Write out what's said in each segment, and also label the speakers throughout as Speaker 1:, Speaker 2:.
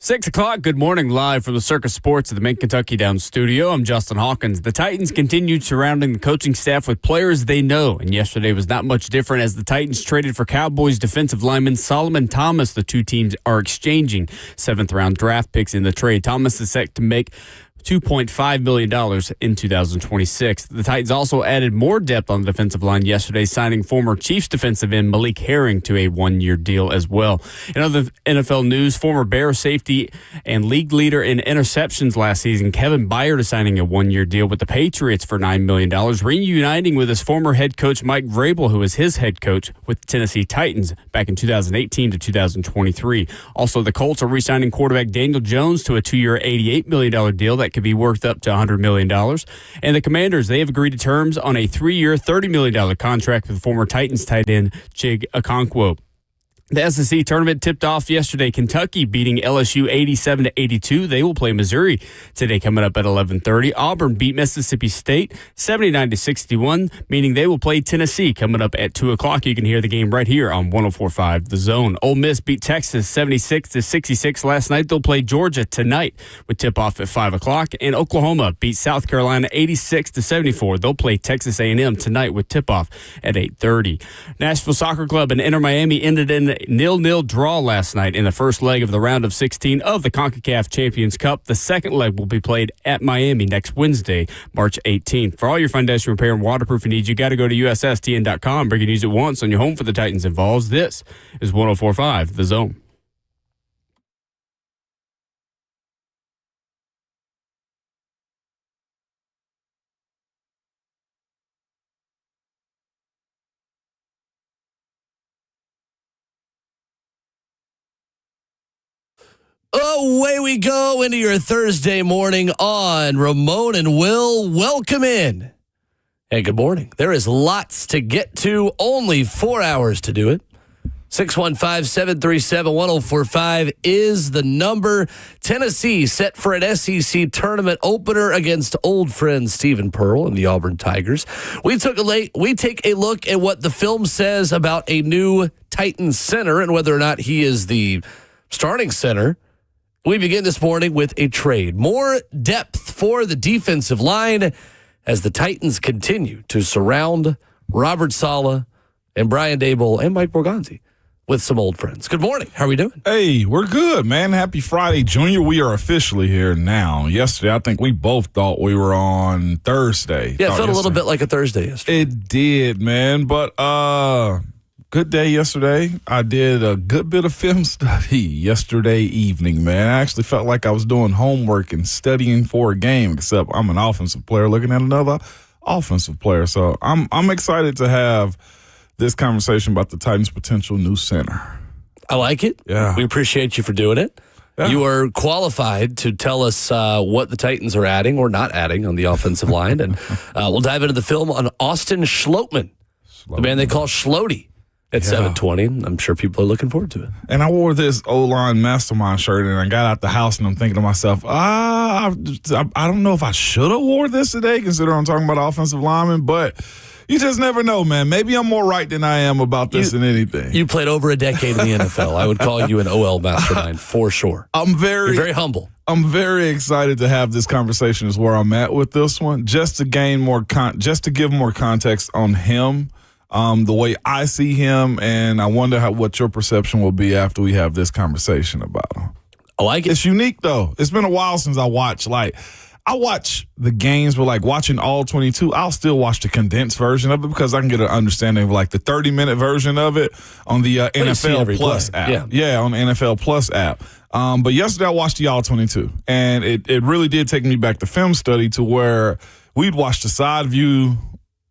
Speaker 1: 6 o'clock, good morning, live from the Circus Sports at the Mint Kentucky Down studio. I'm Justin Hawkins. The Titans continued surrounding the coaching staff with players they know, and yesterday was not much different as the Titans traded for Cowboys defensive lineman Solomon Thomas. The two teams are exchanging seventh-round draft picks in the trade. Thomas is set to make $2.5 million in 2026. The Titans also added more depth on the defensive line yesterday, signing former Chiefs defensive end Malik Herring to a one-year deal as well. In other NFL news, former Bears safety and league leader in interceptions last season, Kevin Byard is signing a one-year deal with the Patriots for $9 million, reuniting with his former head coach Mike Vrabel, who was his head coach with the Tennessee Titans back in 2018 to 2023. Also, the Colts are re-signing quarterback Daniel Jones to a two-year $88 million deal that could be worth up to $100 million. And the Commanders, they have agreed to terms on a three-year, $30 million contract with former Titans tight end Chig Okonkwo. The SEC tournament tipped off yesterday. Kentucky beating LSU 87-82. They will play Missouri today coming up at 11:30. Auburn beat Mississippi State 79-61, meaning they will play Tennessee coming up at 2 o'clock. You can hear the game right here on 104.5 The Zone. Ole Miss beat Texas 76-66 last night. They'll play Georgia tonight with tip-off at 5 o'clock. And Oklahoma beat South Carolina 86-74. They'll play Texas A&M tonight with tip-off at 8:30. Nashville Soccer Club and Inter Miami ended in a 0-0 draw last night in the first leg of the round of 16 of the CONCACAF Champions Cup. The second leg will be played at Miami next Wednesday, March 18th. For all your foundation repair and waterproofing needs, you got to go to USSTN.com. Bring and use it once on your home for the Titans involves. This is 104.5 The Zone.
Speaker 2: Away we go into your Thursday morning on Ramon and Will. Welcome in. Hey, good morning. There is lots to get to, only 4 hours to do it. 615-737-1045 is the number. Tennessee set for an SEC tournament opener against old friend Stephen Pearl and the Auburn Tigers. We take a look at what the film says about a new Titans center and whether or not he is the starting center. We begin this morning with a trade. More depth for the defensive line as the Titans continue to surround Robert Saleh and Brian Daboll and Mike Borgonzi with some old friends. Good morning. How are we doing?
Speaker 3: Hey, we're good, man. Happy Friday, Junior. We are officially here now. Yesterday, I think we both thought we were on Thursday.
Speaker 2: Yeah, it felt a little bit like a Thursday yesterday.
Speaker 3: It did, man. But good day yesterday. I did a good bit of film study yesterday evening, man. I actually felt like I was doing homework and studying for a game, except I'm an offensive player looking at another offensive player. So I'm excited to have this conversation about the Titans' potential new center.
Speaker 2: I like it.
Speaker 3: Yeah.
Speaker 2: We appreciate you for doing it. Yeah. You are qualified to tell us what the Titans are adding or not adding on the offensive line. And we'll dive into the film on Austin Schlottman, the man they call Schlotty. At 7:20, I'm sure people are looking forward to it.
Speaker 3: And I wore this O-line mastermind shirt, and I got out the house, and I'm thinking to myself, I don't know if I should have wore this today, considering I'm talking about offensive linemen, but you just never know, man. Maybe I'm more right than I am about this than anything.
Speaker 2: You played over a decade in the NFL. I would call you an OL mastermind for sure.
Speaker 3: You're
Speaker 2: very humble.
Speaker 3: I'm very excited to have this conversation is where I'm at with this one, just to gain more just to give more context on him. The way I see him, and I wonder what your perception will be after we have this conversation about him.
Speaker 2: I like it.
Speaker 3: It's unique, though. It's been a while since I watch the games, but watching all 22, I'll still watch the condensed version of it because I can get an understanding of the 30-minute version of it on the NFL Plus app. Yeah, on the NFL Plus app. But yesterday I watched the all 22, and it really did take me back to film study to where we'd watch the side view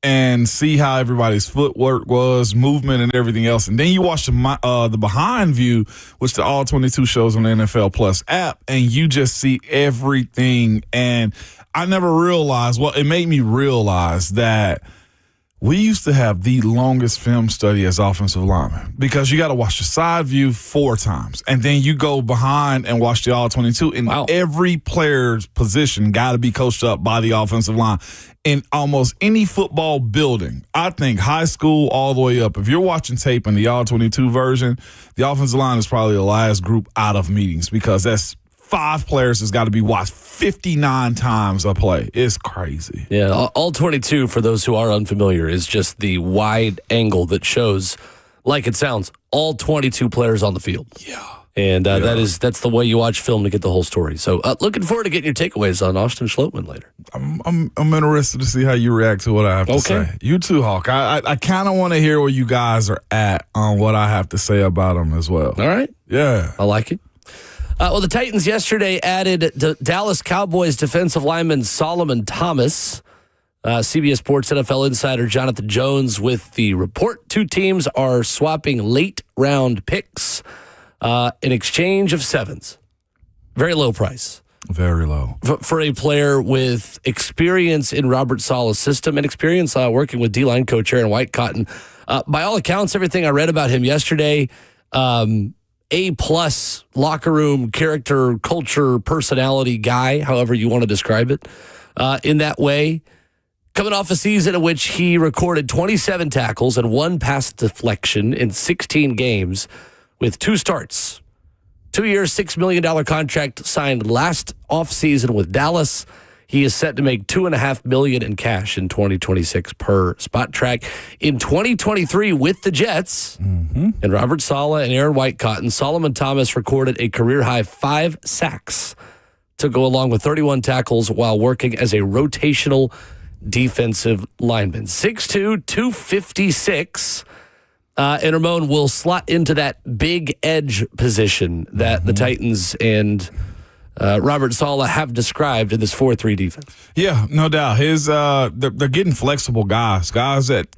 Speaker 3: and see how everybody's footwork was, movement, and everything else. And then you watch the behind view, which the All 22 shows on the NFL Plus app, and you just see everything. And I never realized, it made me realize that we used to have the longest film study as offensive linemen because you got to watch the side view 4 times. And then you go behind and watch the All 22. And every player's position got to be coached up by the offensive line. In almost any football building, I think high school all the way up, if you're watching tape in the All 22 version, the offensive line is probably the last group out of meetings because that's 5 players has got to be watched 59 times a play. It's crazy.
Speaker 2: Yeah, all 22, for those who are unfamiliar, is just the wide angle that shows, like it sounds, all 22 players on the field.
Speaker 3: Yeah.
Speaker 2: And that's the way you watch film to get the whole story. So looking forward to getting your takeaways on Austin Schlottman later.
Speaker 3: I'm interested to see how you react to what I have to say. You too, Hawk. I kind of want to hear where you guys are at on what I have to say about him as well.
Speaker 2: All right.
Speaker 3: Yeah.
Speaker 2: I like it. Well, the Titans yesterday added Dallas Cowboys defensive lineman Solomon Thomas. CBS Sports NFL insider Jonathan Jones with the report. 2 teams are swapping late-round picks in exchange of 7s. Very low price.
Speaker 3: Very low.
Speaker 2: For a player with experience in Robert Saleh's system and experience working with D-line coach Aaron Whitecotton. By all accounts, everything I read about him yesterday, A-plus locker room character, culture, personality guy, however you want to describe it, in that way. Coming off a season in which he recorded 27 tackles and 1 pass deflection in 16 games with 2 starts. 2-year, $6 million contract signed last offseason with Dallas. He is set to make $2.5 million in cash in 2026 per Spot Track. In 2023 with the Jets and Robert Saleh and Aaron Whitecotton, Solomon Thomas recorded a career-high 5 sacks to go along with 31 tackles while working as a rotational defensive lineman. 6'2", 256. And Ramon will slot into that big edge position that the Titans and Robert Saleh have described in this 4-3 defense.
Speaker 3: Yeah, no doubt. They're getting flexible guys that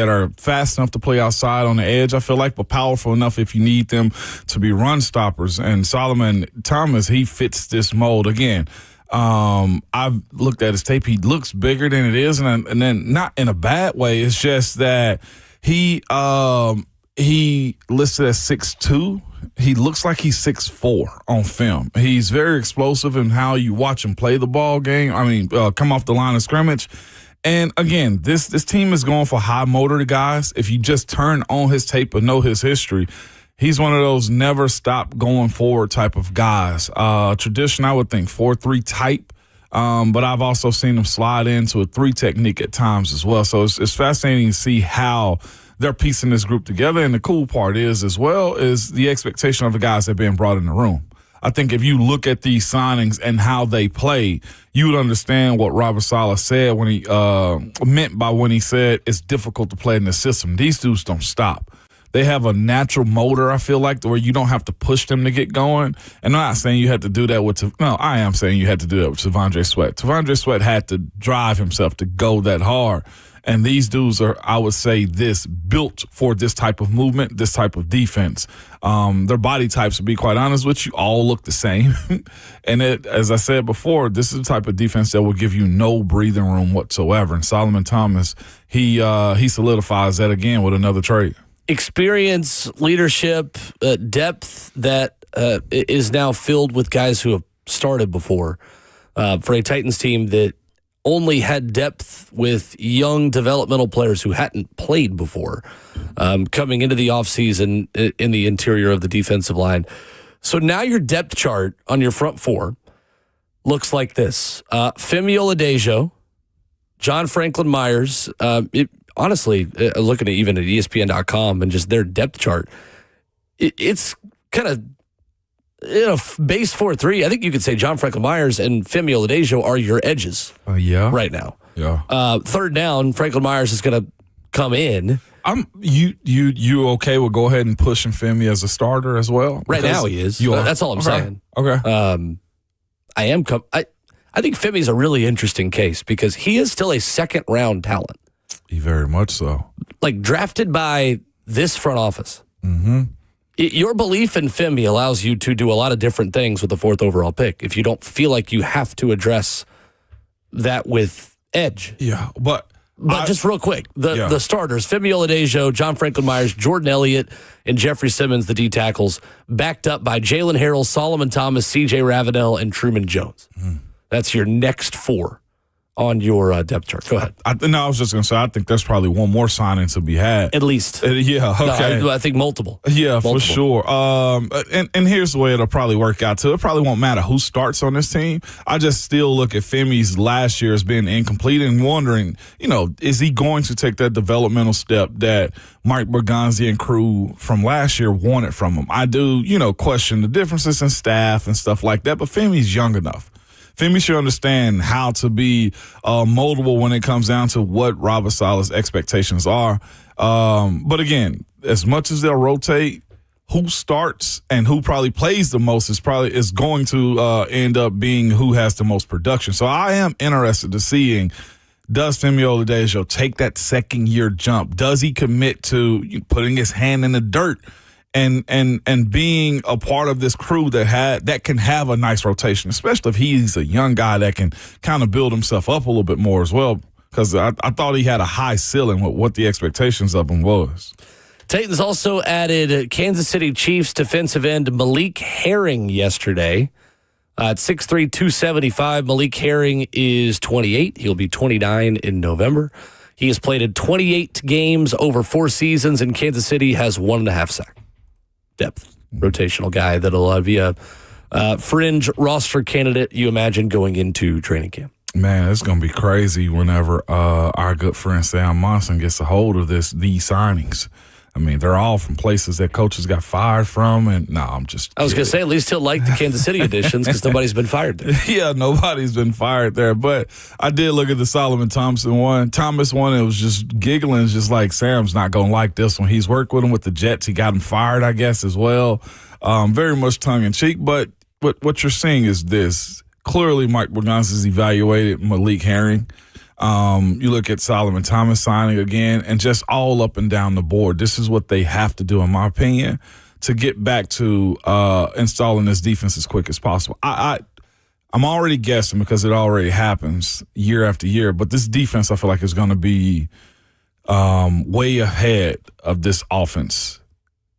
Speaker 3: are fast enough to play outside on the edge, I feel like, but powerful enough if you need them to be run stoppers. And Solomon Thomas, he fits this mold. Again, I've looked at his tape. He looks bigger than it is, and then not in a bad way. It's just that he listed as 6'2". He looks like he's 6'4" on film. He's very explosive in how you watch him play the ball game. Come off the line of scrimmage. And again, this team is going for high motor guys. If you just turn on his tape and know his history, he's one of those never stop going forward type of guys. Tradition, I would think 4-3 type. But I've also seen him slide into a 3 technique at times as well. So it's fascinating to see how they're piecing this group together. And the cool part is the expectation of the guys that are being brought in the room. I think if you look at these signings and how they play, you would understand what Robert Saleh said when he meant by when he said it's difficult to play in the system. These dudes don't stop. They have a natural motor, I feel like, where you don't have to push them to get going. And I'm not saying you had to do that with – no, I am saying you had to do that with T'Vondre Sweat. T'Vondre Sweat had to drive himself to go that hard. And these dudes are, I would say, built for this type of movement, this type of defense. Their body types, to be quite honest with you, all look the same. And as I said before, this is the type of defense that will give you no breathing room whatsoever. And Solomon Thomas, he solidifies that again with another trade. Experience,
Speaker 2: leadership, depth that is now filled with guys who have started before for a Titans team that only had depth with young developmental players who hadn't played before coming into the offseason in the interior of the defensive line. So now your depth chart on your front 4 looks like this. Femi Oladejo, John Franklin Myers, honestly, looking at even at ESPN.com and just their depth chart, it's kind of base 4-3. I think you could say John Franklin Myers and Femi Oladejo are your edges. Right now.
Speaker 3: Yeah.
Speaker 2: Third down, Franklin Myers is going to come in.
Speaker 3: You okay with go ahead and pushing Femi as a starter as well?
Speaker 2: Right now he is. That's all I'm saying.
Speaker 3: Okay.
Speaker 2: I think Femi's a really interesting case because he is still a second-round talent.
Speaker 3: He very much so.
Speaker 2: Like drafted by this front office.
Speaker 3: Mm-hmm.
Speaker 2: Your belief in Femi allows you to do a lot of different things with the 4th overall pick if you don't feel like you have to address that with edge.
Speaker 3: Yeah, but
Speaker 2: just real quick, the starters, Femi Oladejo, John Franklin Myers, Jordan Elliott, and Jeffrey Simmons, the D tackles, backed up by Jalen Harrell, Solomon Thomas, C.J. Ravenel, and Truman Jones. That's your next 4 on your depth chart. Go ahead.
Speaker 3: I was just going to say, I think there's probably one more signing to be had.
Speaker 2: At least.
Speaker 3: Yeah, okay.
Speaker 2: No, I think multiple.
Speaker 3: Yeah,
Speaker 2: multiple.
Speaker 3: for sure. And here's the way it'll probably work out, too. It probably won't matter who starts on this team. I just still look at Femi's last year as being incomplete and wondering, is he going to take that developmental step that Mike Berganzi and crew from last year wanted from him? I do, question the differences in staff and stuff like that, but Femi's young enough. Femi should understand how to be moldable when it comes down to what Robert Saleh's expectations are. But again, as much as they'll rotate, who starts and who probably plays the most is going to end up being who has the most production. So I am interested to seeing, does Femi Oladejo take that second-year jump? Does he commit to putting his hand in the dirt and being a part of this crew that can have a nice rotation, especially if he's a young guy that can kind of build himself up a little bit more as well, because I thought he had a high ceiling with what the expectations of him was.
Speaker 2: Titans also added Kansas City Chiefs defensive end Malik Herring yesterday. At 6'3", 275, Malik Herring is 28. He'll be 29 in November. He has played in 28 games over 4 seasons, and Kansas City has 1.5 sacks. Depth, rotational guy that'll be a fringe roster candidate, you imagine, going into training camp.
Speaker 3: Man, it's going to be crazy whenever our good friend Sam Monson gets a hold of these signings. I mean, they're all from places that coaches got fired from, and I'm just
Speaker 2: I was going to say, at least he'll like the Kansas City editions because nobody's been fired there.
Speaker 3: Yeah, nobody's been fired there, but I did look at the Solomon Thomas one. It was just giggling, just like Sam's not going to like this one. He's worked with him with the Jets. He got him fired, I guess, as well. Very much tongue-in-cheek, but what you're seeing is this. Clearly, Mike Berganza has evaluated Malik Herring. You look at Solomon Thomas signing again, and just all up and down the board. This is what they have to do, in my opinion, to get back to installing this defense as quick as possible. I'm already guessing because it already happens year after year, but this defense I feel like is going to be way ahead of this offense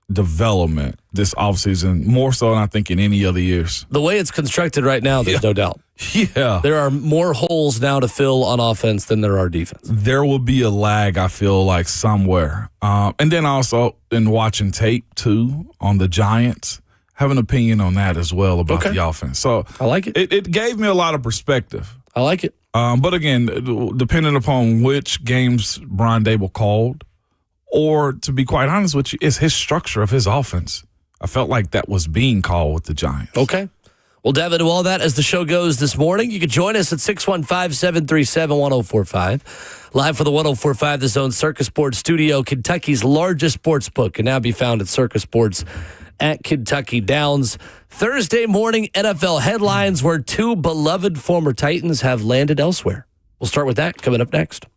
Speaker 3: development this offseason, more so than I think in any other years.
Speaker 2: The way it's constructed right now, there's no doubt.
Speaker 3: Yeah.
Speaker 2: There are more holes now to fill on offense than there are defense.
Speaker 3: There will be a lag, I feel like, somewhere. And then also in watching tape, too, on the Giants, have an opinion on that as well about the offense. So
Speaker 2: I like it.
Speaker 3: It gave me a lot of perspective.
Speaker 2: I like it.
Speaker 3: But again, depending upon which games Brian Dable called, or to be quite honest with you, it's his structure of his offense. I felt like that was being called with the Giants.
Speaker 2: Okay. We'll dive into all that as the show goes this morning. You can join us at 615-737-1045. Live for the 1045 The Zone Circus Sports Studio. Kentucky's largest sports book can now be found at Circus Sports at Kentucky Downs. Thursday morning NFL headlines where 2 beloved former Titans have landed elsewhere. We'll start with that coming up next.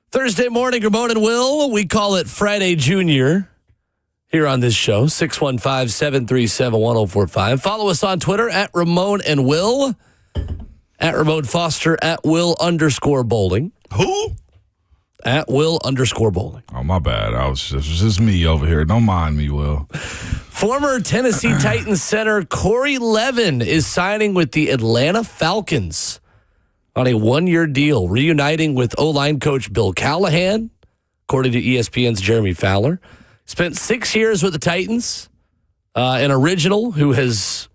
Speaker 2: Thursday morning, Ramon and Will. We call it Friday Junior here on this show, 615-737-1045. Follow us on Twitter at Ramon and Will, at Ramon Foster, at Will_Bowling.
Speaker 3: Who?
Speaker 2: At Will_Bowling.
Speaker 3: Oh, my bad. It was just me over here. Don't mind me, Will.
Speaker 2: Former Tennessee Titans center Corey Levin is signing with the Atlanta Falcons on a one-year deal, reuniting with O-line coach Bill Callahan, according to ESPN's Jeremy Fowler. Spent 6 years with the Titans, an original who has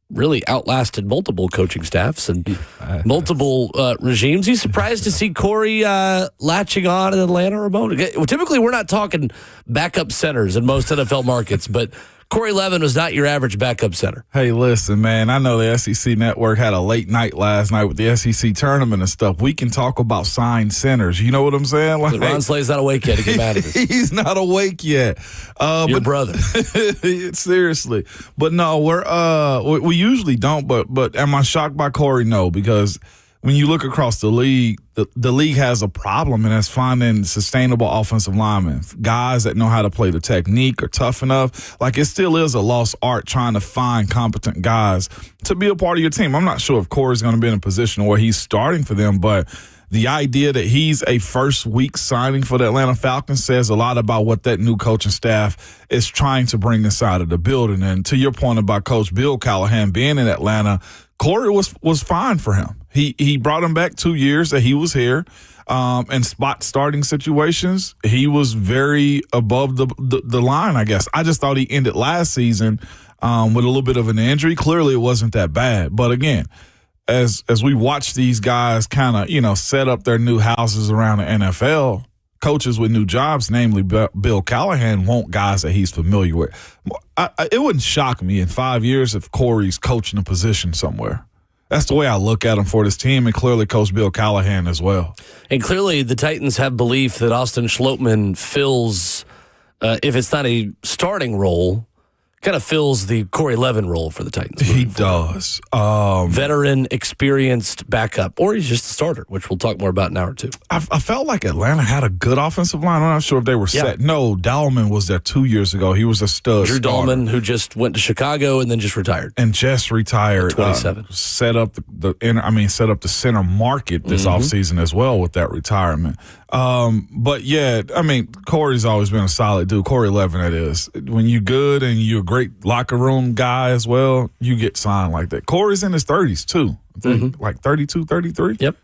Speaker 2: really outlasted multiple coaching staffs and multiple regimes. He's surprised to see Corey latching on in Atlanta, Ramon. Typically, we're not talking backup centers in most NFL markets, but Corey Levin was not your average backup center.
Speaker 3: Hey, listen, man, I know the SEC Network had a late night last night with the SEC tournament and stuff. We can talk about signed centers. You know what I'm saying?
Speaker 2: Like, Ron Slay's not awake yet to get mad at this.
Speaker 3: He's not awake yet.
Speaker 2: Your brother.
Speaker 3: Seriously. But no, we usually don't, but am I shocked by Corey? No, because when you look across the league, the league has a problem, and that's finding sustainable offensive linemen, guys that know how to play the technique, are tough enough. Like, it still is a lost art trying to find competent guys to be a part of your team. I'm not sure if Corey's going to be in a position where he's starting for them, but the idea that he's a first-week signing for the Atlanta Falcons says a lot about what that new coaching staff is trying to bring inside of the building. And to your point about Coach Bill Callahan being in Atlanta, Corey was fine for him. He brought him back 2 years that he was here. And spot starting situations, he was very above the line, I guess. I just thought he ended last season with a little bit of an injury. Clearly, it wasn't that bad. But again, as we watch these guys kind of, set up their new houses around the NFL, coaches with new jobs, namely Bill Callahan, want guys that he's familiar with. It wouldn't shock me in 5 years if Corey's coaching a position somewhere. That's the way I look at him for this team, and clearly Coach Bill Callahan as well.
Speaker 2: And clearly the Titans have belief that Austin Schlottman fills, if it's not a starting role, kind of fills the Corey Levin role for the Titans.
Speaker 3: He does.
Speaker 2: Veteran, experienced backup, or he's just a starter, which we'll talk more about in an hour or two.
Speaker 3: I felt like Atlanta had a good offensive line. I'm not sure if they were set. No, Dahlman was there 2 years ago. He was a stud.
Speaker 2: Drew Dahlman, who just went to Chicago and then just retired.
Speaker 3: And just retired.
Speaker 2: 27.
Speaker 3: Set up the center market this offseason as well with that retirement. But yeah, Corey's always been a solid dude. Corey Levin, that is. When you're good and you're a great locker room guy as well, you get signed like that. Corey's in his 30s too. Like 32, 33.
Speaker 2: Yep.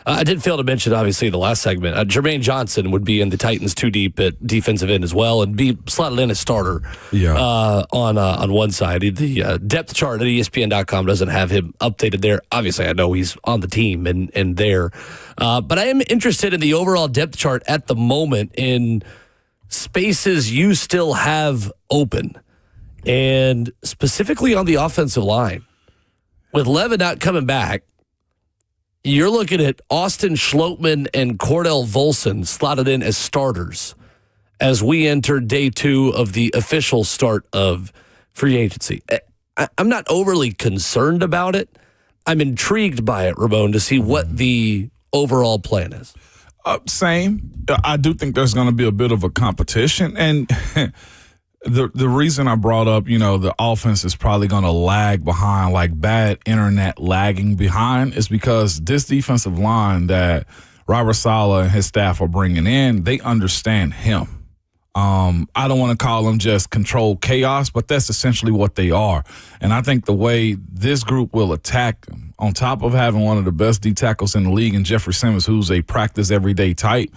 Speaker 2: I did fail to mention, obviously, the last segment. Jermaine Johnson would be in the Titans 2 deep at defensive end as well and be slotted in as starter on one side. The depth chart at ESPN.com doesn't have him updated there. Obviously, I know he's on the team and there. But I am interested in the overall depth chart at the moment in spaces you still have open, and specifically on the offensive line. With Levin not coming back, you're looking at Austin Schlottman and Cordell Volson slotted in as starters as we enter day 2 of the official start of free agency. I'm not overly concerned about it. I'm intrigued by it, Ramon, to see what the overall plan is.
Speaker 3: Same. I do think there's going to be a bit of a competition. And the reason I brought up, the offense is probably going to lag behind, like bad internet lagging behind, is because this defensive line that Robert Saleh and his staff are bringing in, they understand him. I don't want to call them just controlled chaos, but that's essentially what they are. And I think the way this group will attack them, on top of having one of the best D tackles in the league in Jeffrey Simmons, who's a practice everyday type,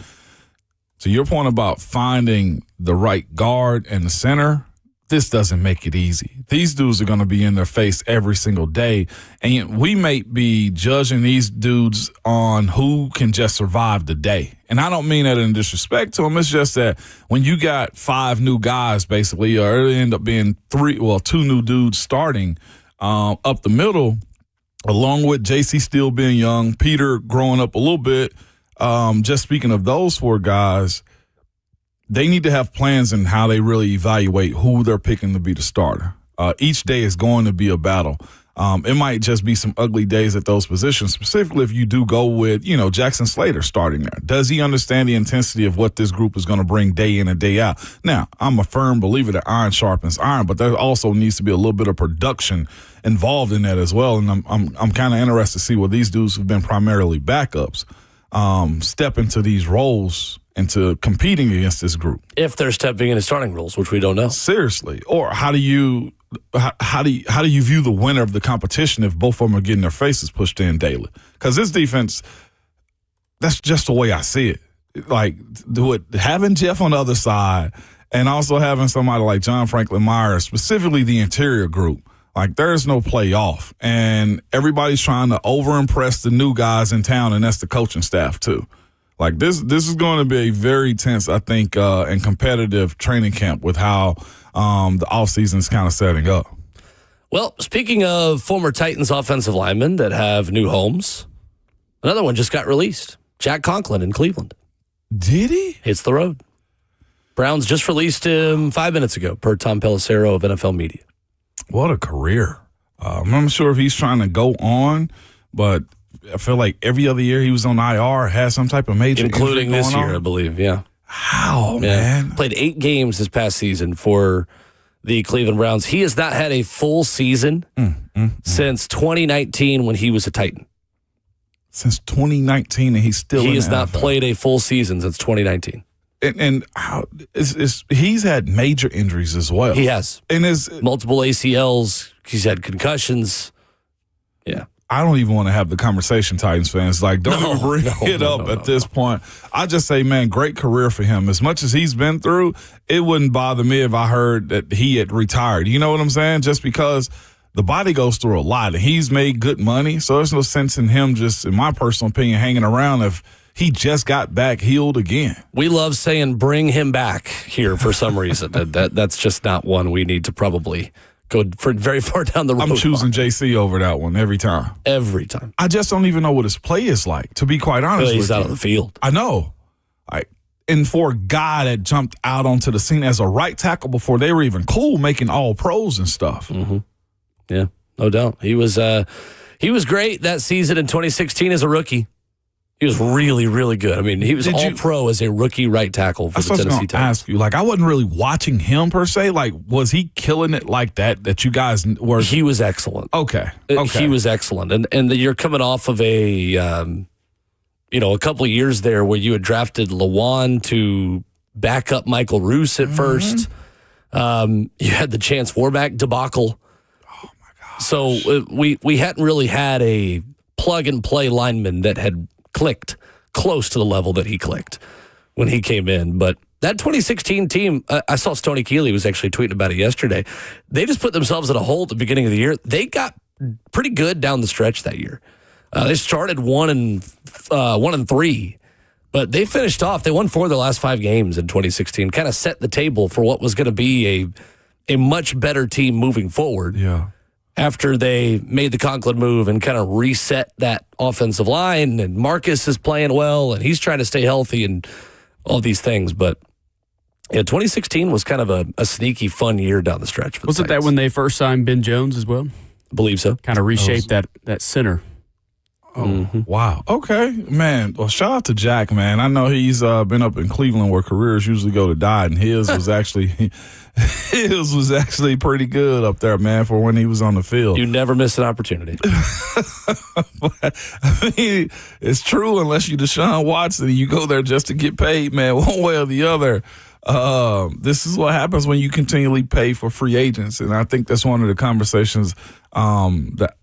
Speaker 3: to your point about finding the right guard and the center, this doesn't make it easy. These dudes are going to be in their face every single day, and we may be judging these dudes on who can just survive the day. And I don't mean that in disrespect to them. It's just that when you got 5 new guys, basically, or it end up being 2 new dudes starting up the middle, along with JC still being young, Peter growing up a little bit. Just speaking of those 4 guys, they need to have plans in how they really evaluate who they're picking to be the starter. Each day is going to be a battle. It might just be some ugly days at those positions, specifically if you do go with, Jackson Slater starting there. Does he understand the intensity of what this group is going to bring day in and day out? Now, I'm a firm believer that iron sharpens iron, but there also needs to be a little bit of production involved in that as well. And I'm kind of interested to see what these dudes who've been primarily backups step into these roles into competing against this group.
Speaker 2: If they're stepping into starting roles, which we don't know.
Speaker 3: Seriously. Or how do you view the winner of the competition if both of them are getting their faces pushed in daily? Because this defense, that's just the way I see it. Like, having Jeff on the other side and also having somebody like John Franklin Myers, specifically the interior group, like, there's no playoff. And everybody's trying to over-impress the new guys in town, and that's the coaching staff, too. Like, this is going to be a very tense, I think, and competitive training camp with how the offseason is kind of setting up.
Speaker 2: Well, speaking of former Titans offensive linemen that have new homes, another one just got released. Jack Conklin in Cleveland.
Speaker 3: Did he?
Speaker 2: Hits the road. Browns just released him 5 minutes ago, per Tom Pelissero of NFL Media.
Speaker 3: What a career. I'm not sure if he's trying to go on, but I feel like every other year he was on IR, had some type of major injury
Speaker 2: including this year,
Speaker 3: on.
Speaker 2: I believe, yeah.
Speaker 3: How, man?
Speaker 2: Played 8 games this past season for the Cleveland Browns. He has not had a full season since 2019 when he was a Titan.
Speaker 3: Since 2019, and he's still in the NFL.
Speaker 2: He has not played a full season since 2019.
Speaker 3: And he's had major injuries as well.
Speaker 2: He has.
Speaker 3: And
Speaker 2: multiple ACLs. He's had concussions. Yeah.
Speaker 3: I don't even want to have the conversation, Titans fans. Like, don't even bring it up at this point. I just say, man, great career for him. As much as he's been through, it wouldn't bother me if I heard that he had retired. You know what I'm saying? Just because the body goes through a lot, and he's made good money, so there's no sense in him just, in my personal opinion, hanging around if he just got back healed again.
Speaker 2: We love saying bring him back here for some reason. That's just not one we need to probably go for very far down the road.
Speaker 3: I'm choosing JC over that one every time.
Speaker 2: Every time.
Speaker 3: I just don't even know what his play is like, to be quite honest with you.
Speaker 2: He's out of the field.
Speaker 3: I know. And for a guy that jumped out onto the scene as a right tackle before they were even cool, making all pros and stuff.
Speaker 2: Mm-hmm. Yeah, no doubt. He was great that season in 2016 as a rookie. He was really, really good. I mean, he was all-pro as a rookie right tackle for the Tennessee Titans. I ask
Speaker 3: you, I wasn't really watching him per se. Like, was he killing it like that you guys were?
Speaker 2: He was excellent.
Speaker 3: Okay.
Speaker 2: He was excellent. And you're coming off of a couple of years there where you had drafted Lawan to back up Michael Roos at first. You had the Chance Warmack debacle.
Speaker 3: Oh, my gosh.
Speaker 2: So we hadn't really had a plug-and-play lineman that had clicked close to the level that he clicked when he came in. But that 2016 team, I saw Stoney Keeley was actually tweeting about it yesterday. They just put themselves in a hole at the beginning of the year. They got pretty good down the stretch that year. They started 1-3, but they finished off. They won 4 of their last 5 games in 2016. Kind of set the table for what was going to be a much better team moving forward.
Speaker 3: Yeah.
Speaker 2: After they made the Conklin move and kind of reset that offensive line, and Marcus is playing well, and he's trying to stay healthy and all these things. But 2016 was kind of a sneaky, fun year down the stretch. For
Speaker 1: was it that when they first signed Ben Jones as well?
Speaker 2: I believe so.
Speaker 1: Kind of reshaped that center.
Speaker 3: Oh, wow. Okay, man. Well, shout out to Jack, man. I know he's been up in Cleveland where careers usually go to die, and his was actually pretty good up there, man, for when he was on the field.
Speaker 2: You never miss an opportunity.
Speaker 3: But, I mean, it's true unless you're Deshaun Watson, you go there just to get paid, man, one way or the other. This is what happens when you continually pay for free agents, and I think that's one of the conversations that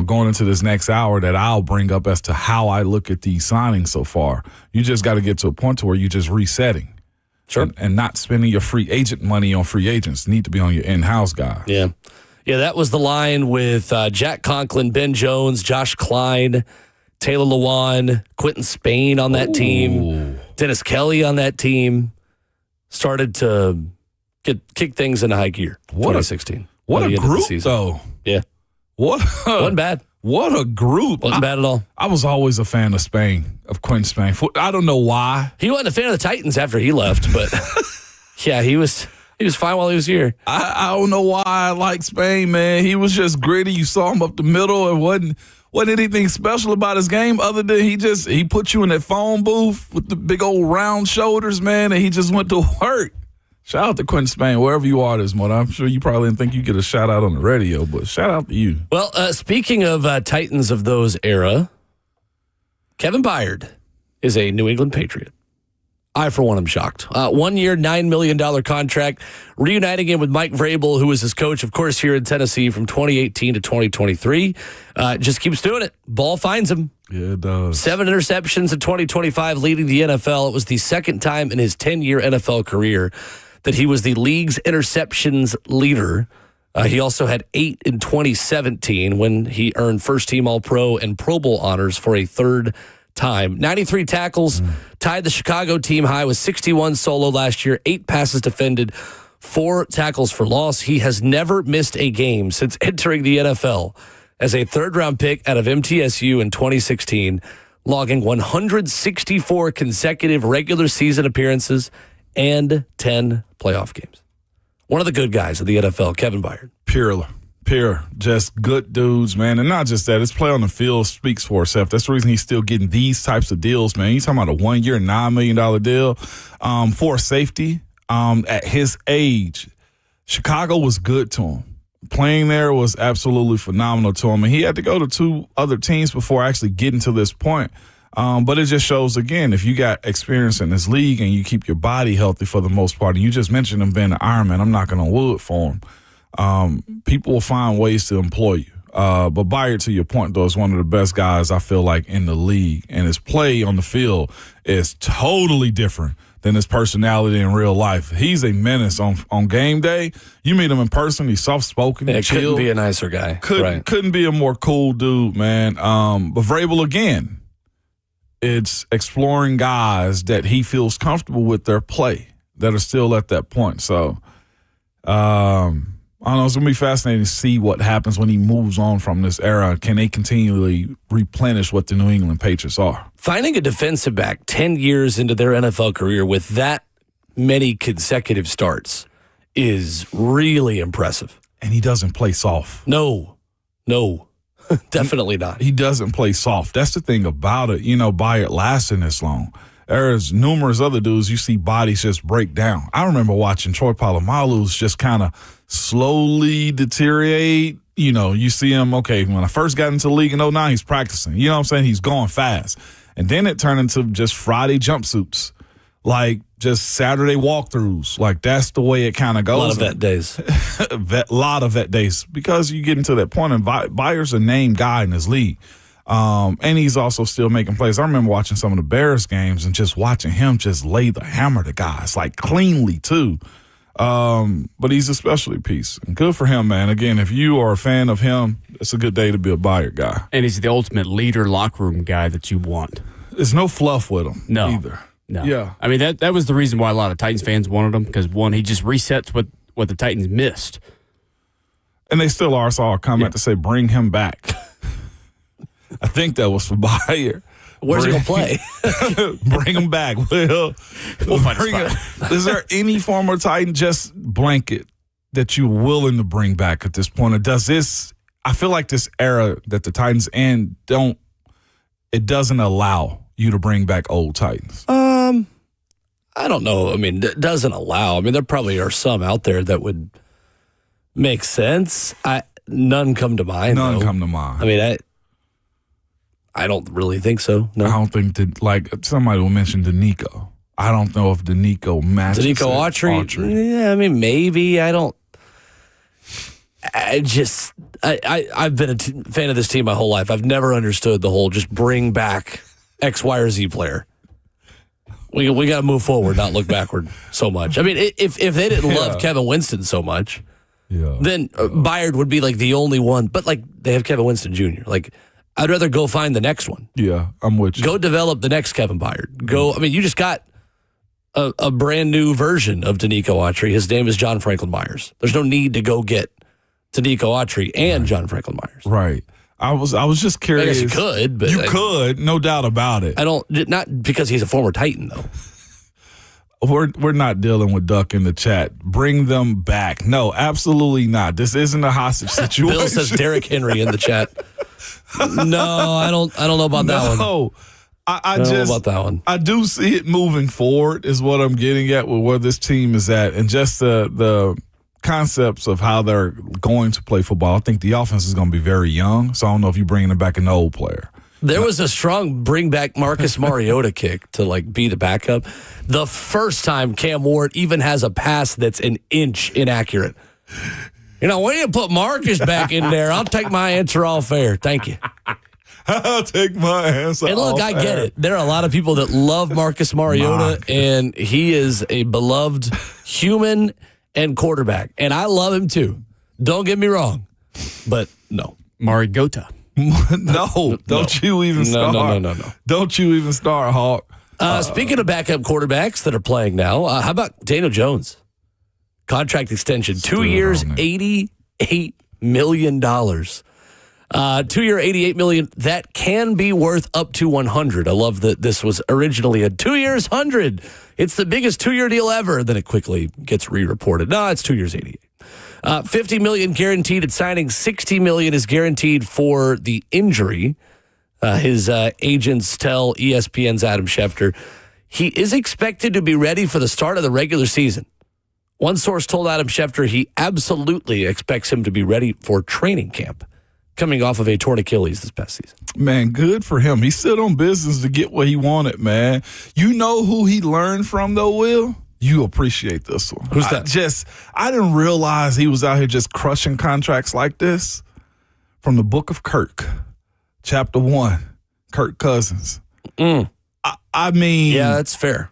Speaker 3: going into this next hour that I'll bring up as to how I look at these signings so far. You just got to get to a point to where you're just resetting.
Speaker 2: Sure.
Speaker 3: And not spending your free agent money on free agents. Need to be on your in-house guys.
Speaker 2: Yeah. Yeah, that was the line with Jack Conklin, Ben Jones, Josh Klein, Taylor Lewan, Quentin Spain on that team, Dennis Kelly on that team. Started to kick things into high gear. 2016.
Speaker 3: What a group, though.
Speaker 2: Yeah. Wasn't bad.
Speaker 3: What a group.
Speaker 2: Wasn't bad at all.
Speaker 3: I was always a fan of Spain, of Quentin Spain. I don't know why.
Speaker 2: He wasn't a fan of the Titans after he left, but yeah, he was He was fine while he was here.
Speaker 3: I don't know why I like Spain, man. He was just gritty. You saw him up the middle. It wasn't anything special about his game other than he put you in that phone booth with the big old round shoulders, man, and he just went to work. Shout out to Quentin Spain, wherever you are this morning. I'm sure you probably didn't think you get a shout out on the radio, but shout out to you.
Speaker 2: Well, speaking of Titans of those era, Kevin Byard is a New England Patriot. I, for one, am shocked. 1 year, $9 million contract, reuniting him with Mike Vrabel, who was his coach, of course, here in Tennessee from 2018 to 2023. Just keeps doing it. Ball finds him.
Speaker 3: Yeah, it does.
Speaker 2: 7 interceptions in 2025, leading the NFL. It was the second time in his 10-year NFL career that he was the league's interceptions leader. He also had 8 in 2017 when he earned first-team All-Pro and Pro Bowl honors for a third time. 93 tackles, tied the Chicago team high with 61 solo last year, 8 passes defended, 4 tackles for loss. He has never missed a game since entering the NFL as a third-round pick out of MTSU in 2016, logging 164 consecutive regular season appearances and 10 playoff games. One of the good guys of the NFL, Kevin Byard.
Speaker 3: Pure, just good dudes, man. And not just that, his play on the field speaks for itself. That's the reason he's still getting these types of deals, man. You're talking about a 1 year, $9 million deal for safety. At his age, Chicago was good to him. Playing there was absolutely phenomenal to him. And he had to go to 2 other teams before actually getting to this point. But it just shows, again, if you got experience in this league and you keep your body healthy for the most part, and you just mentioned him being an Ironman, I'm knocking on wood for him. People will find ways to employ you. But Byard, to your point, though, is one of the best guys I feel like in the league. And his play on the field is totally different than his personality in real life. He's a menace on game day. You meet him in person, he's soft-spoken.
Speaker 2: Yeah, couldn't be a nicer guy.
Speaker 3: Couldn't be a more cool dude, man. But Vrabel, again, it's exploring guys that he feels comfortable with their play that are still at that point. So, I don't know. It's going to be fascinating to see what happens when he moves on from this era. Can they continually replenish what the New England Patriots are?
Speaker 2: Finding a defensive back 10 years into their NFL career with that many consecutive starts is really impressive.
Speaker 3: And he doesn't play soft.
Speaker 2: No, definitely not.
Speaker 3: He doesn't play soft. That's the thing about it. Byard lasting this long. There's numerous other dudes you see bodies just break down. I remember watching Troy Polamalu's just kind of slowly deteriorate. You see him, okay, when I first got into the league in 2009, he's practicing. You know what I'm saying? He's going fast. And then it turned into just Friday jumpsuits, like just Saturday walkthroughs. Like that's the way it kind of goes.
Speaker 2: A lot of vet days.
Speaker 3: A lot of vet days because you get into that point, and Byard's a named guy in this league. And he's also still making plays. I remember watching some of the Bears games and just watching him just lay the hammer to guys, like cleanly too. But he's a specialty piece. And good for him, man. Again, if you are a fan of him, it's a good day to be a Byard guy.
Speaker 1: And he's the ultimate leader, locker room guy that you want.
Speaker 3: There's no fluff with him either.
Speaker 1: No.
Speaker 3: Yeah.
Speaker 1: I mean, that was the reason why a lot of Titans fans wanted him, because, one, he just resets what the Titans missed.
Speaker 3: And they still are. I saw a comment to say, bring him back. I think that was for Byard.
Speaker 2: Where's he going to play?
Speaker 3: Bring him back, Will.
Speaker 1: We'll find a spot.
Speaker 3: Is there any former Titan just blanket that you're willing to bring back at this point? Or does this, I feel like this era that the Titans in it doesn't allow you to bring back old Titans?
Speaker 2: I don't know. I mean, it doesn't allow. I mean, there probably are some out there that would make sense. None come to mind.
Speaker 3: None
Speaker 2: though.
Speaker 3: come to mind.
Speaker 2: I mean, I don't really think so. No.
Speaker 3: I don't think like somebody will mention Danico. I don't know if Danico matches.
Speaker 2: Danico Autry? Yeah, I mean, maybe. I've been a fan of this team my whole life. I've never understood the whole just bring back X, Y, or Z player. We got to move forward, not look backward so much. I mean, if they didn't love Kevin Winston so much, then Byard would be like the only one. But like they have Kevin Winston Jr. Like I'd rather go find the next one.
Speaker 3: Yeah, I'm with you.
Speaker 2: Go develop the next Kevin Byard. I mean, you just got a brand new version of Danico Autry. His name is John Franklin Myers. There's no need to go get Danico Autry and John Franklin Myers.
Speaker 3: Right. I was just curious.
Speaker 2: I guess you could, but
Speaker 3: you could, no doubt about it.
Speaker 2: Not because he's a former Titan though.
Speaker 3: we're not dealing with Duck in the chat. Bring them back. No, absolutely not. This isn't a hostage situation.
Speaker 2: Bill says Derrick Henry in the chat. No, I don't know about that one.
Speaker 3: No. I
Speaker 2: don't
Speaker 3: just
Speaker 2: know about that one.
Speaker 3: I do see it moving forward is what I'm getting at with where this team is at, and just the concepts of how they're going to play football. I think the offense is going to be very young, so I don't know if you're bringing back an old player.
Speaker 2: There was a strong bring back Marcus Mariota kick to be the backup. The first time Cam Ward even has a pass that's an inch inaccurate. When you put Marcus back in there, I'll take my answer off air. Thank you.
Speaker 3: I'll take my answer.
Speaker 2: And look, I get it. There are a lot of people that love Marcus Mariota, and he is a beloved human and quarterback. And I love him too. Don't get me wrong. But no.
Speaker 1: Mariota.
Speaker 3: No, don't you even start.
Speaker 2: No.
Speaker 3: Don't you even start, Hawk.
Speaker 2: Speaking of backup quarterbacks that are playing now, how about Daniel Jones? Contract extension, 2 years, $88 million. 2 year, $88 million. That can be worth up to $100. I love that this was originally a 2 years, $100. It's the biggest 2 year deal ever. Then it quickly gets re-reported. No, it's 2 years, $88. $50 million guaranteed at signing. $60 million is guaranteed for the injury. His agents tell ESPN's Adam Schefter he is expected to be ready for the start of the regular season. One source told Adam Schefter he absolutely expects him to be ready for training camp, coming off of a torn Achilles this past season.
Speaker 3: Man, good for him. He stood on business to get what he wanted, man. You know who he learned from, though, Will? You appreciate this one.
Speaker 2: Who's that?
Speaker 3: I didn't realize he was out here just crushing contracts like this. From the book of Kirk, chapter 1, Kirk Cousins. I mean.
Speaker 2: Yeah, that's fair.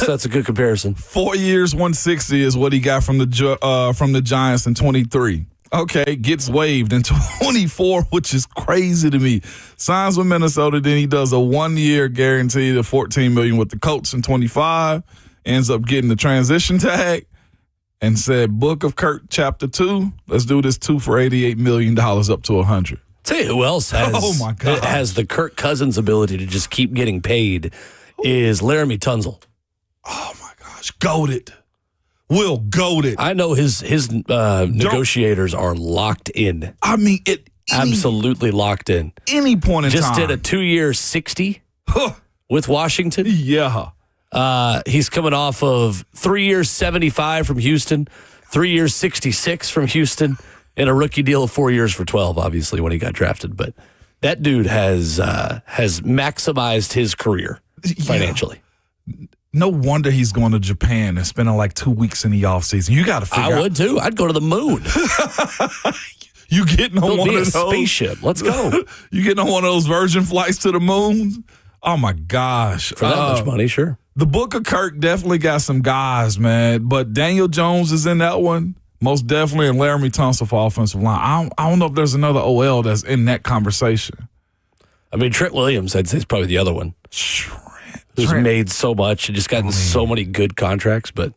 Speaker 2: That's a good comparison.
Speaker 3: 4 years, 160 is what he got from the Giants in 23. Okay, gets waived in 24, which is crazy to me. Signs with Minnesota, then he does a 1 year guarantee of $14 million with the Colts in 25. Ends up getting the transition tag and said, Book of Kirk, chapter 2. Let's do this 2 for $88 million up to 100.
Speaker 2: Tell you who else has the Kirk Cousins ability to just keep getting paid is Laramie Tunsil.
Speaker 3: Oh my gosh, goated. Will goated.
Speaker 2: I know his negotiators are locked in.
Speaker 3: I mean,
Speaker 2: absolutely locked in.
Speaker 3: Any point in time.
Speaker 2: Just did a 2 year 60 with Washington.
Speaker 3: Yeah.
Speaker 2: He's coming off of 3 years 75 from Houston, 3 years 66 from Houston, and a rookie deal of 4 years for 12, obviously, when he got drafted. But that dude has maximized his career financially.
Speaker 3: No wonder he's going to Japan and spending like 2 weeks in the offseason. You got to figure out.
Speaker 2: I would too. I'd go to the moon.
Speaker 3: You getting on one of those
Speaker 2: spaceship? Let's go.
Speaker 3: You getting on one of those Virgin flights to the moon? Oh my gosh!
Speaker 2: For that much money, sure.
Speaker 3: The Book of Kirk definitely got some guys, man. But Daniel Jones is in that one, most definitely, and Laramie Tunsil for offensive line. I don't know if there's another OL that's in that conversation.
Speaker 2: I mean, Trent Williams, I'd say, is probably the other one. Who's made so much and just gotten so many good contracts. But,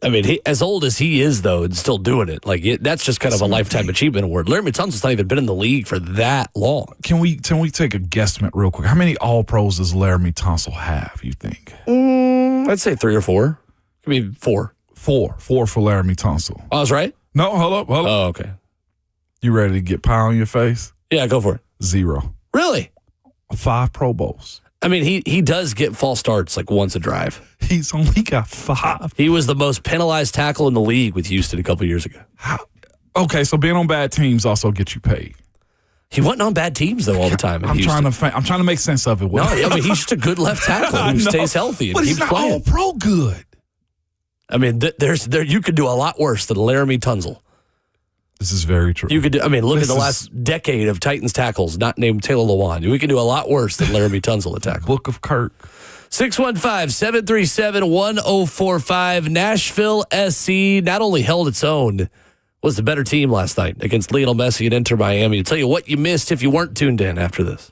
Speaker 2: I mean, as old as he is, though, and still doing it, that's just kind of a lifetime achievement award. Laramie Tunsil's not even been in the league for that long. Can we take a guesstimate real quick? How many All-Pros does Laramie Tunsil have, you think? I'd say 3 or 4. I mean, 4.
Speaker 3: 4 for Laramie Tunsil.
Speaker 2: I was right?
Speaker 3: No, hold up.
Speaker 2: Oh, okay.
Speaker 3: You ready to get pie on your face?
Speaker 2: Yeah, go for it.
Speaker 3: 0.
Speaker 2: Really?
Speaker 3: 5 Pro Bowls.
Speaker 2: I mean, he does get false starts once a drive.
Speaker 3: He's only got 5.
Speaker 2: He was the most penalized tackle in the league with Houston a couple years ago.
Speaker 3: Okay, so being on bad teams also gets you paid.
Speaker 2: He wasn't on bad teams though all the time.
Speaker 3: I'm trying to make sense of it.
Speaker 2: No, I mean he's just a good left tackle who stays healthy and keeps playing.
Speaker 3: All pro good.
Speaker 2: I mean, you could do a lot worse than Laramie Tunsil.
Speaker 3: This is very true.
Speaker 2: You could. Look at the last decade of Titans tackles, not named Taylor Lewan. We could do a lot worse than Laramie Tunsil at tackle.
Speaker 3: Book of Kirk.
Speaker 2: 615-737-1045. Nashville SC not only held its own, was the better team last night against Lionel Messi and Inter Miami. I'll tell you what you missed if you weren't tuned in after this.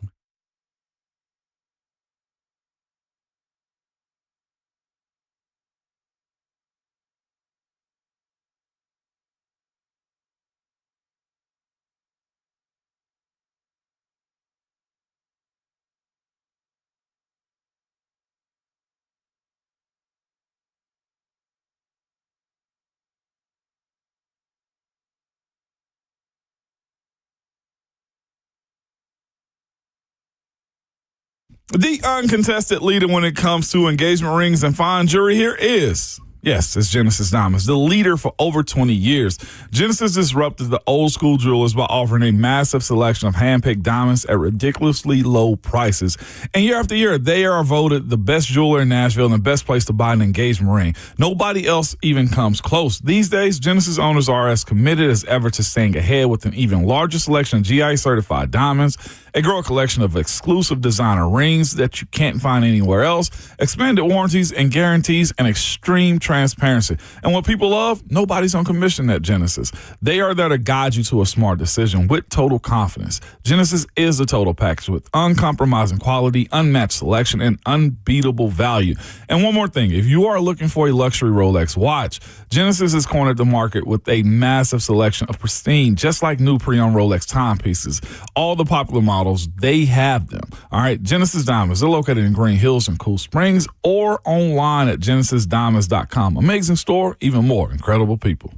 Speaker 3: The uncontested leader when it comes to engagement rings and fine jewelry here is, yes, it's Genesis Diamonds, the leader for over 20 years. Genesis disrupted the old school jewelers by offering a massive selection of hand-picked diamonds at ridiculously low prices. And year after year, they are voted the best jeweler in Nashville and the best place to buy an engagement ring. Nobody else even comes close. These days, Genesis owners are as committed as ever to staying ahead with an even larger selection of GI-certified diamonds, a growing collection of exclusive designer rings that you can't find anywhere else, expanded warranties and guarantees, and extreme transparency. And what people love, nobody's on commission at Genesis. They are there to guide you to a smart decision with total confidence. Genesis is the total package with uncompromising quality, unmatched selection, and unbeatable value. And one more thing, if you are looking for a luxury Rolex watch, Genesis has cornered the market with a massive selection of pristine, just like new pre-owned Rolex timepieces. All the popular models, they have them. All right, Genesis Diamonds, they're located in Green Hills and Cool Springs or online at genesisdiamonds.com. Amazing store, even more incredible people.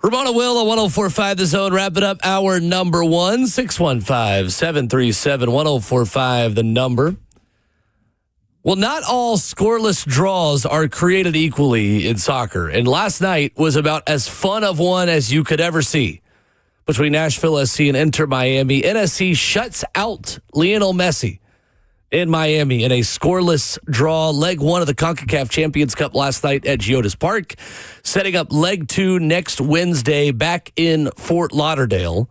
Speaker 2: Ramon Will on 104.5 The Zone. Wrap it up. Hour number 1, 615-737-1045, the number. Well, not all scoreless draws are created equally in soccer. And last night was about as fun of one as you could ever see. Between Nashville SC and Inter Miami, NSC shuts out Lionel Messi in Miami in a scoreless draw. Leg 1 of the CONCACAF Champions Cup last night at Geodis Park, setting up leg 2 next Wednesday back in Fort Lauderdale.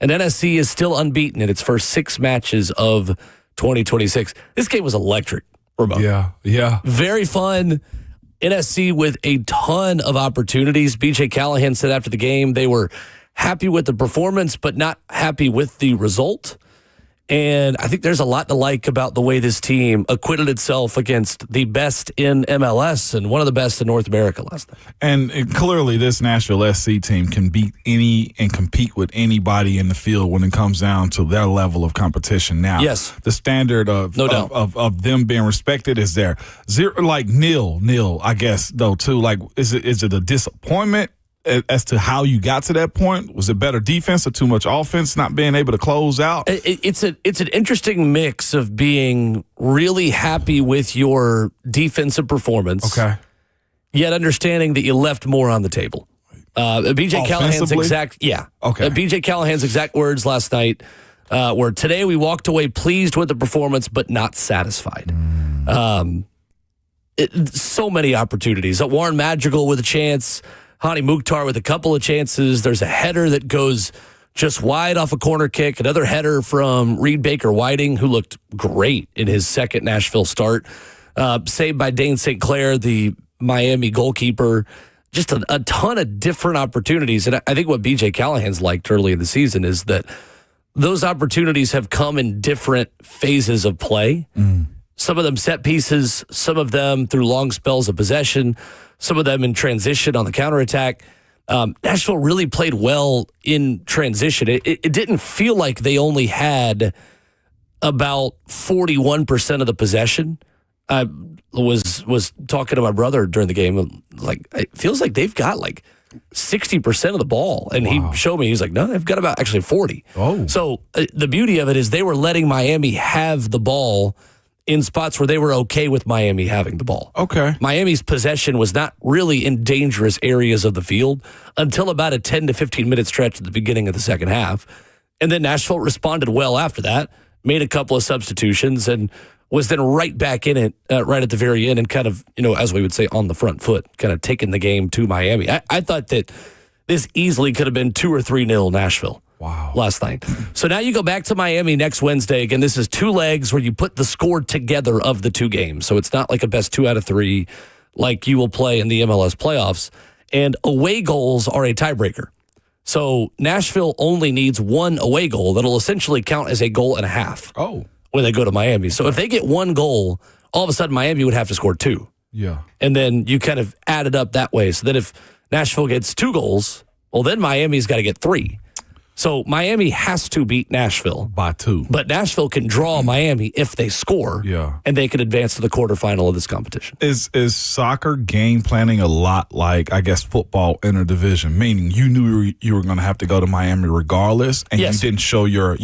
Speaker 2: And NSC is still unbeaten in its first 6 matches of 2026. This game was electric, Ramon.
Speaker 3: Yeah.
Speaker 2: Very fun. NSC with a ton of opportunities. BJ Callahan said after the game they were happy with the performance, but not happy with the result. And I think there's a lot to like about the way this team acquitted itself against the best in MLS and one of the best in North America last night.
Speaker 3: And clearly this Nashville SC team can beat any and compete with anybody in the field when it comes down to their level of competition. Now,
Speaker 2: yes,
Speaker 3: the standard of them being respected is there. Nil, I guess, though, too. Like, is it a disappointment as to how you got to that point? Was it better defense or too much offense not being able to close out?
Speaker 2: It's an interesting mix of being really happy with your defensive performance,
Speaker 3: okay,
Speaker 2: yet understanding that you left more on the table. BJ Callahan's BJ Callahan's exact words last night were, "Today we walked away pleased with the performance, but not satisfied." So many opportunities. Warren Madrigal with a chance. Hani Mukhtar with a couple of chances. There's a header that goes just wide off a corner kick. Another header from Reed Baker-Whiting, who looked great in his second Nashville start. Saved by Dane St. Clair, the Miami goalkeeper. Just a ton of different opportunities. And I think what BJ Callahan's liked early in the season is that those opportunities have come in different phases of play. Some of them set pieces, some of them through long spells of possession, some of them in transition on the counterattack. Nashville really played well in transition. It didn't feel like they only had about 41% of the possession. I was talking to my brother during the game. Like, it feels like they've got like 60% of the ball. And he showed me, he's like, no, they've got about actually 40. So the beauty of it is they were letting Miami have the ball in spots where they were okay with Miami having the ball.
Speaker 3: Okay.
Speaker 2: Miami's possession was not really in dangerous areas of the field until about a 10 to 15-minute stretch at the beginning of the second half. And then Nashville responded well after that, made a couple of substitutions, and was then right back in it right at the very end and kind of, as we would say, on the front foot, kind of taking the game to Miami. I thought that this easily could have been 2 or 3-0 Nashville.
Speaker 3: Wow.
Speaker 2: Last night. So now you go back to Miami next Wednesday. Again, this is 2 legs where you put the score together of the 2 games. So it's not like a best 2 out of 3 like you will play in the MLS playoffs. And away goals are a tiebreaker. So Nashville only needs 1 away goal that'll essentially count as a goal and a half when they go to Miami. So if they get 1 goal, all of a sudden Miami would have to score 2.
Speaker 3: Yeah.
Speaker 2: And then you kind of add it up that way. So that if Nashville gets 2 goals, well, then Miami's got to get 3. So Miami has to beat Nashville
Speaker 3: by 2.
Speaker 2: But Nashville can draw Miami if they score.
Speaker 3: Yeah.
Speaker 2: And they can advance to the quarterfinal of this competition.
Speaker 3: Is soccer game planning a lot like, I guess, football interdivision? Meaning you knew you were going to have to go to Miami regardless, and
Speaker 2: yes.
Speaker 3: you didn't show your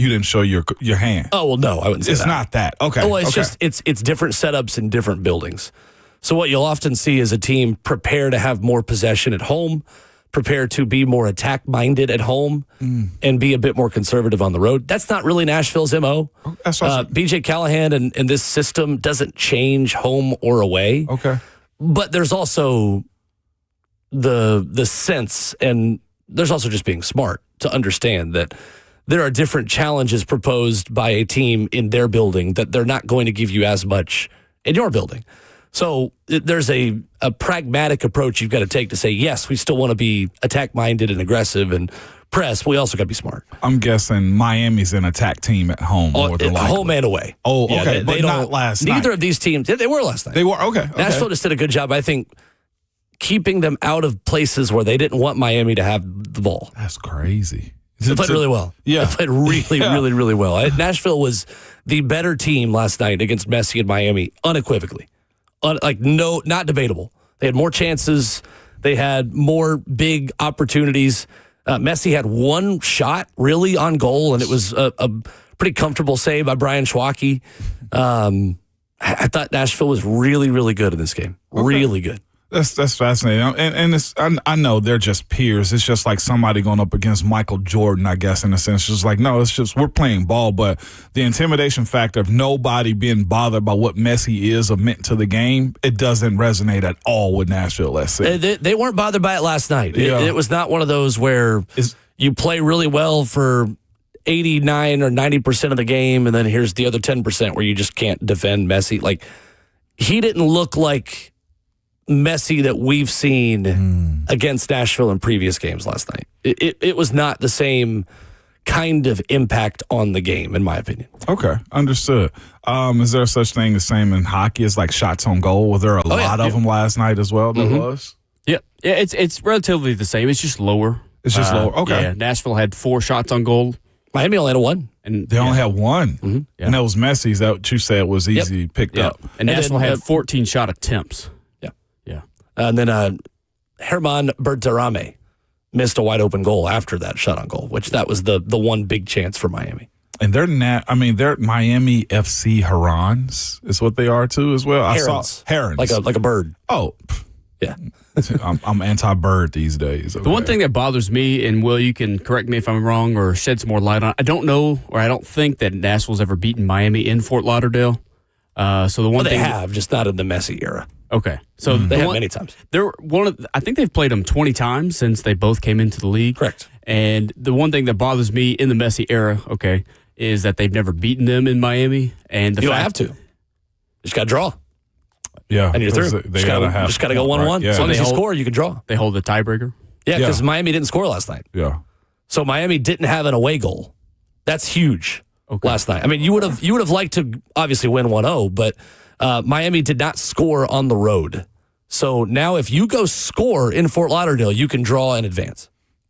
Speaker 3: hand.
Speaker 2: Oh well, no, I wouldn't say
Speaker 3: it's
Speaker 2: that.
Speaker 3: It's not that. Okay.
Speaker 2: Well, it's just it's different setups in different buildings. So what you'll often see is a team prepare to have more possession at home, prepare to be more attack-minded at home, and be a bit more conservative on the road. That's not really Nashville's MO.
Speaker 3: That's awesome.
Speaker 2: BJ Callahan and this system doesn't change home or away.
Speaker 3: Okay.
Speaker 2: But there's also the sense, and there's also just being smart to understand that there are different challenges proposed by a team in their building that they're not going to give you as much in your building. So there's a pragmatic approach you've got to take to say, yes, we still want to be attack-minded and aggressive and press, but we also got to be smart.
Speaker 3: I'm guessing Miami's an attack team at home more than likely.
Speaker 2: Home and away.
Speaker 3: Oh, okay. Yeah, but not last night.
Speaker 2: Neither of these teams, they were last night.
Speaker 3: They were, okay.
Speaker 2: Nashville just did a good job, I think, keeping them out of places where they didn't want Miami to have the ball.
Speaker 3: That's crazy.
Speaker 2: They played really well.
Speaker 3: Yeah.
Speaker 2: They played really well. Nashville was the better team last night against Messi and Miami, unequivocally. Not debatable. They had more chances. They had more big opportunities. Messi had one shot really on goal, and it was a pretty comfortable save by Brian Schwacke. I thought Nashville was really, really good in this game. Okay. Really good.
Speaker 3: That's fascinating, and it's, I know they're just peers. It's just like somebody going up against Michael Jordan, I guess, in a sense. It's just like, no, it's just we're playing ball, but the intimidation factor of nobody being bothered by what Messi is or meant to the game, it doesn't resonate at all with Nashville SC.
Speaker 2: They weren't bothered by it last night.
Speaker 3: Yeah.
Speaker 2: It was not one of those where you play really well for 89 or 90% of the game, and then here's the other 10% where you just can't defend Messi. Like, he didn't look like Messi that we've seen against Nashville in previous games last night. It was not the same kind of impact on the game, in my opinion.
Speaker 3: Okay, understood. Is there such thing as same in hockey as like shots on goal? Were there a lot of them last night as well? There was?
Speaker 1: Yeah, it's relatively the same. It's just lower.
Speaker 3: It's just lower. Okay.
Speaker 1: Yeah, Nashville had 4 shots on goal.
Speaker 2: Miami only had 1.
Speaker 3: And they only had 1. Mm-hmm. Yeah. And that was Messi. Is that what you said was easy picked up?
Speaker 1: And Nashville had 14 shot attempts.
Speaker 2: Yeah. And then Herman Berterame missed a wide open goal after that shot on goal, which that was the one big chance for Miami.
Speaker 3: And they're Miami FC Herons is what they are too as well.
Speaker 2: Herons.
Speaker 3: I saw Herons.
Speaker 2: Like a bird.
Speaker 3: Oh.
Speaker 2: Yeah.
Speaker 3: I'm anti-bird these days. Okay.
Speaker 1: The one thing that bothers me, and Will, you can correct me if I'm wrong or shed some more light on it, I don't know or I don't think that Nashville's ever beaten Miami in Fort Lauderdale. So the one
Speaker 2: thing they have, just not in the Messi era.
Speaker 1: Okay. So
Speaker 2: they have many times.
Speaker 1: I think they've played them 20 times since they both came into the league.
Speaker 2: Correct.
Speaker 1: And the one thing that bothers me in the Messi era, is that they've never beaten them in Miami. And
Speaker 2: you don't have to. You just got to draw.
Speaker 3: Yeah.
Speaker 2: And you're through. Just got to go 1-1.
Speaker 3: Right. Yeah.
Speaker 2: As long as you score, you can draw.
Speaker 1: They hold the tiebreaker.
Speaker 2: Yeah, because Miami didn't score last night.
Speaker 3: Yeah.
Speaker 2: So Miami didn't have an away goal. That's huge last night. I mean, you would have liked to obviously win 1-0, but Miami did not score on the road. So now if you go score in Fort Lauderdale, you can draw in advance.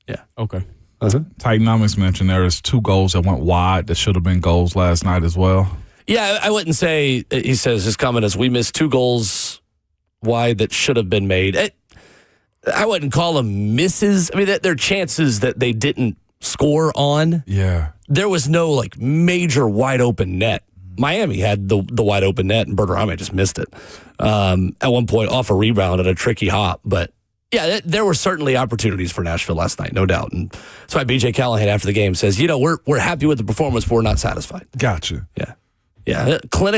Speaker 2: Yeah.
Speaker 1: Okay.
Speaker 3: Titanomics mentioned there's 2 goals that went wide that should have been goals last night as well.
Speaker 2: Yeah, I wouldn't say, he says, his comment is, we missed 2 goals wide that should have been made. I wouldn't call them misses. I mean, they're chances that they didn't score on.
Speaker 3: Yeah.
Speaker 2: There was no, major wide open net. Miami had the wide open net, and Berterame just missed it. At one point, off a rebound at a tricky hop. But, yeah, there were certainly opportunities for Nashville last night, no doubt. And that's why B.J. Callahan after the game says, we're happy with the performance, but we're not satisfied.
Speaker 3: Gotcha.
Speaker 2: Yeah. Yeah,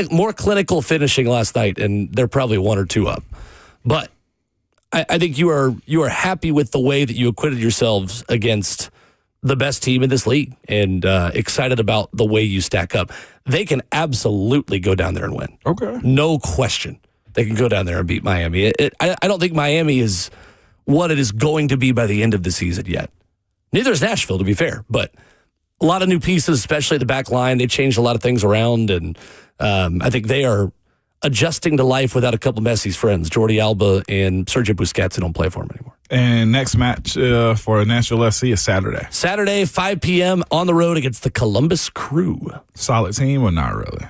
Speaker 2: more clinical finishing last night, and they're probably 1 or 2 up. But I think you are happy with the way that you acquitted yourselves against the best team in this league, and excited about the way you stack up. They can absolutely go down there and win.
Speaker 3: Okay.
Speaker 2: No question. They can go down there and beat Miami. I don't think Miami is what it is going to be by the end of the season yet. Neither is Nashville, to be fair, but a lot of new pieces, especially at the back line. They changed a lot of things around, and I think they are adjusting to life without a couple of Messi's friends, Jordi Alba and Sergio Busquets, who don't play for him anymore.
Speaker 3: And next match for Nashville SC is Saturday.
Speaker 2: Saturday, 5 p.m. on the road against the Columbus Crew.
Speaker 3: Solid team or not really?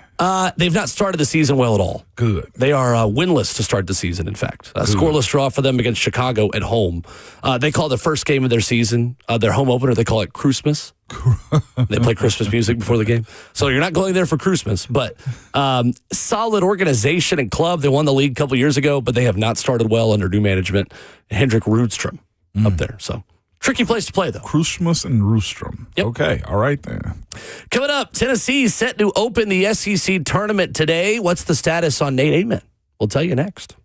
Speaker 2: They've not started the season well at all.
Speaker 3: Good.
Speaker 2: They are winless to start the season, in fact. A scoreless draw for them against Chicago at home. They call the first game of their season, their home opener, they call it Christmas. They play Christmas music before the game. So you're not going there for Christmas, but solid organization and club. They won the league a couple years ago, but they have not started well under new management. Hendrik Rudstrom up there. So tricky place to play, though.
Speaker 3: Christmas and Rudstrom.
Speaker 2: Yep.
Speaker 3: Okay. All right, then.
Speaker 2: Coming up, Tennessee set to open the SEC tournament today. What's the status on Nate Amen? We'll tell you next.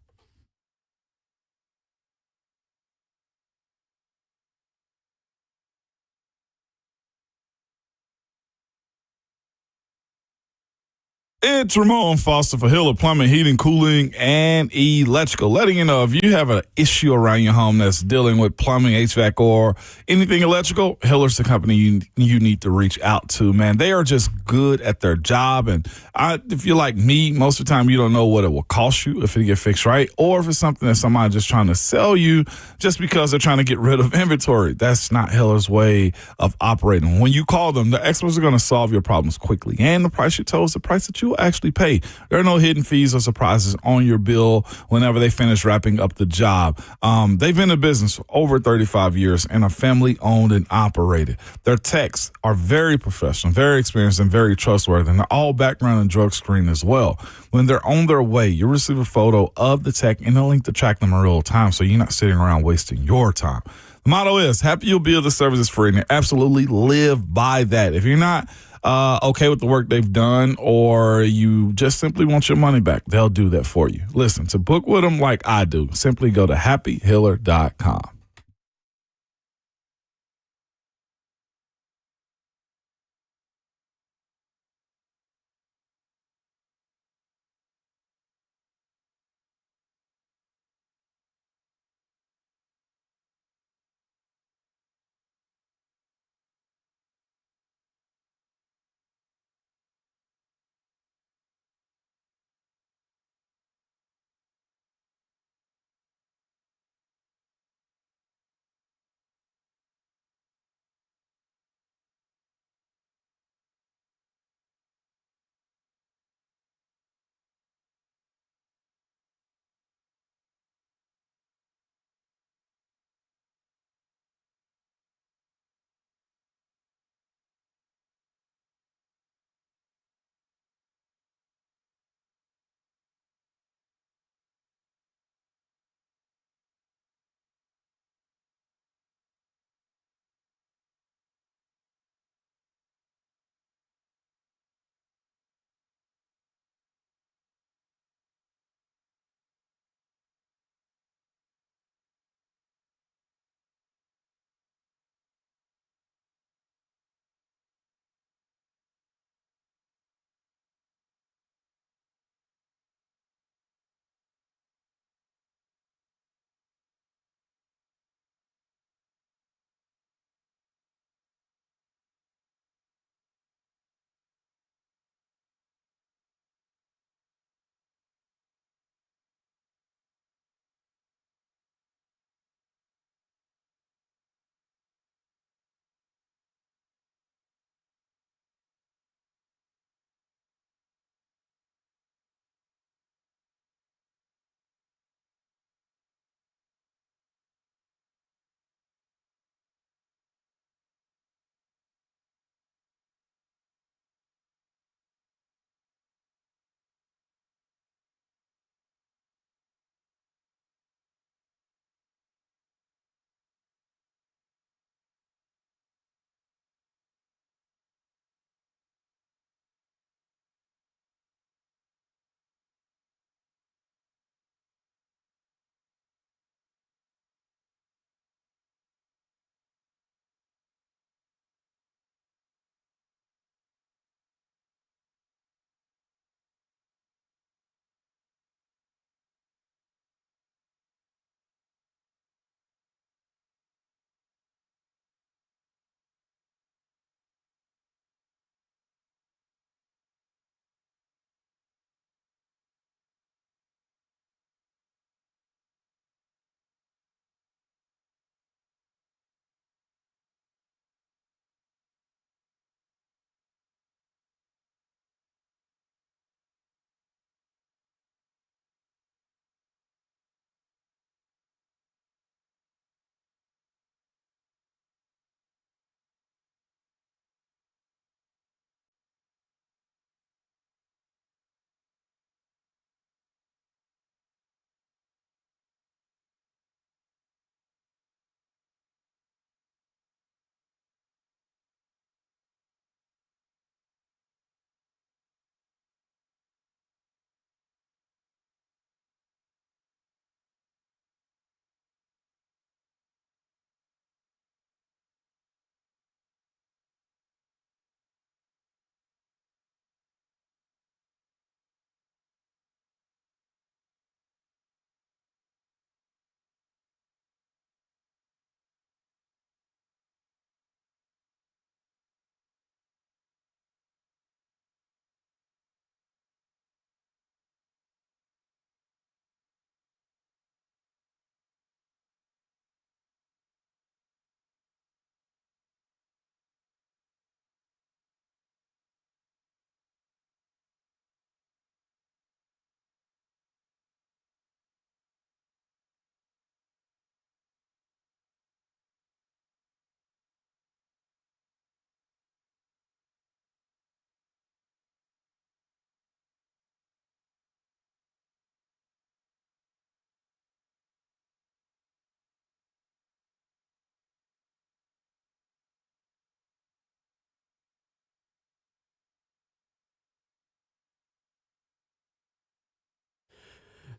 Speaker 3: It's Ramon Foster for Hiller Plumbing, Heating, Cooling, and Electrical. Letting you know if you have an issue around your home that's dealing with plumbing, HVAC, or anything electrical, Hiller's the company you need to reach out to, man. They are just good at their job. And if you're like me, most of the time you don't know what it will cost you if it get fixed right, or if it's something that somebody's just trying to sell you just because they're trying to get rid of inventory. That's not Hiller's way of operating. When you call them, the experts are going to solve your problems quickly. And the price you told is the price that you will actually pay. There are no hidden fees or surprises on your bill whenever they finish wrapping up the job. They've been in business for over 35 years and are family owned and operated. Their techs are very professional, very experienced, and very trustworthy, and they're all background and drug screened as well. When they're on their way, you'll receive a photo of the tech and a link to track them in real time, so you're not sitting around wasting your time. The motto is, happy you'll be, the service is free, and they absolutely live by that. If you're not okay with the work they've done, or you just simply want your money back, they'll do that for you. Listen, to book with them like I do, simply go to happyhiller.com.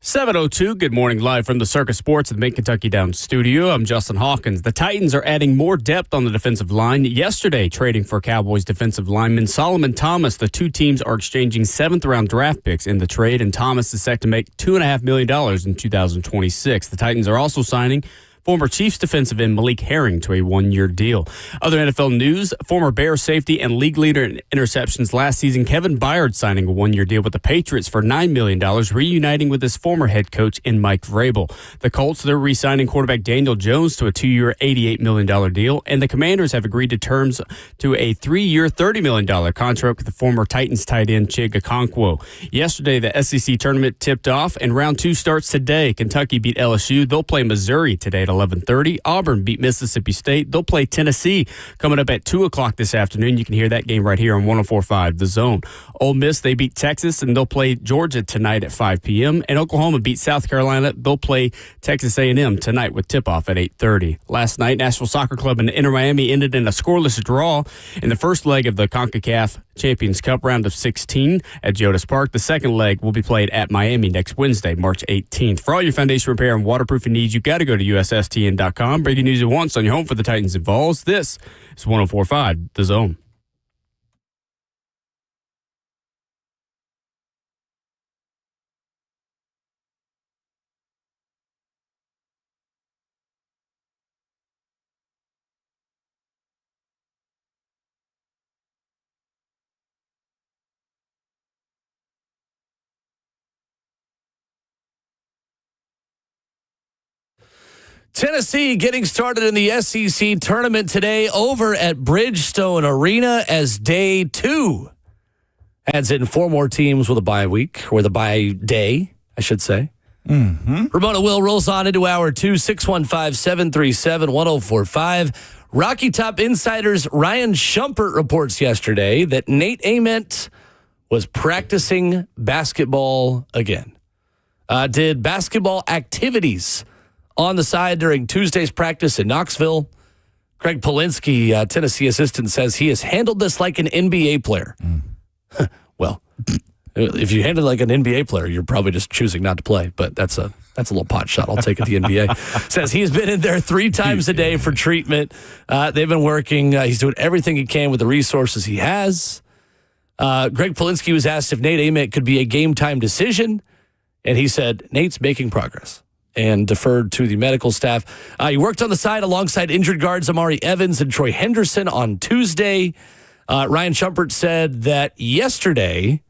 Speaker 1: 7:02, good morning, live from the Circus Sports at the Mid-Kentucky Downs studio. I'm Justin Hawkins. The Titans are adding more depth on the defensive line. Yesterday, trading for Cowboys defensive lineman Solomon Thomas, the two teams are exchanging seventh-round draft picks in the trade, and Thomas is set to make $2.5 million in 2026. The Titans are also signing former Chiefs defensive end Malik Herring to a one-year deal. Other NFL news, former Bears safety and league leader in interceptions last season, Kevin Byard signing a one-year deal with the Patriots for $9 million, reuniting with his former head coach in Mike Vrabel. The Colts, they're re-signing quarterback Daniel Jones to a two-year, $88 million deal, and the Commanders have agreed to terms to a three-year, $30 million contract with the former Titans tight end Chig Okonkwo. Yesterday, the SEC tournament tipped off, and round two starts today. Kentucky beat LSU. They'll play Missouri today at 11:30. Auburn beat Mississippi State. They'll play Tennessee coming up at 2 o'clock this afternoon. You can hear that game right here on 104.5 The Zone. Ole Miss, they beat Texas, and they'll play Georgia tonight at 5 p.m. And Oklahoma beat South Carolina. They'll play Texas A&M tonight with tip-off at 8:30. Last night, Nashville Soccer Club and Inter Miami ended in a scoreless draw in the first leg of the CONCACAF Champions Cup round of 16 at Geodis Park. The second leg will be played at Miami next Wednesday, March 18th. For all your foundation repair and waterproofing needs, you got to go to USSTN.com. Breaking news at once on your home for the Titans and Vols. This is 104.5 The Zone.
Speaker 2: Tennessee getting started in the SEC tournament today over at Bridgestone Arena as day two adds in four more teams with a bye week, or the bye day, I should say. Ramon Will rolls on into hour 2, 615-737-1045. Rocky Top Insider's Ryan Shumpert reports yesterday that Nate Ament was practicing basketball again. Did basketball activities on the side during Tuesday's practice in Knoxville. Greg Polinsky, Tennessee assistant, says he has handled this like an NBA player. Well, if you handle it like an NBA player, you're probably just choosing not to play, but that's a little pot shot. I'll take it the NBA. Says he's been in there 3 times a day for treatment. They've been working. He's doing everything he can with the resources he has. Greg Polinsky was asked if Nate Ament could be a game-time decision, and he said, Nate's making progress, and deferred to the medical staff. He worked on the side alongside injured guards Amari Evans and Troy Henderson on Tuesday. Ryan Shumpert said that yesterday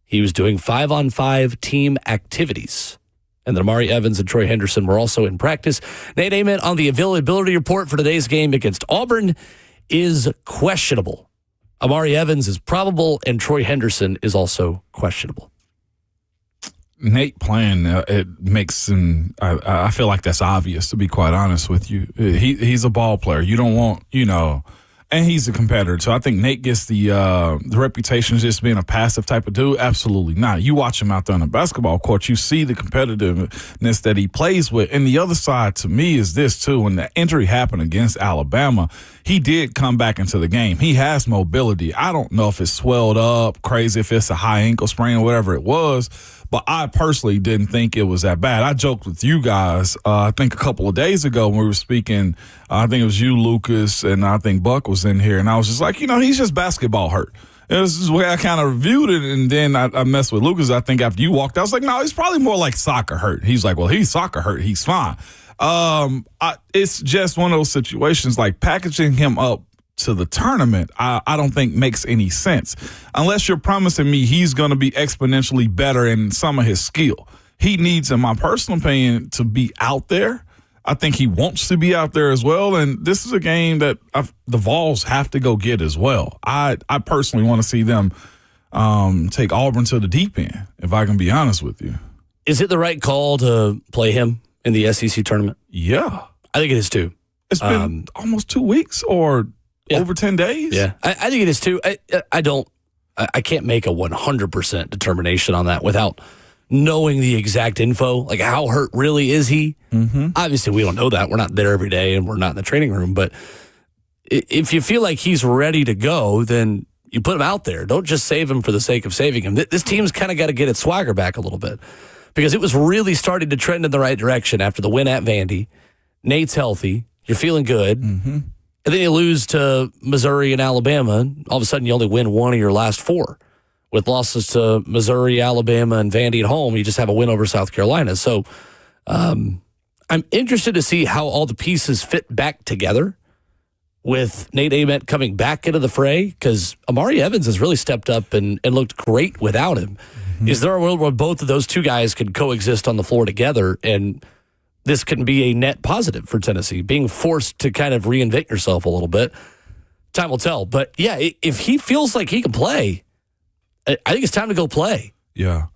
Speaker 2: he was doing 5-on-5 team activities, and that Amari Evans and Troy Henderson were also in practice. Nate Ament on the availability report for today's game against Auburn is questionable. Amari Evans is probable, and Troy Henderson is also questionable.
Speaker 3: Nate playing, it makes him, I feel like that's obvious, to be quite honest with you. He's a ball player. You don't want, and he's a competitor. So I think Nate gets the reputation of just being a passive type of dude. Absolutely not. You watch him out there on the basketball court, you see the competitiveness that he plays with. And the other side to me is this too. When the injury happened against Alabama, he did come back into the game. He has mobility. I don't know if it's swelled up crazy, if it's a high ankle sprain or whatever it was. But I personally didn't think it was that bad. I joked with you guys, I think a couple of days ago when we were speaking. I think it was you, Lucas, and I think Buck was in here. And I was just like, he's just basketball hurt. This is the way I kind of reviewed it. And then I messed with Lucas. I think after you walked out, I was like, no, he's probably more like soccer hurt. He's like, well, he's soccer hurt. He's fine. It's just one of those situations, like packaging him up to the tournament, I don't think makes any sense unless you're promising me he's going to be exponentially better in some of his skill. He needs, in my personal opinion, to be out there. I think he wants to be out there as well, and this is a game that the Vols have to go get as well. I personally want to see them take Auburn to the deep end, if I can be honest with you.
Speaker 2: Is it the right call to play him in the SEC tournament?
Speaker 3: Yeah.
Speaker 2: I think it is too.
Speaker 3: It's been almost 2 weeks or over 10 days?
Speaker 2: Yeah, I think it is too. I can't make a 100% determination on that without knowing the exact info. Like, how hurt really is he? Mm-hmm. Obviously, we don't know that. We're not there every day, and we're not in the training room. But if you feel like he's ready to go, then you put him out there. Don't just save him for the sake of saving him. This team's kind of got to get its swagger back a little bit. because it was really starting to trend in the right direction after the win at Vandy. Nate's healthy. You're feeling good.
Speaker 3: Mm-hmm.
Speaker 2: And then you lose to Missouri and Alabama. All of a sudden, you only win one of your last four. With losses to Missouri, Alabama, and Vandy at home, you just have a win over South Carolina. So I'm interested to see how all the pieces fit back together with Nate Ament coming back into the fray, because Amari Evans has really stepped up and looked great without him. Mm-hmm. Is there a world where both of those two guys could coexist on the floor together, and this can be a net positive for Tennessee, being forced to kind of reinvent yourself a little bit? Time will tell. But, yeah, if he feels like he can play, I think it's time to go play.
Speaker 3: Yeah.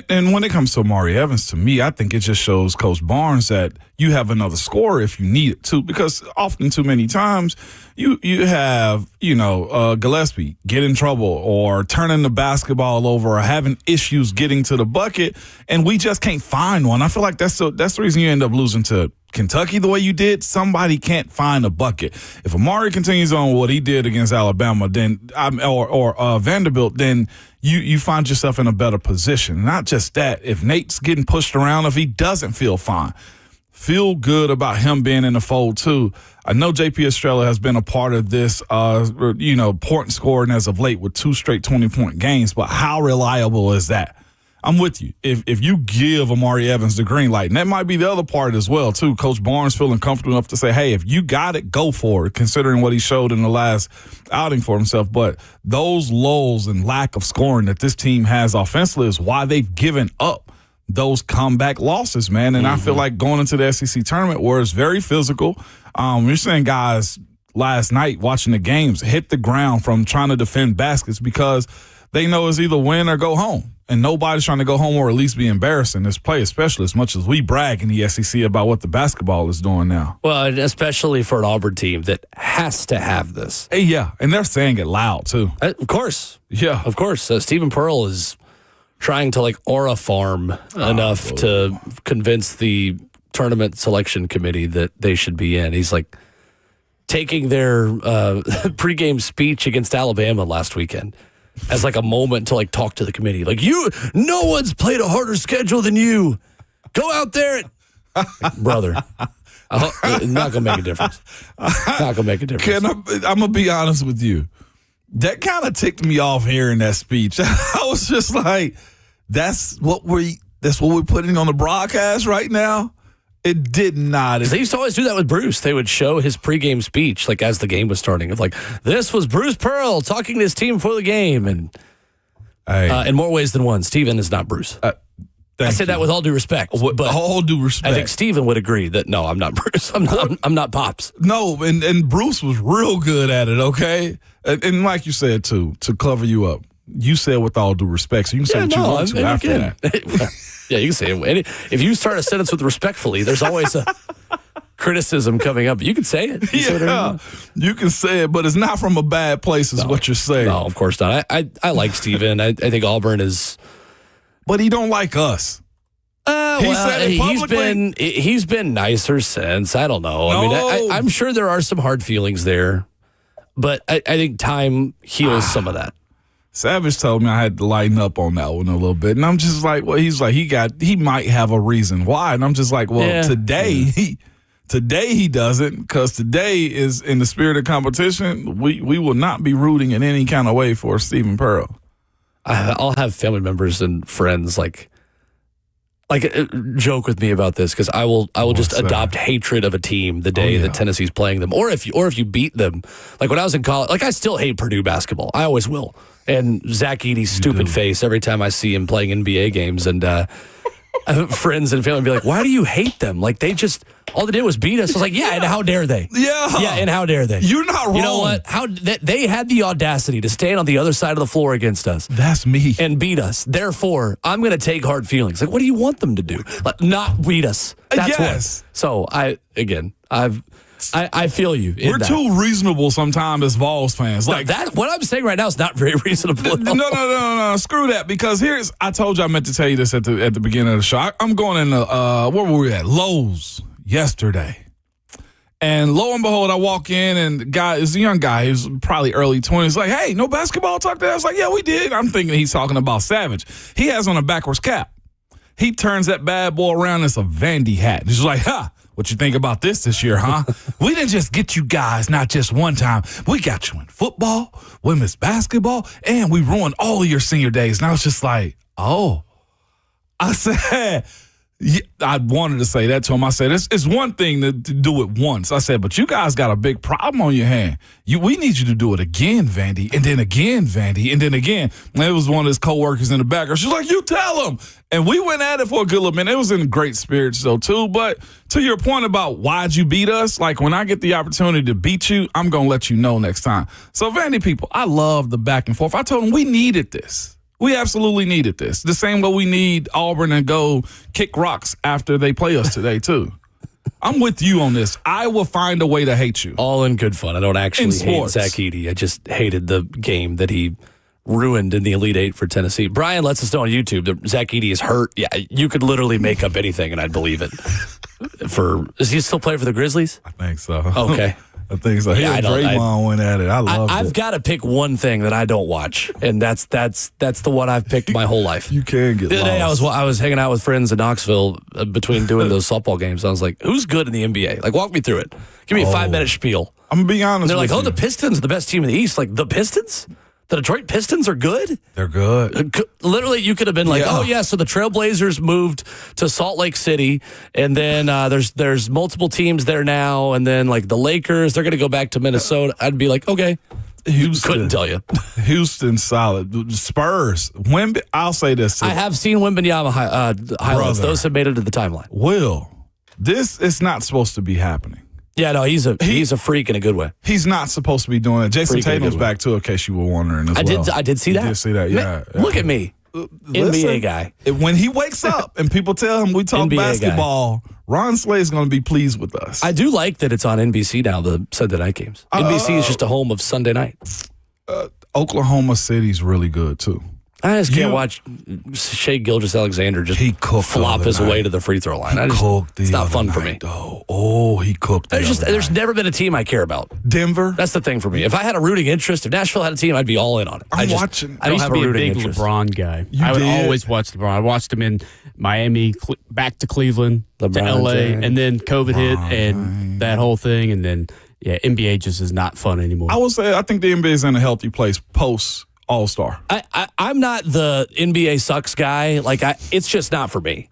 Speaker 3: And when it comes to Amari Evans, to me, I think it just shows Coach Barnes that you have another scorer if you need it to, because often too many times you have, Gillespie get in trouble or turning the basketball over or having issues getting to the bucket, and we just can't find one. I feel like that's the reason you end up losing to Kentucky the way you did. Somebody can't find a bucket. If Amari continues on what he did against Alabama, then or Vanderbilt, then you find yourself in a better position. Not just that, if Nate's getting pushed around, if he doesn't feel fine, feel good about him being in the fold too. I know JP Estrella has been a part of this, point scoring as of late with 2 straight 20-point games, but how reliable is that? I'm with you. If you give Amari Evans the green light, and that might be the other part as well, too. Coach Barnes feeling comfortable enough to say, hey, if you got it, go for it, considering what he showed in the last outing for himself. But those lulls and lack of scoring that this team has offensively is why they've given up those comeback losses, man. And I feel like going into the SEC tournament where it's very physical, you're seeing guys last night watching the games hit the ground from trying to defend baskets because they know it's either win or go home. And nobody's trying to go home or at least be embarrassed in this play, especially as much as we brag in the SEC about what the basketball is doing now.
Speaker 2: Well, and especially for an Auburn team that has to have this.
Speaker 3: Hey, yeah, and they're saying it loud, too.
Speaker 2: Of course.
Speaker 3: Yeah.
Speaker 2: Of course. Stephen Pearl is trying to, aura farm enough to convince the tournament selection committee that they should be in. He's, taking their pregame speech against Alabama last weekend as a moment to talk to the committee. No one's played a harder schedule than you. Go out there. Brother, not going to make a difference. Not going to make a difference.
Speaker 3: I'm going to be honest with you. That kind of ticked me off hearing that speech. I was just like, that's what we're putting on the broadcast right now? It did not.
Speaker 2: They used to always do that with Bruce. They would show his pregame speech, as the game was starting, of this was Bruce Pearl talking to his team before the game. And in more ways than one, Stephen is not Bruce. I say that with all due respect.
Speaker 3: But all due respect.
Speaker 2: I think Stephen would agree that, no, I'm not Bruce. I'm not Pops.
Speaker 3: No, and Bruce was real good at it, okay? And like you said, too, to cover you up, you said with all due respect, so you can say what you want to after that.
Speaker 2: Yeah, you can say it. If you start a sentence with respectfully, there's always a criticism coming up. You can say it.
Speaker 3: You can say it, but it's not from a bad place is what you're saying.
Speaker 2: No, of course not. I like Steven. I think Auburn is...
Speaker 3: But he don't like us.
Speaker 2: He's been nicer since. I don't know.
Speaker 3: No.
Speaker 2: I mean, I'm sure there are some hard feelings there, but I think time heals some of that.
Speaker 3: Savage told me I had to lighten up on that one a little bit. And I'm just like, well, he's like, he might have a reason why. And I'm just like, well, today he doesn't, because today is in the spirit of competition. We will not be rooting in any kind of way for Stephen Pearl.
Speaker 2: I'll have family members and friends joke with me about this, because I will just adopt hatred of a team the day that Tennessee's playing them, or if you beat them. When I was in college, I still hate Purdue basketball. I always will. And Zach Edey's stupid face every time I see him playing NBA games, and friends and family be like, "Why do you hate them? They just all they did was beat us." I was like, "Yeah, and how dare they? Yeah, and how dare they?
Speaker 3: You're not wrong.
Speaker 2: You know what? How they had the audacity to stand on the other side of the floor against us.
Speaker 3: That's me.
Speaker 2: And beat us. Therefore, I'm going to take hard feelings. What do you want them to do? Not beat us. That's what. So I feel you.
Speaker 3: We're too reasonable sometimes as Vols fans.
Speaker 2: What I'm saying right now is not very reasonable.
Speaker 3: No. Screw that. Because I told you I meant to tell you this at the beginning of the show. I'm going into where were we at? Lowe's yesterday. And lo and behold, I walk in, and the guy is a young guy. He's probably early 20s. Like, hey, no basketball talk there? I was like, yeah, we did. I'm thinking he's talking about Savage. He has on a backwards cap. He turns that bad boy around. It's a Vandy hat. He's like, what you think about this year, huh? We didn't just get you guys not just one time. We got you in football, women's basketball, and we ruined all of your senior days. And I was just like, oh. I said, yeah, I wanted to say that to him. I said, it's one thing to do it once. I said, but you guys got a big problem on your hand. We need you to do it again, Vandy, and then again, Vandy, and then again. And it was one of his coworkers in the back. She's like, you tell him. And we went at it for a good little minute. It was in great spirits, though, too. But to your point about why'd you beat us, like when I get the opportunity to beat you, I'm going to let you know next time. So, Vandy people, I love the back and forth. I told them we needed this. We absolutely needed this. The same way we need Auburn to go kick rocks after they play us today, too. I'm with you on this. I will find a way to hate you.
Speaker 2: All in good fun. I don't actually hate Zach Edey. I just hated the game that he ruined in the Elite Eight for Tennessee. Brian lets us know on YouTube that Zach Edey is hurt. Yeah, you could literally make up anything, and I'd believe it. Does he still play for the Grizzlies?
Speaker 3: I think so.
Speaker 2: Okay.
Speaker 3: I think so. Yeah, Draymond went at it. I love it.
Speaker 2: I've got to pick one thing that I don't watch, and that's the one I've picked my whole life.
Speaker 3: You can get
Speaker 2: the other
Speaker 3: lost.
Speaker 2: day I was hanging out with friends in Knoxville between doing those softball games. I was like, who's good in the NBA? Like, walk me through it. Give me a 5-minute spiel.
Speaker 3: I'm going to be honest
Speaker 2: and they're
Speaker 3: with
Speaker 2: like,
Speaker 3: you.
Speaker 2: the Pistons are the best team in the East. Like, the Pistons? The Detroit Pistons are good?
Speaker 3: They're good.
Speaker 2: Literally, you could have been like, so the Trailblazers moved to Salt Lake City, and then there's multiple teams there now, and then, like, the Lakers, they're going to go back to Minnesota. I'd be like, okay.
Speaker 3: Houston.
Speaker 2: Couldn't tell you.
Speaker 3: Houston, solid. Spurs. I'll say this.
Speaker 2: I have seen Wembanyama highlights.
Speaker 3: Brother.
Speaker 2: Those have made it to the timeline.
Speaker 3: Will, this is not supposed to be happening.
Speaker 2: Yeah, no, he's a freak in a good way.
Speaker 3: He's not supposed to be doing it. Jason Tatum's back too, in case you were wondering as well.
Speaker 2: I did see that.
Speaker 3: You did see that, yeah.
Speaker 2: Look at me. NBA guy.
Speaker 3: When he wakes up and people tell him we talk
Speaker 2: NBA
Speaker 3: basketball, Ron Slay's going to be pleased with us.
Speaker 2: I do like that it's on NBC now, the Sunday night games. NBC is just a home of Sunday night.
Speaker 3: Oklahoma City's really good too.
Speaker 2: I just can't watch Shai Gilgeous-Alexander just flop his way to the free throw line. It's not fun for me.
Speaker 3: Oh, he cooked.
Speaker 2: There's never been a team I care about.
Speaker 3: Denver.
Speaker 2: That's the thing for me. If I had a rooting interest, if Nashville had a team, I'd be all in on it.
Speaker 3: I
Speaker 1: used to be a big LeBron guy. I would always watch LeBron. I watched him in Miami, back to Cleveland, to LA, and then COVID hit and that whole thing, and then NBA just is not fun anymore.
Speaker 3: I will say I think the NBA is in a healthy place post All-Star.
Speaker 2: I'm not the NBA sucks guy. Like, it's just not for me.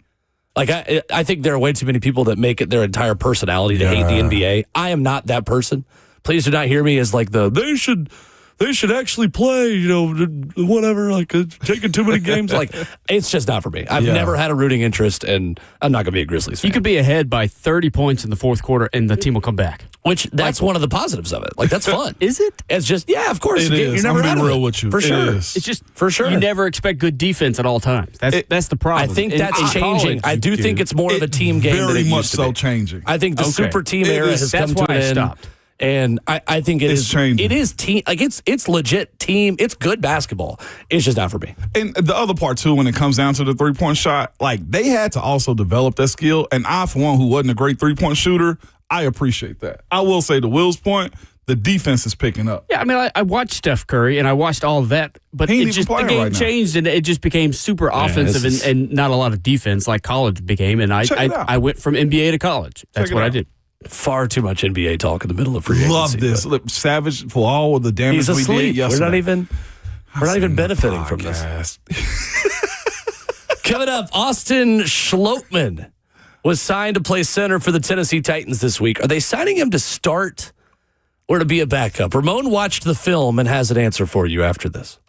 Speaker 2: Like, I think there are way too many people that make it their entire personality to hate the NBA. I am not that person. Please do not hear me as like they should actually play, whatever, like taking too many games. Like, it's just not for me. I've never had a rooting interest, and I'm not going to be a Grizzlies fan.
Speaker 1: You could be ahead by 30 points in the fourth quarter, and the team will come back.
Speaker 2: Which, that's one of the positives of it. Like, that's fun.
Speaker 1: Is it?
Speaker 2: It's just, of course.
Speaker 3: You're
Speaker 2: never
Speaker 3: I'm be real with you.
Speaker 2: For sure.
Speaker 3: Is.
Speaker 1: It's just,
Speaker 2: for sure.
Speaker 1: You never expect good defense at all times. That's the problem.
Speaker 2: I think that's changing. I do think it's more of a team game than it
Speaker 3: very much
Speaker 2: used to
Speaker 3: so
Speaker 2: be.
Speaker 3: changing.
Speaker 2: I think the super team era has come to an end.
Speaker 1: Stopped.
Speaker 2: And I think it's
Speaker 3: changing.
Speaker 2: It is team, like it's legit team. It's good basketball. It's just not for me.
Speaker 3: And the other part too, when it comes down to the 3-point shot, like they had to also develop that skill. And I, for one, who wasn't a great 3-point shooter, I appreciate that. I will say, to Will's point, the defense is picking up.
Speaker 1: Yeah, I mean, I watched Steph Curry and I watched all of that, but the game changed and it just became super offensive and not a lot of defense like college became. And I went from NBA to college. That's what I did.
Speaker 2: Far too much NBA talk in the middle of free agency.
Speaker 3: Love this. Look, Savage, for all of the damage we did yesterday.
Speaker 2: We're not even benefiting from this. Coming up, Austin Schlottman was signed to play center for the Tennessee Titans this week. Are they signing him to start or to be a backup? Ramon watched the film and has an answer for you after this.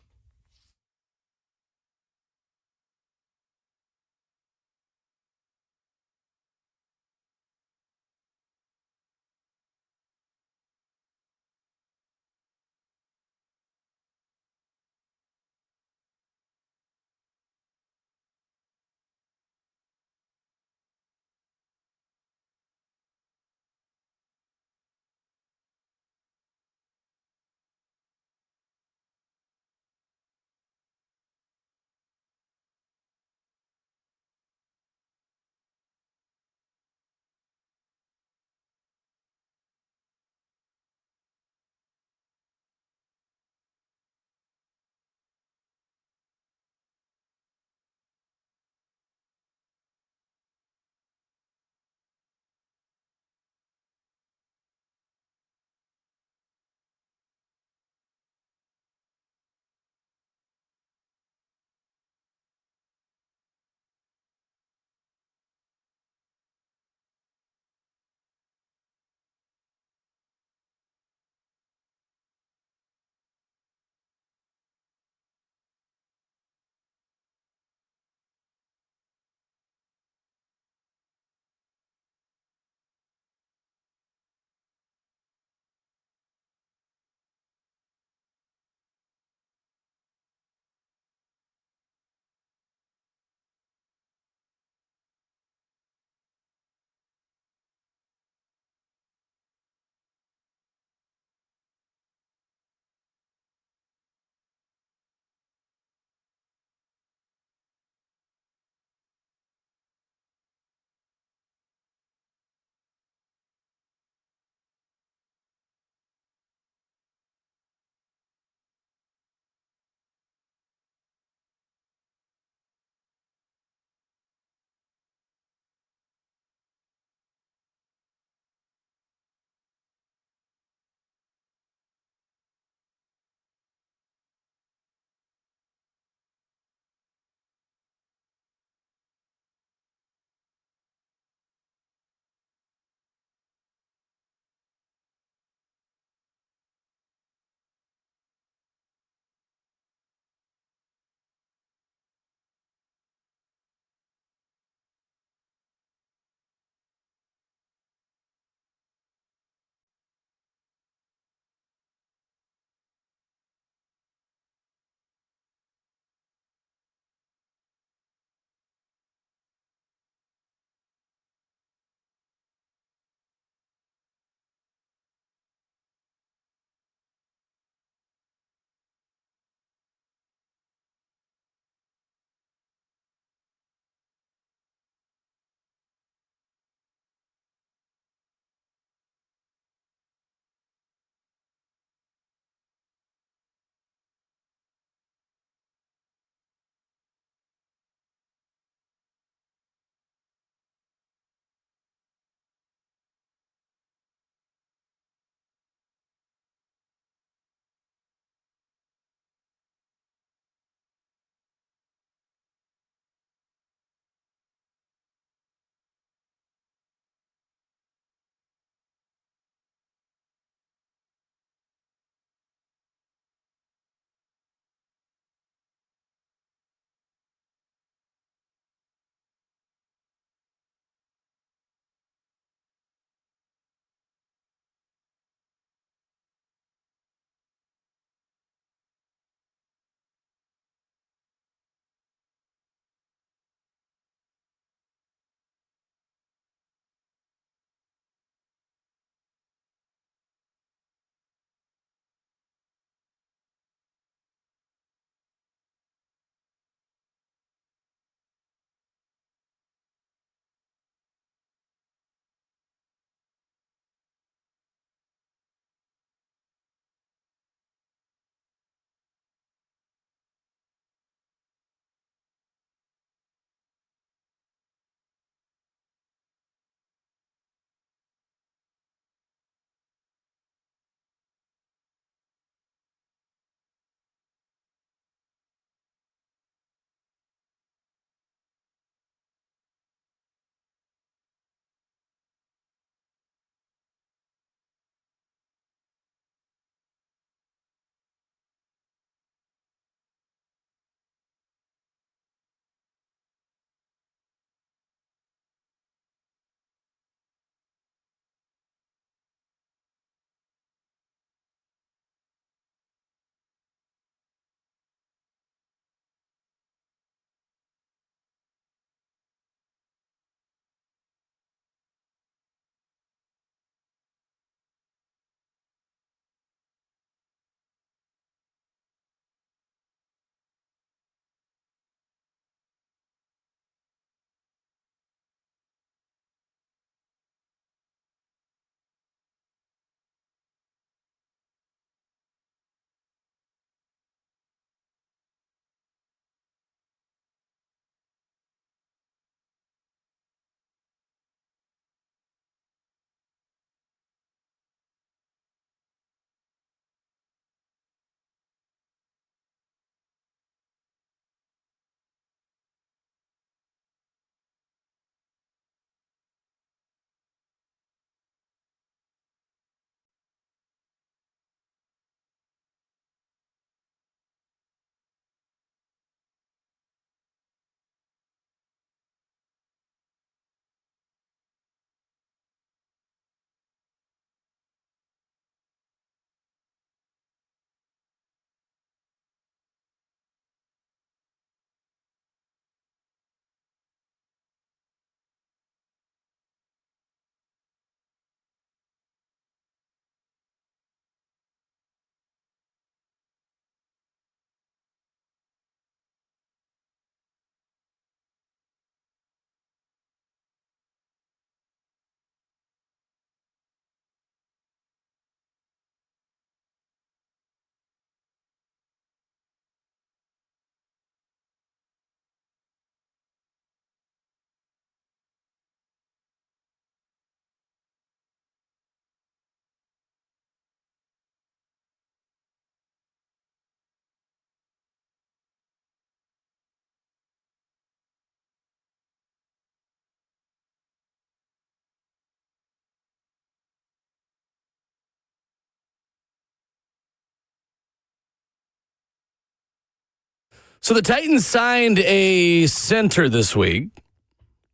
Speaker 2: So the Titans signed a center this week.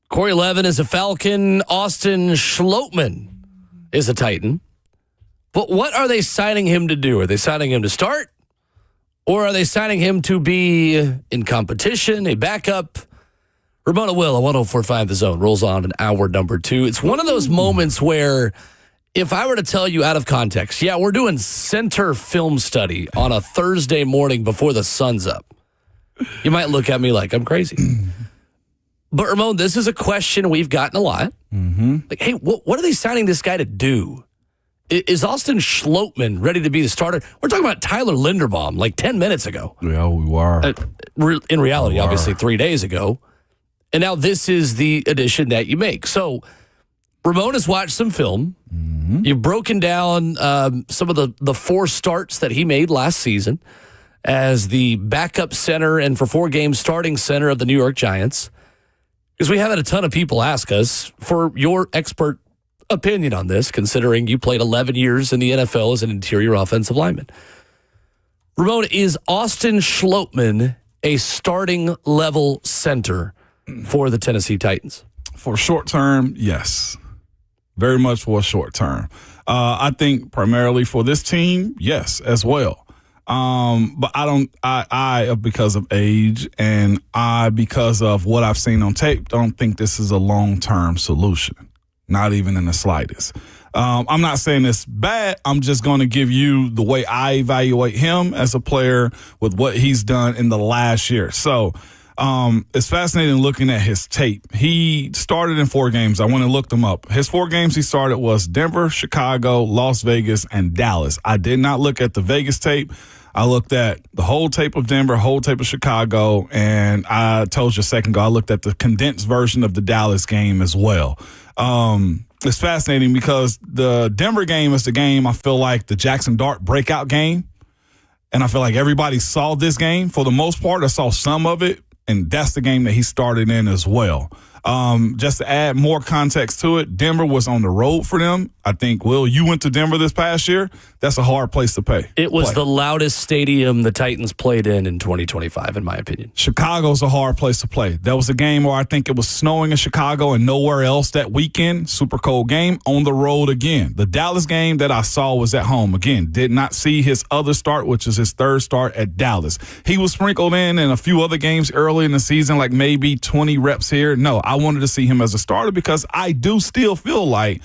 Speaker 2: Corey Levin is a Falcon. Austin Schlottman is a Titan. But what are they signing him to do? Are they signing him to start? Or are they signing him to be in competition, a backup? Ramon Will on 104.5 The Zone rolls on in hour number 2. It's one of those moments where if I were to tell you out of context, yeah, we're doing center film study on a Thursday morning before the sun's up, you might look at me like I'm crazy. But, Ramon, this is a question we've gotten a lot. Like, hey, what are they signing this guy to do? Is Austin Schlottman ready to be the starter? We're talking about Tyler Linderbaum like 10 minutes ago.
Speaker 3: Yeah, we were.
Speaker 2: In reality, obviously 3 days ago. And now this is the addition that you make. So, Ramon has watched some film. You've broken down some of the 4 starts that he made last season as the backup center and for 4 games starting center of the New York Giants. Because we have had a ton of people ask us for your expert opinion on this, considering you played 11 years in the NFL as an interior offensive lineman. Ramon, is Austin Schlottman a starting level center for the Tennessee Titans?
Speaker 3: For short term, yes. Very much for a short term. I think primarily for this team, yes, as well. But I because of age and because of what I've seen on tape, don't think this is a long-term solution. Not even in the slightest. I'm not saying it's bad. I'm just going to give you the way I evaluate him as a player with what he's done in the last year. So it's fascinating looking at his tape. He started in 4 games. I went and looked them up. His 4 games he started was Denver, Chicago, Las Vegas, and Dallas. I did not look at the Vegas tape. I looked at the whole tape of Denver, whole tape of Chicago, and I told you a second ago, I looked at the condensed version of the Dallas game as well. It's fascinating because the Denver game is the game I feel like the Jackson Dart breakout game, and I feel like everybody saw this game. For the most part, I saw some of it, and that's the game that he started in as well. Just to add more context to it, Denver was on the road for them. I think, Will, you went to Denver this past year. That's a hard place to play.
Speaker 2: It was the loudest stadium the Titans played in 2025, in my opinion.
Speaker 3: Chicago's a hard place to play. That was a game where I think it was snowing in Chicago and nowhere else that weekend. Super cold game on the road again. The Dallas game that I saw was at home. Again, did not see his other start, which is his 3rd start at Dallas. He was sprinkled in a few other games early in the season, like maybe 20 reps here. No, I wanted to see him as a starter because I do still feel like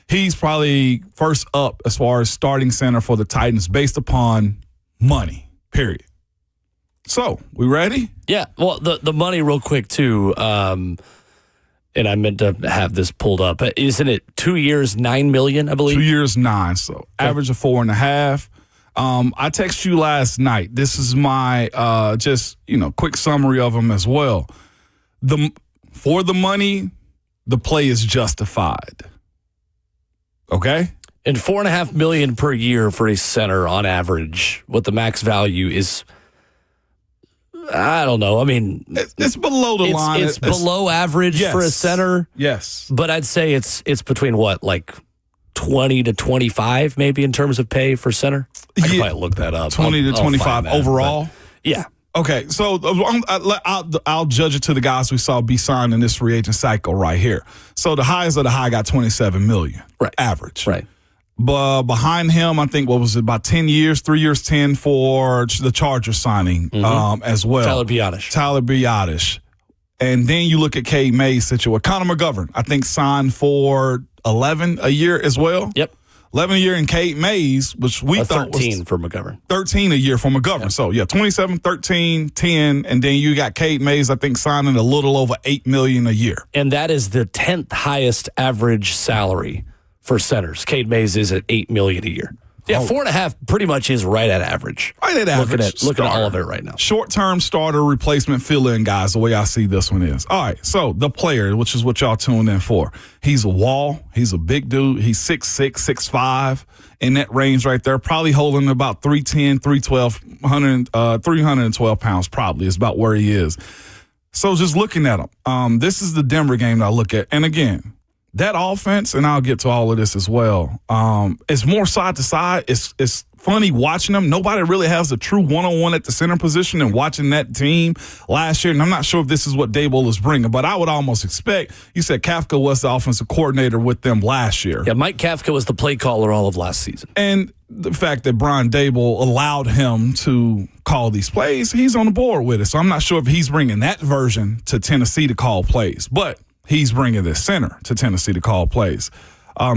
Speaker 3: he's probably first up as far as starting center for the Titans based upon money, period. So, we ready?
Speaker 2: Yeah. Well, the money real quick, too, and I meant to have this pulled up. Isn't it 2 years, $9 million, I believe?
Speaker 3: 2 years, 9. So, average of 4.5. I texted you last night. This is my quick summary of him as well. For the money, the play is justified. Okay?
Speaker 2: And $4.5 million per year for a center on average, what the max value is, I don't know. I mean,
Speaker 3: it's below the line.
Speaker 2: It's below average for a center.
Speaker 3: Yes.
Speaker 2: But I'd say it's between what, like 20 to 25 maybe in terms of pay for center? I can probably look that up.
Speaker 3: 20 to 25 overall?
Speaker 2: Yeah.
Speaker 3: Okay, so I'll judge it to the guys we saw be signed in this free agent cycle right here. So the highest of the high got $27 million,
Speaker 2: right?
Speaker 3: Average,
Speaker 2: right?
Speaker 3: But behind him, I think what was it, about 10 years, 3 years, 10 for the Chargers signing as well.
Speaker 2: Tyler
Speaker 3: Byard. And then you look at Cade Mays' situation. Connor McGovern, I think, signed for 11 a year as well.
Speaker 2: Yep.
Speaker 3: 11 a year in Cade Mays, which we thought was
Speaker 2: 13 for McGovern.
Speaker 3: 13 a year for McGovern. Yeah. So, 27, 13, 10, and then you got Cade Mays, I think, signing a little over $8 million a year.
Speaker 2: And that is the 10th highest average salary for centers. Cade Mays is at $8 million a year. Yeah, 4.5 pretty much is right at average.
Speaker 3: Right at average.
Speaker 2: Looking at all of it right now.
Speaker 3: Short-term starter replacement fill-in guys, the way I see this one is. All right, so the player, which is what y'all tuned in for. He's a wall. He's a big dude. He's 6'6", 6'5", in that range right there. Probably holding about 310, 312, 312 pounds probably is about where he is. So just looking at him, this is the Denver game that I look at. And again, that offense, and I'll get to all of this as well, it's more side to side. It's funny watching them. Nobody really has a true one-on-one at the center position, and watching that team last year, and I'm not sure if this is what Daboll is bringing, but I would almost expect, you said Kafka was the offensive coordinator with them last year.
Speaker 2: Yeah, Mike Kafka was the play caller all of last season.
Speaker 3: And the fact that Brian Daboll allowed him to call these plays, he's on the board with it. So I'm not sure if he's bringing that version to Tennessee to call plays, but he's bringing the center to Tennessee to call plays.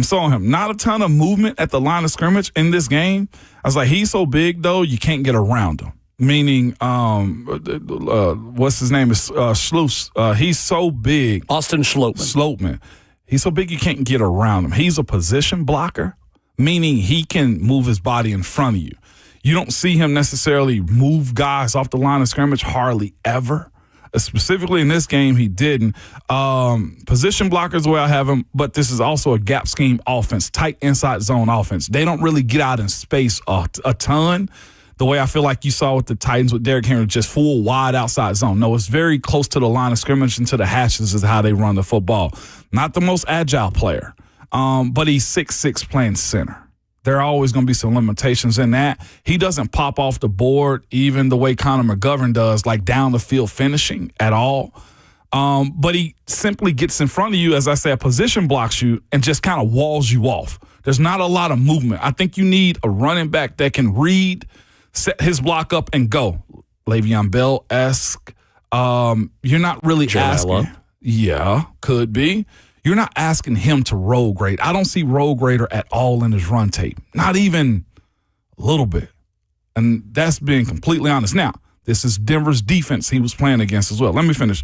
Speaker 3: Saw him. Not a ton of movement at the line of scrimmage in this game. I was like, he's so big, though, you can't get around him. Meaning, what's his name? Is Schluss. He's so big.
Speaker 2: Austin Schlottman.
Speaker 3: He's so big you can't get around him. He's a position blocker, meaning he can move his body in front of you. You don't see him necessarily move guys off the line of scrimmage hardly ever. Specifically in this game, he didn't. Position blockers the way I have him, but this is also a gap scheme offense, tight inside zone offense. They don't really get out in space a ton, the way I feel like you saw with the Titans with Derrick Henry, just full wide outside zone. No, it's very close to the line of scrimmage and to the hashes is how they run the football. Not the most agile player, but he's 6'6", playing center. There are always going to be some limitations in that. He doesn't pop off the board even the way Connor McGovern does, like down the field finishing at all. But he simply gets in front of you, as I said, position blocks you, and just kind of walls you off. There's not a lot of movement. I think you need a running back that can read, set his block up, and go. Le'Veon Bell-esque. You're not really asking. Yeah, could be. You're not asking him to roll grade. I don't see roll grader at all in his run tape. Not even a little bit. And that's being completely honest. Now, this is Denver's defense he was playing against as well. Let me finish.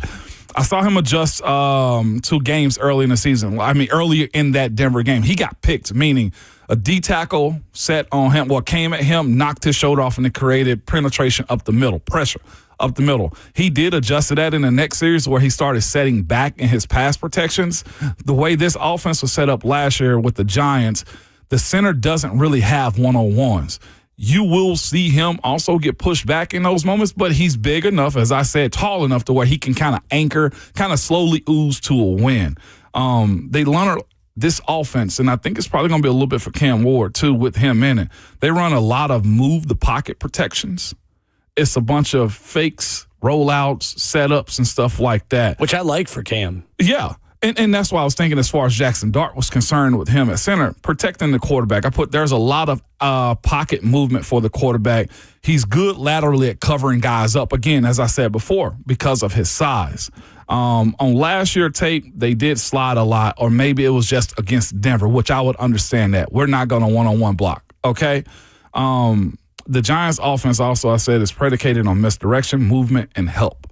Speaker 3: I saw him adjust 2 games early in the season. I mean, earlier in that Denver game. He got picked, meaning a D tackle set on him, came at him, knocked his shoulder off, and it created penetration up the middle, pressure up the middle. He did adjust to that in the next series where he started setting back in his pass protections. The way this offense was set up last year with the Giants, the center doesn't really have one-on-ones. You will see him also get pushed back in those moments, but he's big enough, as I said, tall enough to where he can kind of anchor, kind of slowly ooze to a win. They learn this offense, and I think it's probably going to be a little bit for Cam Ward, too, with him in it. They run a lot of move-the-pocket protections. It's a bunch of fakes, rollouts, setups, and stuff like that.
Speaker 2: Which I like for Cam.
Speaker 3: Yeah. And that's why I was thinking as far as Jackson Dart was concerned with him at center, protecting the quarterback. There's a lot of pocket movement for the quarterback. He's good laterally at covering guys up, again, as I said before, because of his size. On last year's tape, they did slide a lot, or maybe it was just against Denver, which I would understand that. We're not going to one-on-one block, okay? The Giants' offense also, I said, is predicated on misdirection, movement, and help.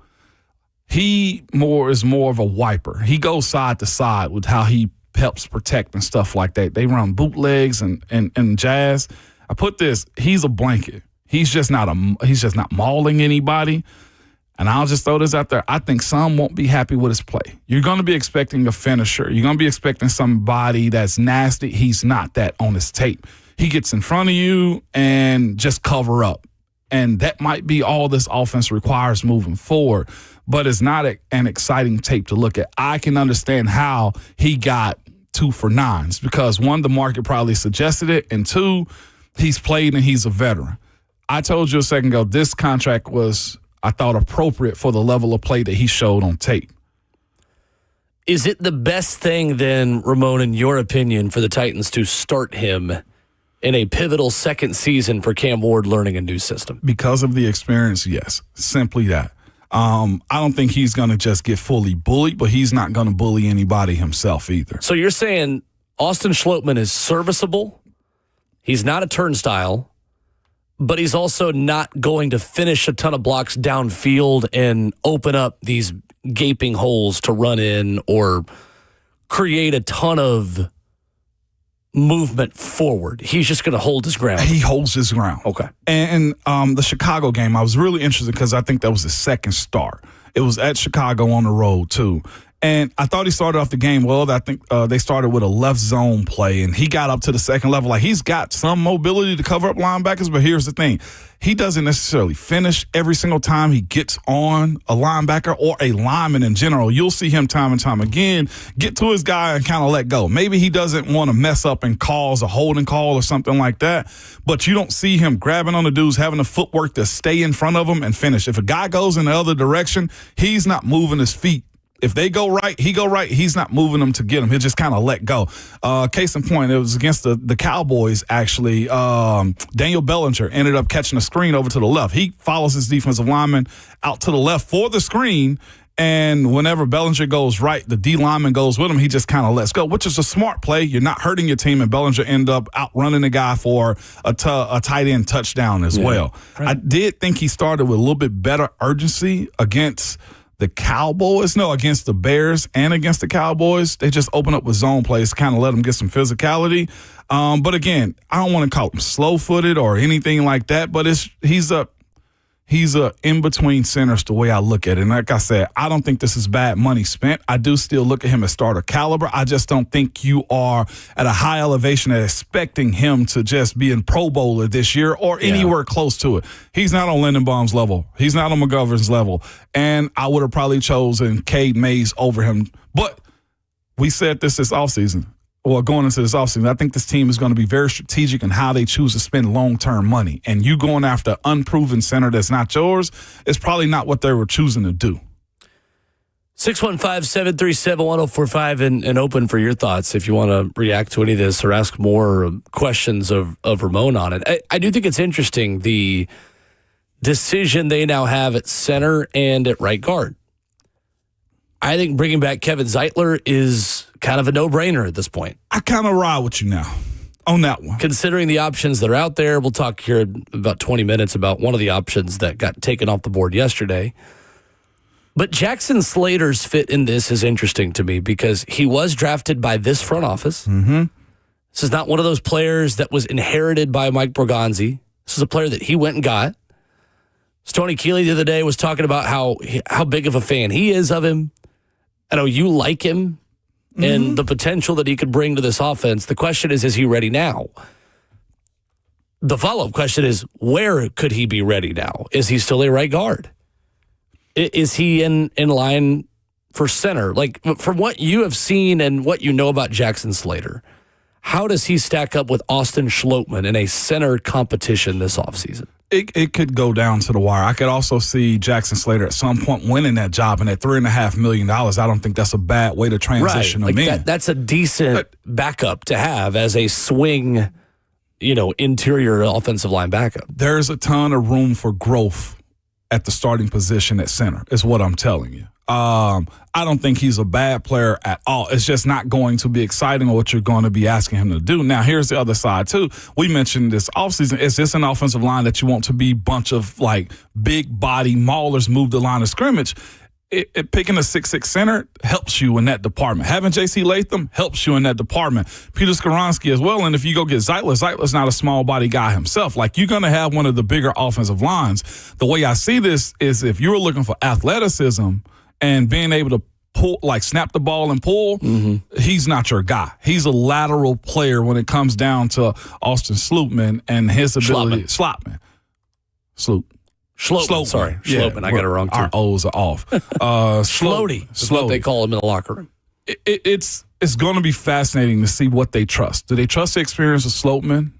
Speaker 3: He is more of a wiper. He goes side to side with how he helps protect and stuff like that. They run bootlegs and jazz. I put this, he's a blanket. He's just not mauling anybody. And I'll just throw this out there. I think some won't be happy with his play. You're going to be expecting a finisher. You're going to be expecting somebody that's nasty. He's not that on his tape. He gets in front of you and just cover up. And that might be all this offense requires moving forward. But it's not an exciting tape to look at. I can understand how he got 2 for 9s because, 1, the market probably suggested it, and 2, he's played and he's a veteran. I told you a second ago, this contract was, I thought, appropriate for the level of play that he showed on tape.
Speaker 2: Is it the best thing then, Ramon, in your opinion, for the Titans to start him in a pivotal second season for Cam Ward learning a new system?
Speaker 3: Because of the experience, yes. Simply that. I don't think he's going to just get fully bullied, but he's not going to bully anybody himself either.
Speaker 2: So you're saying Austin Schlottman is serviceable, he's not a turnstile, but he's also not going to finish a ton of blocks downfield and open up these gaping holes to run in or create a ton of movement forward. He's just going to hold his ground.
Speaker 3: He holds his ground.
Speaker 2: Okay.
Speaker 3: And the Chicago game, I was really interested because I think that was the second start. It was at Chicago on the road, too. And I thought he started off the game well. I think they started with a left zone play, and he got up to the second level. Like, he's got some mobility to cover up linebackers, but here's the thing. He doesn't necessarily finish every single time he gets on a linebacker or a lineman in general. You'll see him time and time again get to his guy and kind of let go. Maybe he doesn't want to mess up and cause a holding call or something like that, but you don't see him grabbing on the dudes, having the footwork to stay in front of him and finish. If a guy goes in the other direction, he's not moving his feet. If they go right, he go right. He's not moving them to get him. He'll just kind of let go. Case in point, it was against the Cowboys, actually. Daniel Bellinger ended up catching a screen over to the left. He follows his defensive lineman out to the left for the screen, and whenever Bellinger goes right, the D lineman goes with him. He just kind of lets go, which is a smart play. You're not hurting your team, and Bellinger ended up outrunning the guy for a tight end touchdown as well. Right. I did think he started with a little bit better urgency against the Cowboys, against the Bears and against the Cowboys. They just open up with zone plays, kind of let them get some physicality. But again, I don't want to call him slow-footed or anything like that, but he's a in-between centers the way I look at it. And like I said, I don't think this is bad money spent. I do still look at him as starter caliber. I just don't think you are at a high elevation and expecting him to just be in Pro Bowler this year or anywhere close to it. He's not on Lindenbaum's level. He's not on McGovern's level. And I would have probably chosen Cade Mays over him. But we said this offseason. Well, going into this offseason, I think this team is going to be very strategic in how they choose to spend long-term money. And you going after unproven center that's not yours is probably not what they were choosing to do.
Speaker 2: 615-737-1045 and open for your thoughts if you want to react to any of this or ask more questions of Ramon on it. I do think it's interesting, the decision they now have at center and at right guard. I think bringing back Kevin Zeitler is kind of a no-brainer at this point.
Speaker 3: I kind of ride with you now on that one.
Speaker 2: Considering the options that are out there, we'll talk here in about 20 minutes about one of the options that got taken off the board yesterday. But Jackson Slater's fit in this is interesting to me because he was drafted by this front office.
Speaker 3: Mm-hmm.
Speaker 2: This is not one of those players that was inherited by Mike Borgonzi. This is a player that he went and got. Tony Keeley the other day was talking about how big of a fan he is of him. I know you like him and the potential that he could bring to this offense. The question is he ready now? The follow-up question is, where could he be ready now? Is he still a right guard? Is he in line for center? Like, from what you have seen and what you know about Jackson Slater, how does he stack up with Austin Schlottmann in a center competition this offseason?
Speaker 3: It could go down to the wire. I could also see Jackson Slater at some point winning that job, and at $3.5 million, I don't think that's a bad way to transition him in.
Speaker 2: That's a decent backup to have as a swing, interior offensive line backup.
Speaker 3: There's a ton of room for growth at the starting position at center, is what I'm telling you. I don't think he's a bad player at all. It's just not going to be exciting or what you're going to be asking him to do. Now, here's the other side, too. We mentioned this offseason. Is this an offensive line that you want to be a bunch of, big body maulers move the line of scrimmage? Picking a 6'6 center helps you in that department. Having J.C. Latham helps you in that department. Peter Skoronski as well. And if you go get Zeitler's not a small body guy himself. You're going to have one of the bigger offensive lines. The way I see this is if you're looking for athleticism and being able to pull, snap the ball and pull, he's not your guy. He's a lateral player when it comes down to Austin Schlottmann and his ability. Schlottmann. Sorry.
Speaker 2: Schlottmann. I got it wrong, too.
Speaker 3: Our O's are off.
Speaker 2: Slotty is what they call him in the locker room.
Speaker 3: It's going to be fascinating to see what they trust. Do they trust the experience of Schlottmann,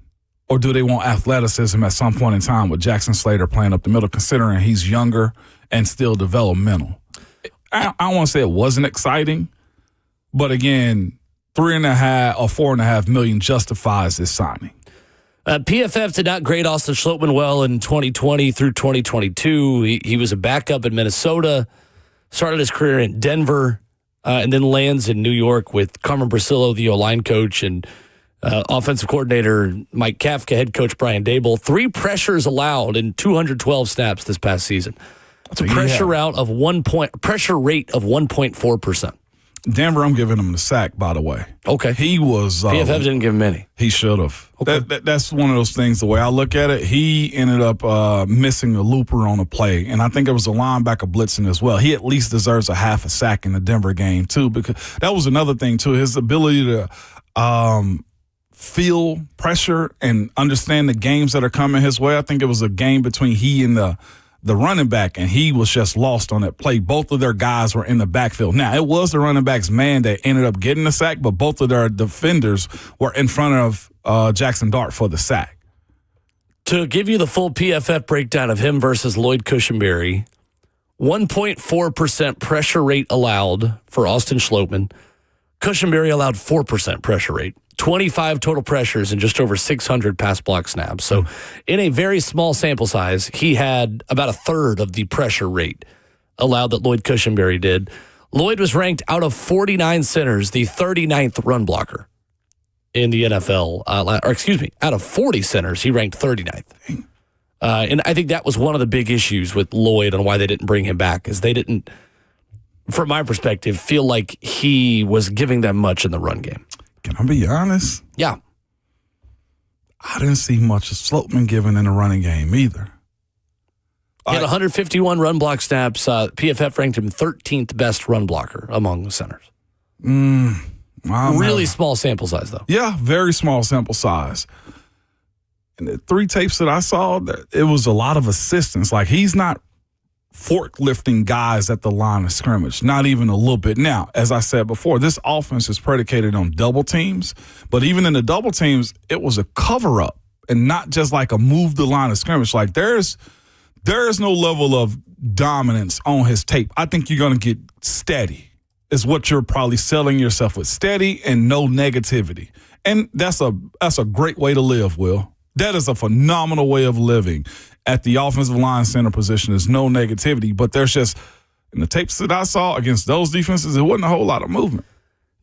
Speaker 3: or do they want athleticism at some point in time with Jackson Slater playing up the middle, considering he's younger and still developmental? I don't want to say it wasn't exciting, but again, $3.5 or $4.5 million justifies this signing.
Speaker 2: PFF did not grade Austin Schlottmann well in 2020 through 2022. He was a backup in Minnesota, started his career in Denver, and then lands in New York with Carmen Brasillo, the O-line coach, and offensive coordinator Mike Kafka, head coach Brian Dable. 3 pressures allowed in 212 snaps this past season. That's a pressure rate of 1.4%.
Speaker 3: Denver, I'm giving him the sack, by the way.
Speaker 2: Okay.
Speaker 3: He was...
Speaker 2: PFF didn't give him any.
Speaker 3: He should have.
Speaker 2: Okay.
Speaker 3: That's one of those things, the way I look at it. He ended up missing a looper on a play, and I think it was a linebacker blitzing as well. He at least deserves a half a sack in the Denver game, too, because that was another thing, too. His ability to feel pressure and understand the games that are coming his way. I think it was a game between he and the running back, and he was just lost on that play. Both of their guys were in the backfield. Now, it was the running back's man that ended up getting the sack, but both of their defenders were in front of Jackson Dart for the sack.
Speaker 2: To give you the full PFF breakdown of him versus Lloyd Cushenberry, 1.4% pressure rate allowed for Austin Schlottmann. Cushenberry allowed 4% pressure rate. 25 total pressures and just over 600 pass block snaps. So in a very small sample size, he had about a third of the pressure rate allowed that Lloyd Cushenberry did. Lloyd was ranked out of 49 centers, the 39th run blocker in the NFL. Out of 40 centers, he ranked 39th. And I think that was one of the big issues with Lloyd and why they didn't bring him back, is they didn't, from my perspective, feel like he was giving them much in the run game.
Speaker 3: Can I be honest?
Speaker 2: Yeah.
Speaker 3: I didn't see much of Schlottmann given in the running game either.
Speaker 2: He had 151 run block snaps. PFF ranked him 13th best run blocker among the centers. Really small sample size, though.
Speaker 3: Yeah, very small sample size. And the 3 tapes that I saw, it was a lot of assistance. Like, he's not forklifting guys at the line of scrimmage, not even a little bit. Now, as I said before, this offense is predicated on double teams, but even in the double teams, it was a cover-up and not just like a move the line of scrimmage. Like, there is no level of dominance on his tape. I think you're going to get steady is what you're probably selling yourself with, steady and no negativity. And that's a great way to live, Will. That is a phenomenal way of living. At the offensive line center position, there's no negativity, but there's just, in the tapes that I saw against those defenses, it wasn't a whole lot of movement.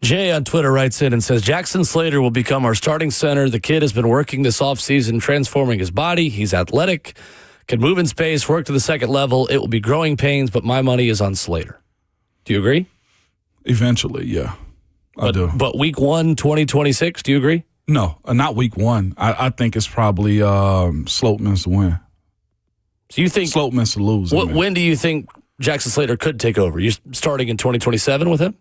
Speaker 2: Jay on Twitter writes in and says, Jackson Slater will become our starting center. The kid has been working this offseason, transforming his body. He's athletic, can move in space, work to the second level. It will be growing pains, but my money is on Slater. Do you agree?
Speaker 3: Eventually, yeah, I do.
Speaker 2: But week 1, 2026, do you agree?
Speaker 3: No, not week 1. I think it's probably Schlottmann's to win.
Speaker 2: So you think
Speaker 3: Schlottmann's to lose.
Speaker 2: When do you think Jackson Slater could take over? You starting in 2027 with him?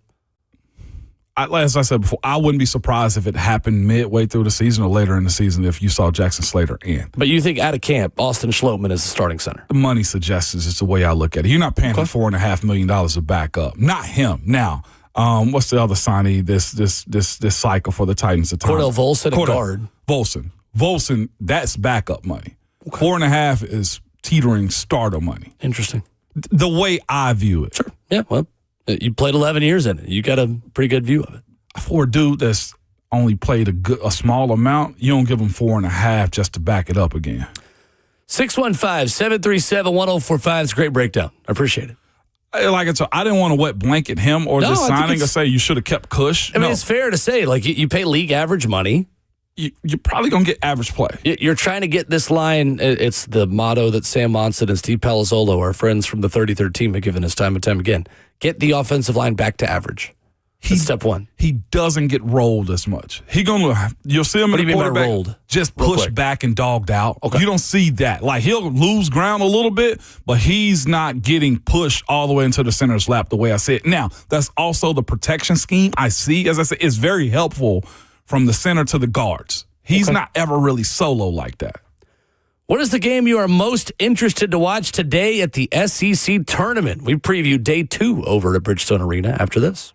Speaker 3: As I said before, I wouldn't be surprised if it happened midway through the season or later in the season if you saw Jackson Slater in.
Speaker 2: But you think out of camp, Austin Schlottmann is the starting center?
Speaker 3: The money suggests it's the way I look at it. You're not paying him $4.5 million to back up. Not him. Now, what's the other signee this cycle for the Titans?
Speaker 2: Cordell Volson at guard.
Speaker 3: Volson, that's backup money. Okay. 4.5 is teetering starter money.
Speaker 2: Interesting.
Speaker 3: The way I view it.
Speaker 2: Sure. Yeah, well, you played 11 years in it. You got a pretty good view of it.
Speaker 3: For a dude that's only played a small amount, you don't give him 4.5 just to back it up again.
Speaker 2: 615-737-1045. It's a great breakdown. I appreciate it.
Speaker 3: Like I didn't want to wet blanket him or this signing or say you should have kept Cush.
Speaker 2: I mean, it's fair to say, like, you pay league average money.
Speaker 3: You're probably going to get average play.
Speaker 2: You're trying to get this line. It's the motto that Sam Monson and Steve Palazzolo, our friends from the 33rd team, have given us time and time again. Get the offensive line back to average. That's step one.
Speaker 3: He doesn't get rolled as much. You'll see him in the quarterback
Speaker 2: rolled?
Speaker 3: Just push back and dogged out.
Speaker 2: Okay.
Speaker 3: You don't see that. Like, he'll lose ground a little bit, but he's not getting pushed all the way into the center's lap the way I see it. Now, that's also the protection scheme I see. As I said, it's very helpful from the center to the guards. He's not ever really solo like that.
Speaker 2: What is the game you are most interested to watch today at the SEC tournament? We preview day 2 over at Bridgestone Arena after this.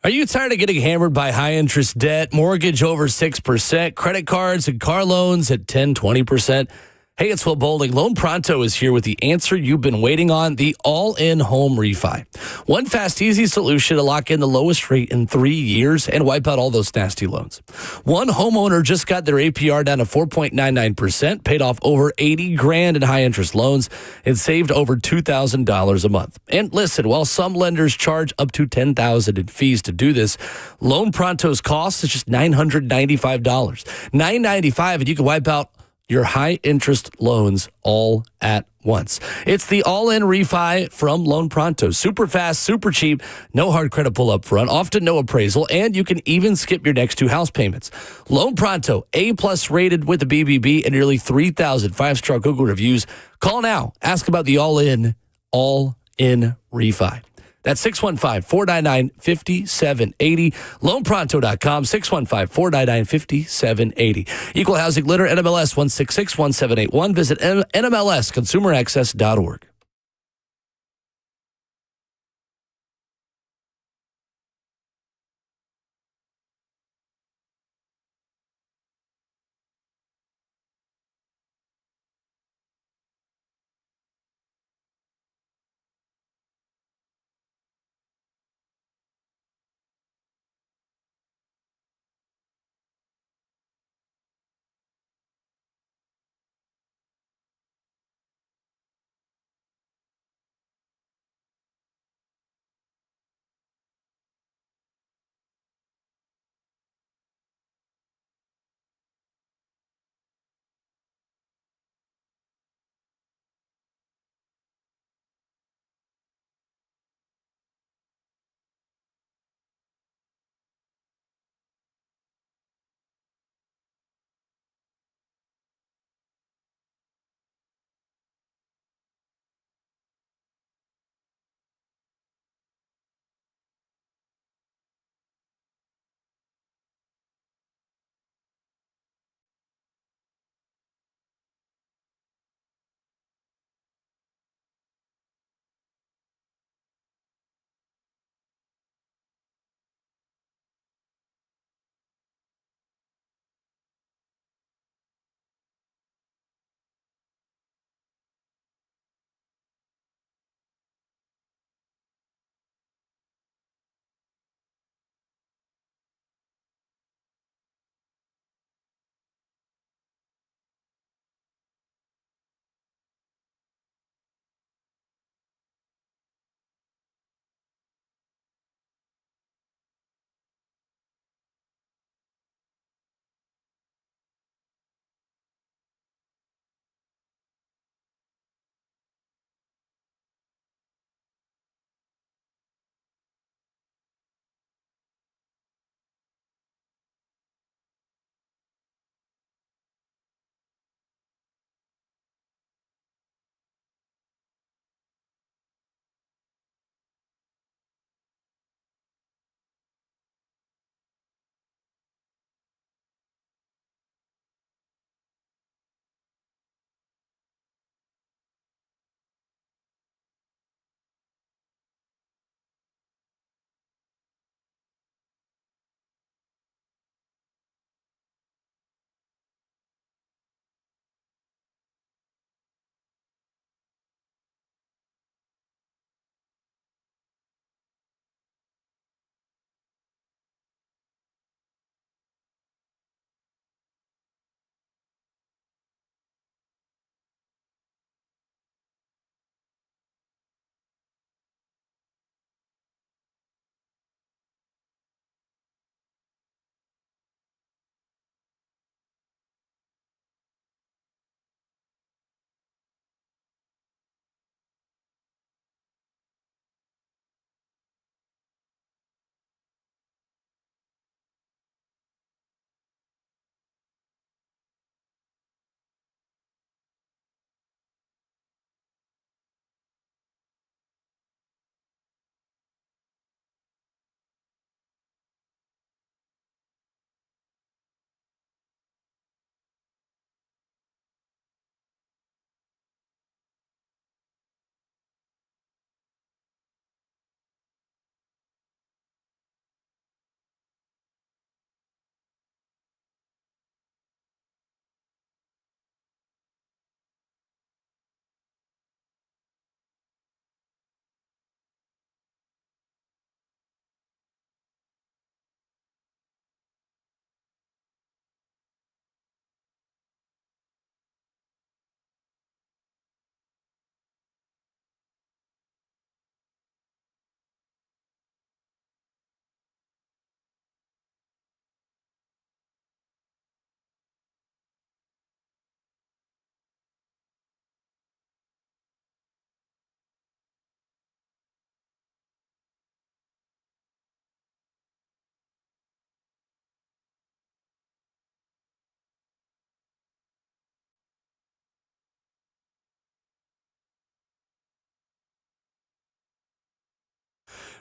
Speaker 2: Are you tired of getting hammered by high-interest debt, mortgage over 6%, credit cards and car loans at 10, 20%? Hey, it's Will Bowling. Loan Pronto is here with the answer you've been waiting on, the all-in home refi. One fast, easy solution to lock in the lowest rate in 3 years and wipe out all those nasty loans. One homeowner just got their APR down to 4.99%, paid off over $80,000 in high-interest loans, and saved over $2,000 a month. And listen, while some lenders charge up to $10,000 in fees to do this, Loan Pronto's cost is just $995. $995, and you can wipe out your high-interest loans all at once. It's the all-in refi from Loan Pronto. Super fast, super cheap, no hard credit pull up front, often no appraisal, and you can even skip your next 2 house payments. Loan Pronto, A-plus rated with the BBB and nearly 3,000 5-star Google reviews. Call now. Ask about the all-in refi. That's 615-499-5780. LoanPronto.com, 615-499-5780. Equal housing lender, NMLS 1661781. Visit NMLSConsumerAccess.org.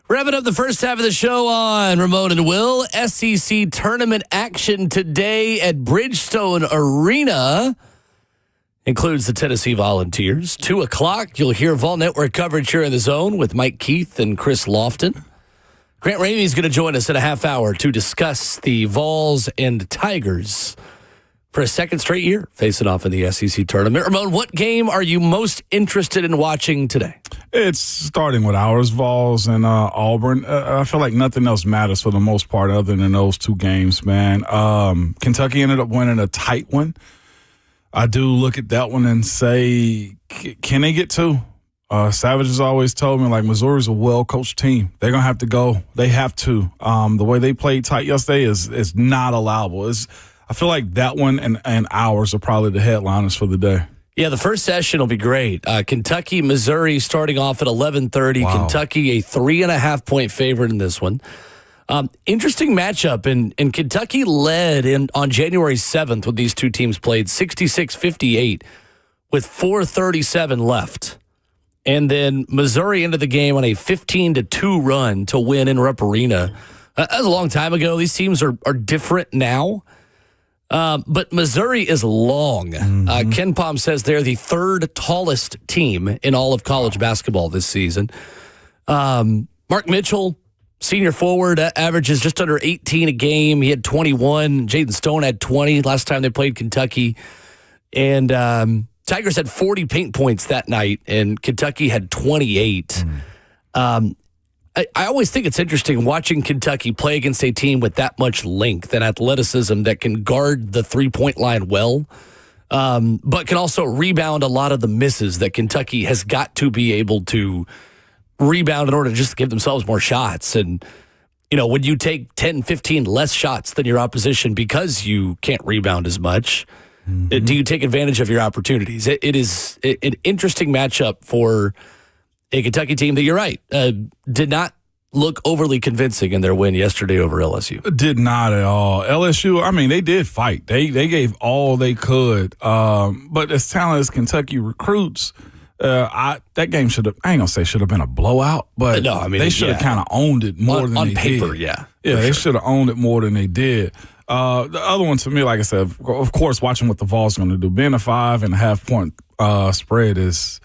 Speaker 2: Wrapping up the first half of the show on Ramon and Will. SEC tournament action today at Bridgestone Arena includes the Tennessee Volunteers. 2 o'clock, you'll hear Vol Network coverage here in the Zone with Mike Keith and Chris Lofton. Grant Ramey is going to join us in a half hour to discuss the Vols and Tigers for a second straight year facing off in the SEC tournament. Ramon, what game are you most interested in watching today?
Speaker 3: It's starting with ours, Vols and Auburn. I feel like nothing else matters for the most part other than those 2 games, man. Kentucky ended up winning a tight one. I do look at that one and say, can they get 2? Savage has always told me, like, Missouri's a well-coached team. They're going to have to go. They have to. The way they played tight yesterday is not allowable. I feel like that one and ours are probably the headliners for the day.
Speaker 2: Yeah, the first session will be great. Kentucky, Missouri starting off at 11:30.
Speaker 3: Wow.
Speaker 2: Kentucky, a 3.5-point favorite in this one. Interesting matchup. And Kentucky led on January 7th when these 2 teams played 66-58 with 4:37 left. And then Missouri ended the game on a 15-2 run to win in Rupp Arena. That was a long time ago. These teams are different now. But Missouri is long. Ken Pom says they're the 3rd tallest team in all of college basketball this season. Mark Mitchell, senior forward, averages just under 18 a game. He had 21. Jaden Stone had 20 last time they played Kentucky. And Tigers had 40 paint points that night, and Kentucky had 28. I always think it's interesting watching Kentucky play against a team with that much length and athleticism that can guard the three-point line well, but can also rebound a lot of the misses that Kentucky has got to be able to rebound in order to just give themselves more shots. And, you know, when you take 10, 15 less shots than your opposition because you can't rebound as much, do you take advantage of your opportunities? It is an interesting matchup for a Kentucky team that, you're right, did not look overly convincing in their win yesterday over LSU.
Speaker 3: Did not at all. LSU, I mean, they did fight. They gave all they could. But as talented as Kentucky recruits, that game should have, I ain't going to say should have been a blowout, but
Speaker 2: no, I mean,
Speaker 3: they should have kind of owned it more than they
Speaker 2: paper,
Speaker 3: did.
Speaker 2: Yeah,
Speaker 3: they should have owned it more than they did. The other one to me, like I said, of course, watching what the Vols going to do. Being a 5.5-point spread is,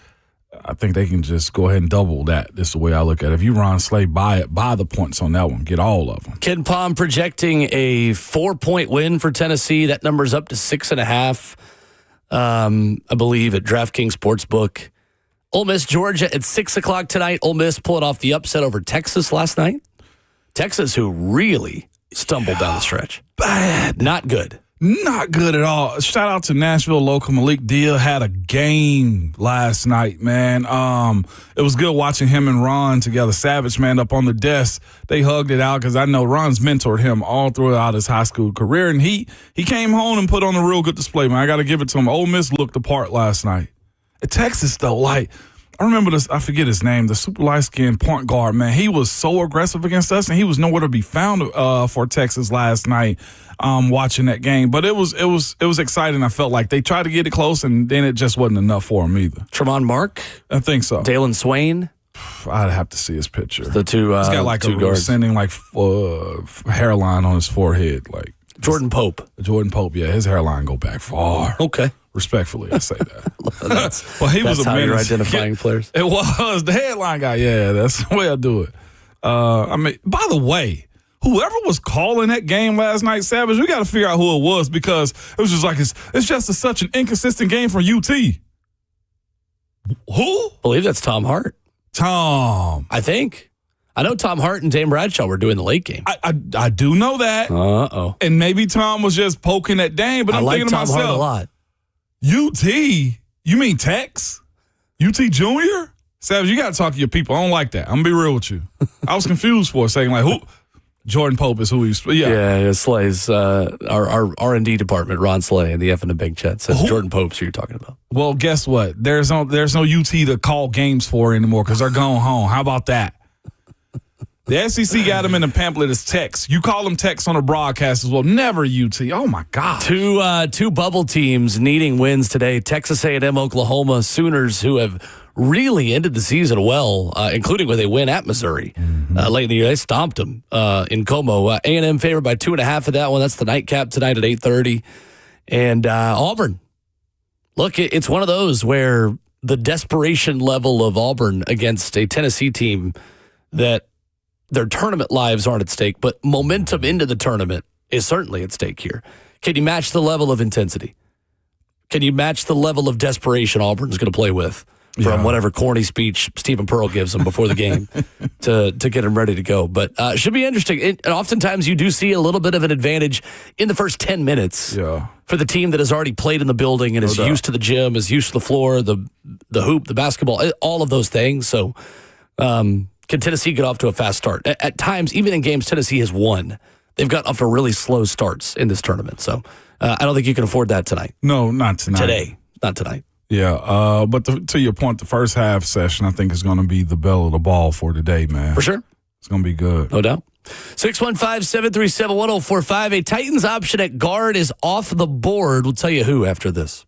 Speaker 3: I think they can just go ahead and double that. This is the way I look at it. If you Ron Slay, buy the points on that one. Get all of them.
Speaker 2: Ken Pom projecting a 4-point win for Tennessee. That number's up to 6.5, I believe, at DraftKings Sportsbook. Ole Miss, Georgia at 6 o'clock tonight. Ole Miss pulling off the upset over Texas last night. Texas, who really stumbled down the stretch.
Speaker 3: Bad.
Speaker 2: Not good.
Speaker 3: Not good at all. Shout out to Nashville local Malik Deal. Had a game last night, man. It was good watching him and Ron together. Savage, man, up on the desk. They hugged it out because I know Ron's mentored him all throughout his high school career, and he came home and put on a real good display, man. I got to give it to him. Ole Miss looked the part last night. At Texas, though, like, I remember this, I forget his name, the super light-skinned point guard, man. He was so aggressive against us, and he was nowhere to be found for Texas last night watching that game. But it was exciting. I felt like they tried to get it close, and then it just wasn't enough for him either.
Speaker 2: Tremont Mark?
Speaker 3: I think so.
Speaker 2: Dalen Swain?
Speaker 3: I'd have to see his picture.
Speaker 2: The two
Speaker 3: He's got like
Speaker 2: two
Speaker 3: a
Speaker 2: guards.
Speaker 3: sending like hairline on his forehead. Like
Speaker 2: Jordan Pope.
Speaker 3: Jordan Pope, yeah. His hairline go back far.
Speaker 2: Okay.
Speaker 3: Respectfully, I say that.
Speaker 2: Well,
Speaker 3: he was a
Speaker 2: how
Speaker 3: menace.
Speaker 2: you're identifying players.
Speaker 3: It was the headline guy. Yeah, that's the way I do it. I mean, by the way, whoever was calling that game last night, Savage, we got to figure out who it was because it was just like it's just such an inconsistent game for UT. Who?
Speaker 2: I believe that's Tom Hart.
Speaker 3: Tom.
Speaker 2: I think. I know Tom Hart and Dame Bradshaw were doing the late game.
Speaker 3: I do know that.
Speaker 2: Uh-oh.
Speaker 3: And maybe Tom was just poking at Dame, but I'm
Speaker 2: like
Speaker 3: thinking to
Speaker 2: Tom
Speaker 3: myself,
Speaker 2: Hart a lot.
Speaker 3: UT? You mean Tex? UT Junior? Savage, you got to talk to your people. I don't like that. I'm going to be real with you. I was confused for a second. Like, who? Jordan Pope is who he's.
Speaker 2: Yeah, Slay's our R&D department, Ron Slay, and the F and the Big Chat says Jordan Pope's who you're talking about.
Speaker 3: Well, guess what? There's no UT to call games for anymore because they're going home. How about that? The SEC got them in the pamphlet as Tex. You call them Tex on a broadcast as well. Never UT. Oh, my God.
Speaker 2: Two bubble teams needing wins today. Texas A&M, Oklahoma Sooners, who have really ended the season well, including with a win at Missouri late in the year. They stomped them in Como. A&M favored by 2.5 of that one. That's the nightcap tonight at 8:30. And Auburn. Look, it's one of those where the desperation level of Auburn against a Tennessee team that their tournament lives aren't at stake, but momentum into the tournament is certainly at stake here. Can you match the level of intensity? Can you match the level of desperation Auburn's going to play with from whatever corny speech Stephen Pearl gives them before the game to get them ready to go? But it should be interesting. And oftentimes you do see a little bit of an advantage in the first 10 minutes for the team that has already played in the building and is used to the gym, is used to the floor, the hoop, the basketball, all of those things. So can Tennessee get off to a fast start? At times, even in games Tennessee has won, they've gotten off to really slow starts in this tournament. So I don't think you can afford that tonight.
Speaker 3: No, not tonight.
Speaker 2: Today, not tonight.
Speaker 3: Yeah, but to your point, the first half session, I think, is going to be the bell of the ball for today, man.
Speaker 2: For sure.
Speaker 3: It's going to be good.
Speaker 2: No doubt. 615-737-1045. A Titans option at guard is off the board. We'll tell you who after this.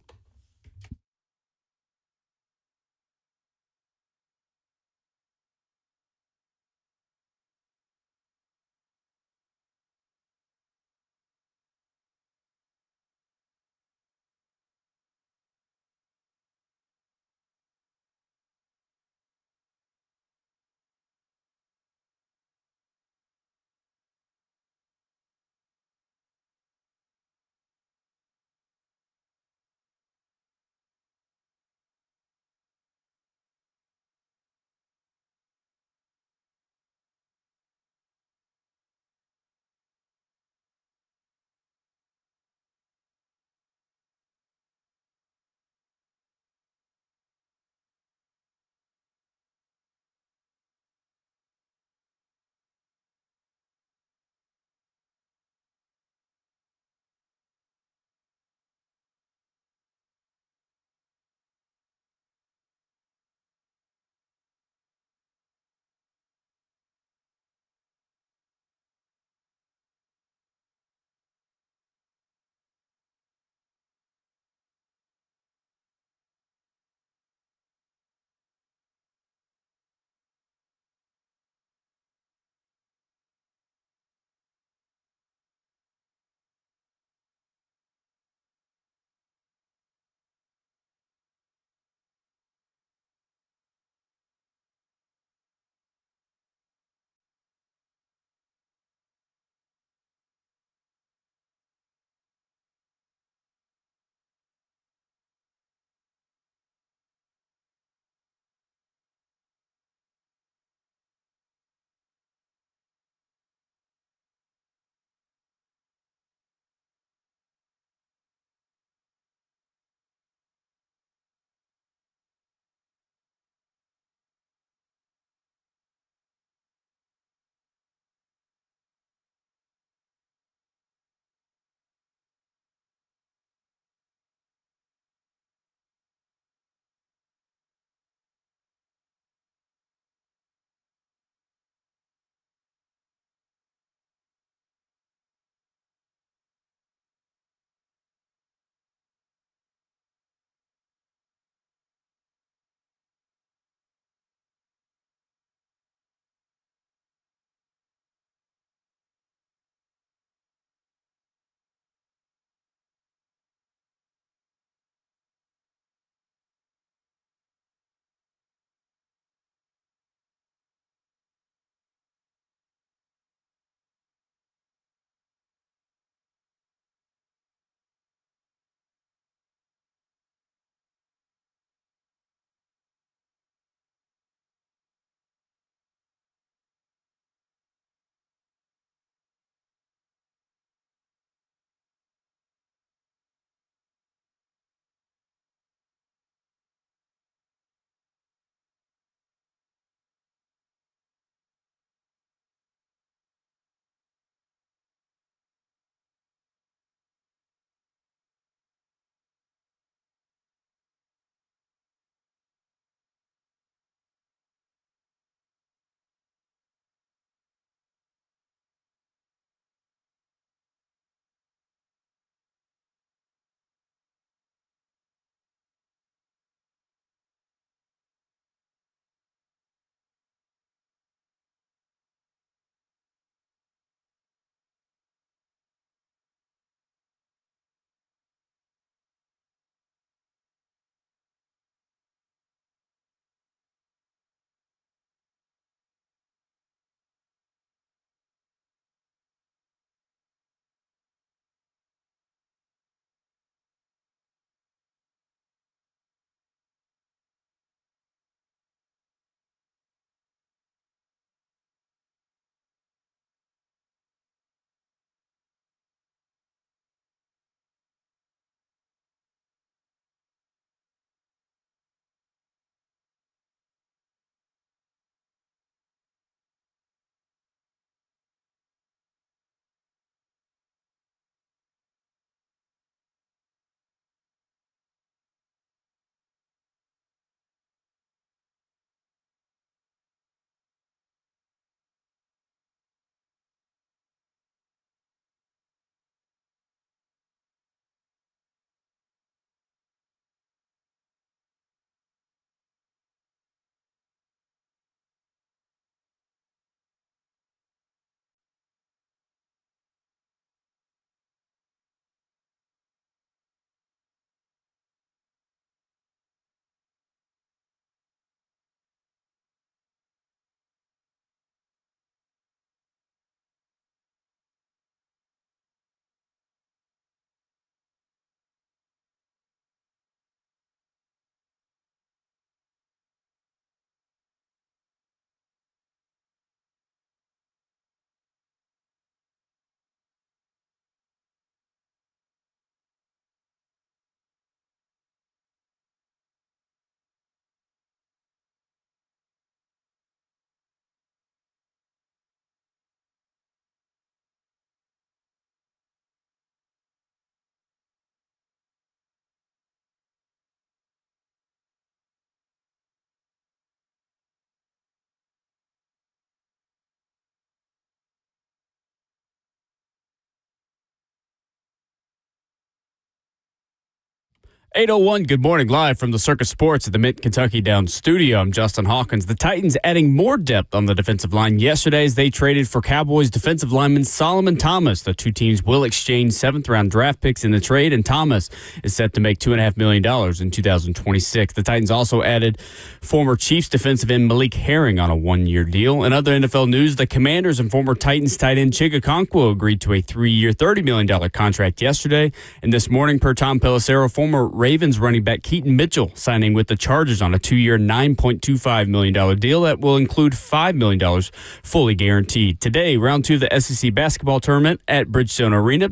Speaker 1: 8:01, good morning, live from the Circus Sports at the Mid-Kentucky Down studio. I'm Justin Hawkins. The Titans adding more depth on the defensive line yesterday as they traded for Cowboys defensive lineman Solomon Thomas. The two teams will exchange 7th-round draft picks in the trade, and Thomas is set to make $2.5 million in 2026. The Titans also added former Chiefs defensive end Malik Herring on a 1-year deal. In other NFL news, the Commanders and former Titans tight end Chig Okonkwo agreed to a 3-year, $30 million contract yesterday. And this morning, per Tom Pelissero, former Ravens running back Keaton Mitchell signing with the Chargers on a 2-year, $9.25 million deal that will include $5 million fully guaranteed. Today, round 2 of the SEC basketball tournament at Bridgestone Arena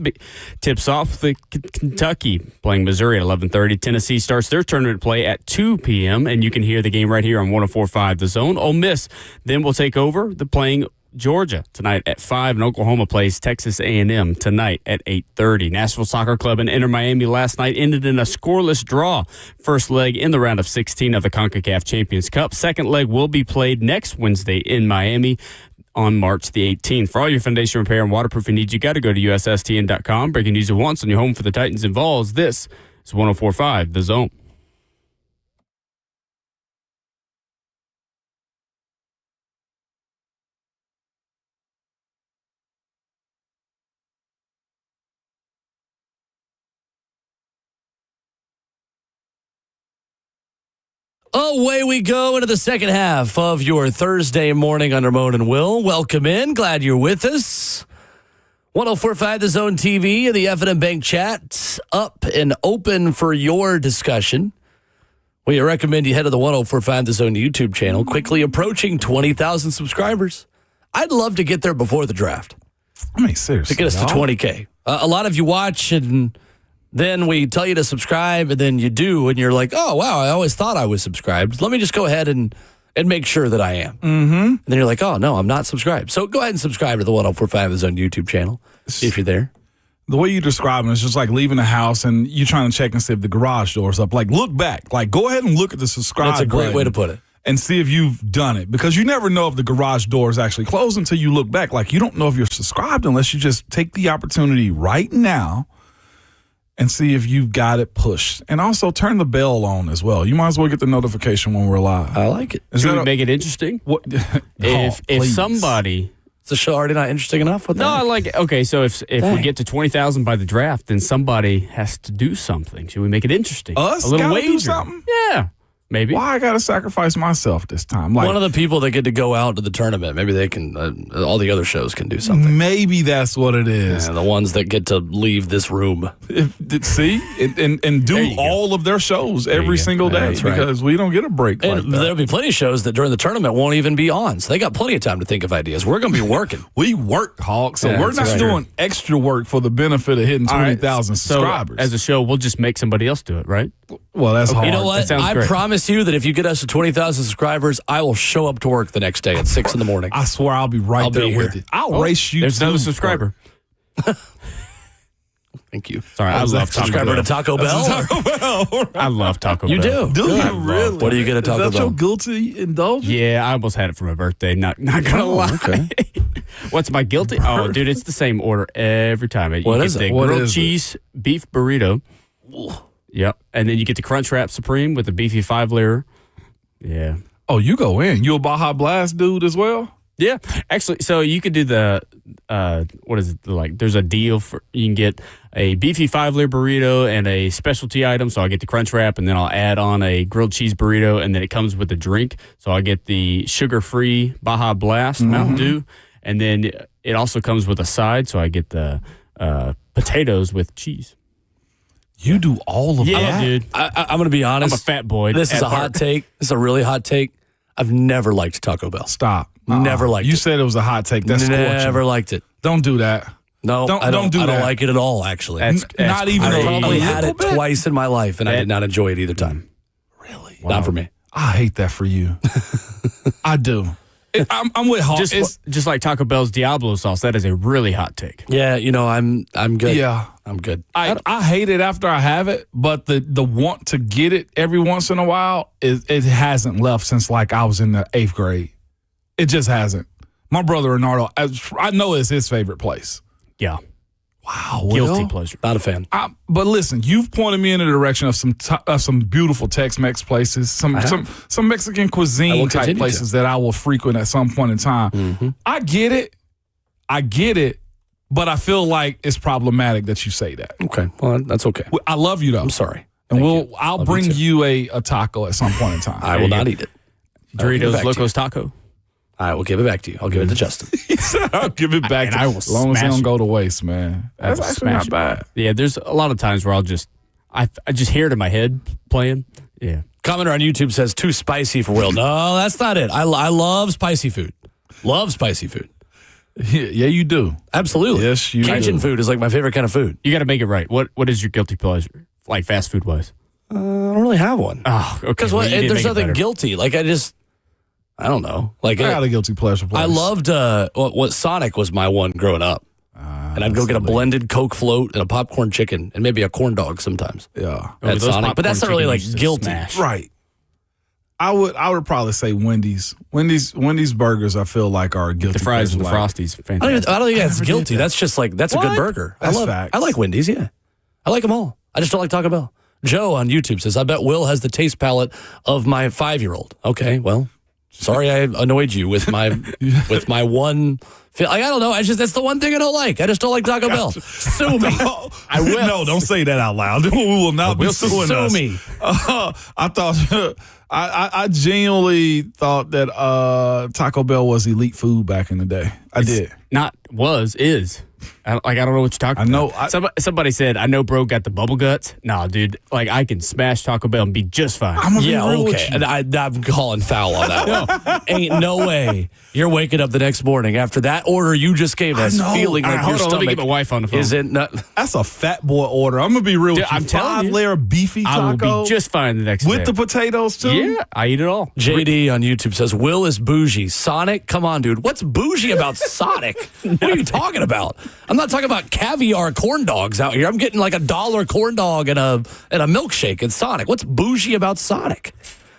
Speaker 1: tips off the Kentucky playing Missouri at 11:30. Tennessee starts their tournament play at 2 p.m., and you can hear the game right here on 104.5 The Zone. Ole Miss then will take over the playing Georgia tonight at 5, and Oklahoma plays Texas A&M tonight at 8:30. Nashville Soccer Club and Inter Miami last night ended in a scoreless draw. First leg in the round of 16 of the CONCACAF Champions Cup. Second leg will be played next Wednesday in Miami on March the 18th. For all your foundation repair and waterproofing needs, you got to go to USSTN.com. Breaking news at once on your home for the Titans and Vols. This is 104.5 The Zone.
Speaker 2: Away we go into the second half of your Thursday morning on Ramon and Will. Welcome in. Glad you're with us. 104.5 The Zone TV and the F&M Bank chat up and open for your discussion. We recommend you head to the 104.5 The Zone YouTube channel. Quickly approaching 20,000 subscribers. I'd love to get there before the draft.
Speaker 3: I mean, seriously.
Speaker 2: To get us to 20K. A lot of you watch and then we tell you to subscribe, and then you do, and you're like, oh, wow, I always thought I was subscribed. Let me just go ahead and make sure that I am. Mm-hmm. And then you're like, oh, no, I'm not subscribed. So go ahead and subscribe to the 104.5 The Zone YouTube channel if you're there.
Speaker 3: The way you describe it is just like leaving the house and you trying to check and see if the garage door is up. Like, look back. Like, go ahead and look at the subscribe
Speaker 2: That's a great
Speaker 3: button
Speaker 2: way to put it.
Speaker 3: and see if you've done it. Because you never know if the garage door is actually closed until you look back. Like, you don't know if you're subscribed unless you just take the opportunity right now and see if you've got it pushed. And also turn the bell on as well. You might as well get the notification when we're live.
Speaker 2: I like it.
Speaker 1: Should we make it interesting?
Speaker 3: What?
Speaker 1: If somebody...
Speaker 2: Is the show already not interesting enough with that?
Speaker 1: No, I like it. Okay, so if we get to 20,000 by the draft, then somebody has to do something. Should we make it interesting?
Speaker 3: Us?
Speaker 1: A little
Speaker 3: gotta
Speaker 1: wager.
Speaker 3: do something?
Speaker 1: Yeah, maybe.
Speaker 3: Why I got to sacrifice myself this time? Like,
Speaker 2: one of the people that get to go out to the tournament, maybe they can, all the other shows can do something.
Speaker 3: maybe that's what it is.
Speaker 2: Yeah, the ones that get to leave this room.
Speaker 3: See? And do all of their shows every single day
Speaker 2: That's right.
Speaker 3: because we don't get a break like
Speaker 2: And
Speaker 3: that.
Speaker 2: there'll be plenty of shows that during the tournament won't even be on. So they got plenty of time to think of ideas. We're going to be working.
Speaker 3: We work, Hawk, so
Speaker 2: Yeah,
Speaker 3: we're
Speaker 2: that's
Speaker 3: not
Speaker 2: right.
Speaker 3: doing extra work for the benefit of hitting
Speaker 1: All right,
Speaker 3: 20,000 subscribers.
Speaker 1: So as a show, we'll just make somebody else do it, right?
Speaker 3: Well, that's hard.
Speaker 2: You know what?
Speaker 1: That sounds
Speaker 2: I
Speaker 1: great.
Speaker 2: promise you that if you get us to 20,000 subscribers, I will show up to work the next day at 6 in the morning.
Speaker 3: I swear I'll be right
Speaker 2: I'll
Speaker 3: there
Speaker 2: be
Speaker 3: with
Speaker 2: here.
Speaker 3: you. I'll race you.
Speaker 1: There's
Speaker 3: to
Speaker 1: another subscriber.
Speaker 2: Thank you.
Speaker 1: Sorry, I love Taco
Speaker 2: Subscriber
Speaker 1: Bell.
Speaker 2: to Taco Bell?
Speaker 1: I love Taco
Speaker 2: You
Speaker 1: Bell.
Speaker 2: do?
Speaker 3: Really?
Speaker 2: What do you get at Taco
Speaker 3: Is that
Speaker 2: Bell?
Speaker 3: your guilty indulgence?
Speaker 1: Yeah, I almost had it for my birthday. Not gonna lie.
Speaker 2: okay.
Speaker 1: What's my guilty? Oh, dude, it's the same order every time. You
Speaker 2: What
Speaker 1: get
Speaker 2: is
Speaker 1: the
Speaker 2: it?
Speaker 3: What
Speaker 1: grilled
Speaker 3: is it?
Speaker 1: cheese beef burrito. Yep, and then you get the Crunchwrap Supreme with the beefy 5-layer. Yeah.
Speaker 3: Oh, you go in. You a Baja Blast dude as well?
Speaker 1: Yeah, actually, so you could do the what is it like? There's a deal for you can get a beefy 5-layer burrito and a specialty item. So I'll get the crunch wrap, and then I'll add on a grilled cheese burrito, and then it comes with a drink. So I'll get the sugar-free Baja Blast Mountain Dew, and then it also comes with a side. So I get the potatoes with cheese.
Speaker 3: You do all of
Speaker 1: Yeah,
Speaker 3: that?
Speaker 1: dude,
Speaker 2: I'm going to be
Speaker 1: I'm
Speaker 2: honest.
Speaker 1: a fat boy.
Speaker 2: This is
Speaker 1: at
Speaker 2: a hot
Speaker 1: heart.
Speaker 2: take. This is a really hot take. I've never liked Taco Bell.
Speaker 3: Stop.
Speaker 2: Never liked
Speaker 3: You
Speaker 2: it.
Speaker 3: said it was a hot take. That's
Speaker 2: Never
Speaker 3: scorching.
Speaker 2: liked it.
Speaker 3: Don't do that.
Speaker 2: No, I don't
Speaker 3: do
Speaker 2: I don't
Speaker 3: that.
Speaker 2: like it at all, actually.
Speaker 3: Not even
Speaker 2: I
Speaker 3: a
Speaker 2: probably
Speaker 3: little
Speaker 2: had it
Speaker 3: bit?
Speaker 2: twice in my life, and I
Speaker 1: That-
Speaker 2: did not enjoy it either time.
Speaker 3: Really?
Speaker 2: Not for me.
Speaker 3: I hate that for you. I do. I'm with Hawk.
Speaker 1: Just like Taco Bell's Diablo sauce, that is a really hot take.
Speaker 2: Yeah, I'm good.
Speaker 3: Yeah.
Speaker 2: I'm good.
Speaker 3: I hate it after I have it, but the want to get it every once in a while, it hasn't left since like I was in the 8th grade. It just hasn't. My brother Renardo, I know it's his favorite place.
Speaker 1: Yeah.
Speaker 3: Wow,
Speaker 1: Guilty pleasure.
Speaker 2: Not a fan.
Speaker 3: But listen, you've pointed me in the direction of some beautiful Tex-Mex places, some Mexican cuisine type places that I will frequent at some point in time.
Speaker 2: Mm-hmm.
Speaker 3: I get it, but I feel like it's problematic that you say that.
Speaker 2: Okay, well, that's okay.
Speaker 3: I love you though.
Speaker 2: I'm sorry.
Speaker 3: And
Speaker 2: Thank
Speaker 3: I'll
Speaker 2: Love
Speaker 3: bring
Speaker 2: you
Speaker 3: a taco at some point in time.
Speaker 2: I will not eat it.
Speaker 1: Doritos Locos Taco.
Speaker 2: I will give it back to you. I'll give it to Justin.
Speaker 3: I'll give it back to you. As long as it don't go to waste, man. That's actually not bad.
Speaker 1: Yeah, there's a lot of times where I just hear it in my head playing. Yeah.
Speaker 2: Commenter on YouTube says too spicy for Will. No, that's not it. I love spicy food. Love spicy food.
Speaker 3: Yeah, you do.
Speaker 2: Absolutely.
Speaker 3: Yes, you
Speaker 2: Cajun
Speaker 3: do.
Speaker 2: food is like my favorite kind of food.
Speaker 1: You got to make it right. What is your guilty pleasure, like fast food wise?
Speaker 2: I don't really have one.
Speaker 1: Oh, okay.
Speaker 2: Because there's nothing guilty. Like I don't know. Like
Speaker 3: I got a guilty pleasure place.
Speaker 2: I loved what Sonic was my one growing up. And I'd go get a blended Coke float and a popcorn chicken and maybe a corn dog sometimes.
Speaker 3: Yeah.
Speaker 2: At Sonic. But that's not really like guilty.
Speaker 1: Smash.
Speaker 3: Right. I would probably say Wendy's. Wendy's burgers I feel like are a guilty
Speaker 1: The fries
Speaker 3: pleasure.
Speaker 1: and the Frosties.
Speaker 2: I
Speaker 1: Fantastic.
Speaker 2: don't think that's
Speaker 3: never
Speaker 2: guilty.
Speaker 3: did that.
Speaker 2: That's just like, that's a good burger.
Speaker 3: That's
Speaker 2: I
Speaker 3: facts.
Speaker 2: like Wendy's, yeah. I like them all. I just don't like Taco Bell. Joe on YouTube says, I bet Will has the taste palate of my 5-year-old. Okay, well, sorry I annoyed you with my one. I don't know. That's the one thing I don't like. I just don't like Taco Bell. Sue me.
Speaker 3: I will. No, don't say that out loud. We will not be suing us.
Speaker 2: Sue me.
Speaker 3: I thought I genuinely thought that Taco Bell was elite food back in the day. I did.
Speaker 1: Is. I don't know what you're talking about.
Speaker 3: I know.
Speaker 1: Somebody said, I know bro got the bubble guts. Nah, dude. Like, I can smash Taco Bell and be just fine.
Speaker 3: I'm gonna be real with
Speaker 2: okay.
Speaker 3: you.
Speaker 2: And I'm calling foul on that one. Ain't no way you're waking up the next morning after that order you just gave us, feeling like your
Speaker 1: hold on,
Speaker 2: stomach
Speaker 1: let me get my wife on the phone.
Speaker 2: isn't not.
Speaker 3: That's a fat boy order. I'm gonna be real with you.
Speaker 1: I'm telling you.
Speaker 3: 5-layer beefy taco.
Speaker 1: I will be just fine the next day.
Speaker 3: with the potatoes too.
Speaker 1: Yeah, I eat it all.
Speaker 2: JD on YouTube says, Will is bougie. Sonic? Come on, dude. What's bougie about Sonic? What are you talking about? I'm not talking about caviar corn dogs out here. I'm getting like $1 corn dog and a milkshake at Sonic. What's bougie about Sonic?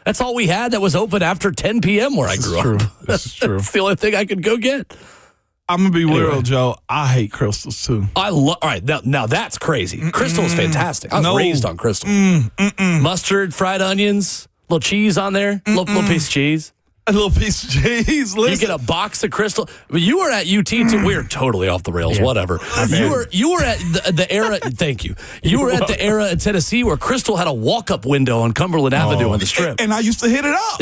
Speaker 2: That's all we had that was open after 10 p.m. where I grew up.
Speaker 3: This is true.
Speaker 2: That's the only thing I could go get.
Speaker 3: I'm gonna be real, Joe. I hate crystals too.
Speaker 2: All right, now that's crazy. Crystal is fantastic. I was raised on Crystal. Mustard, fried onions, little cheese on there, little piece of cheese.
Speaker 3: A little piece of cheese. Listen.
Speaker 2: You get a box of Crystal. You were at UT too. We're totally off the rails.
Speaker 1: Yeah.
Speaker 2: Whatever. You were at the era. Thank you. You were at the era in Tennessee where Crystal had a walk-up window on Cumberland Avenue on the Strip.
Speaker 3: And I used to hit it up.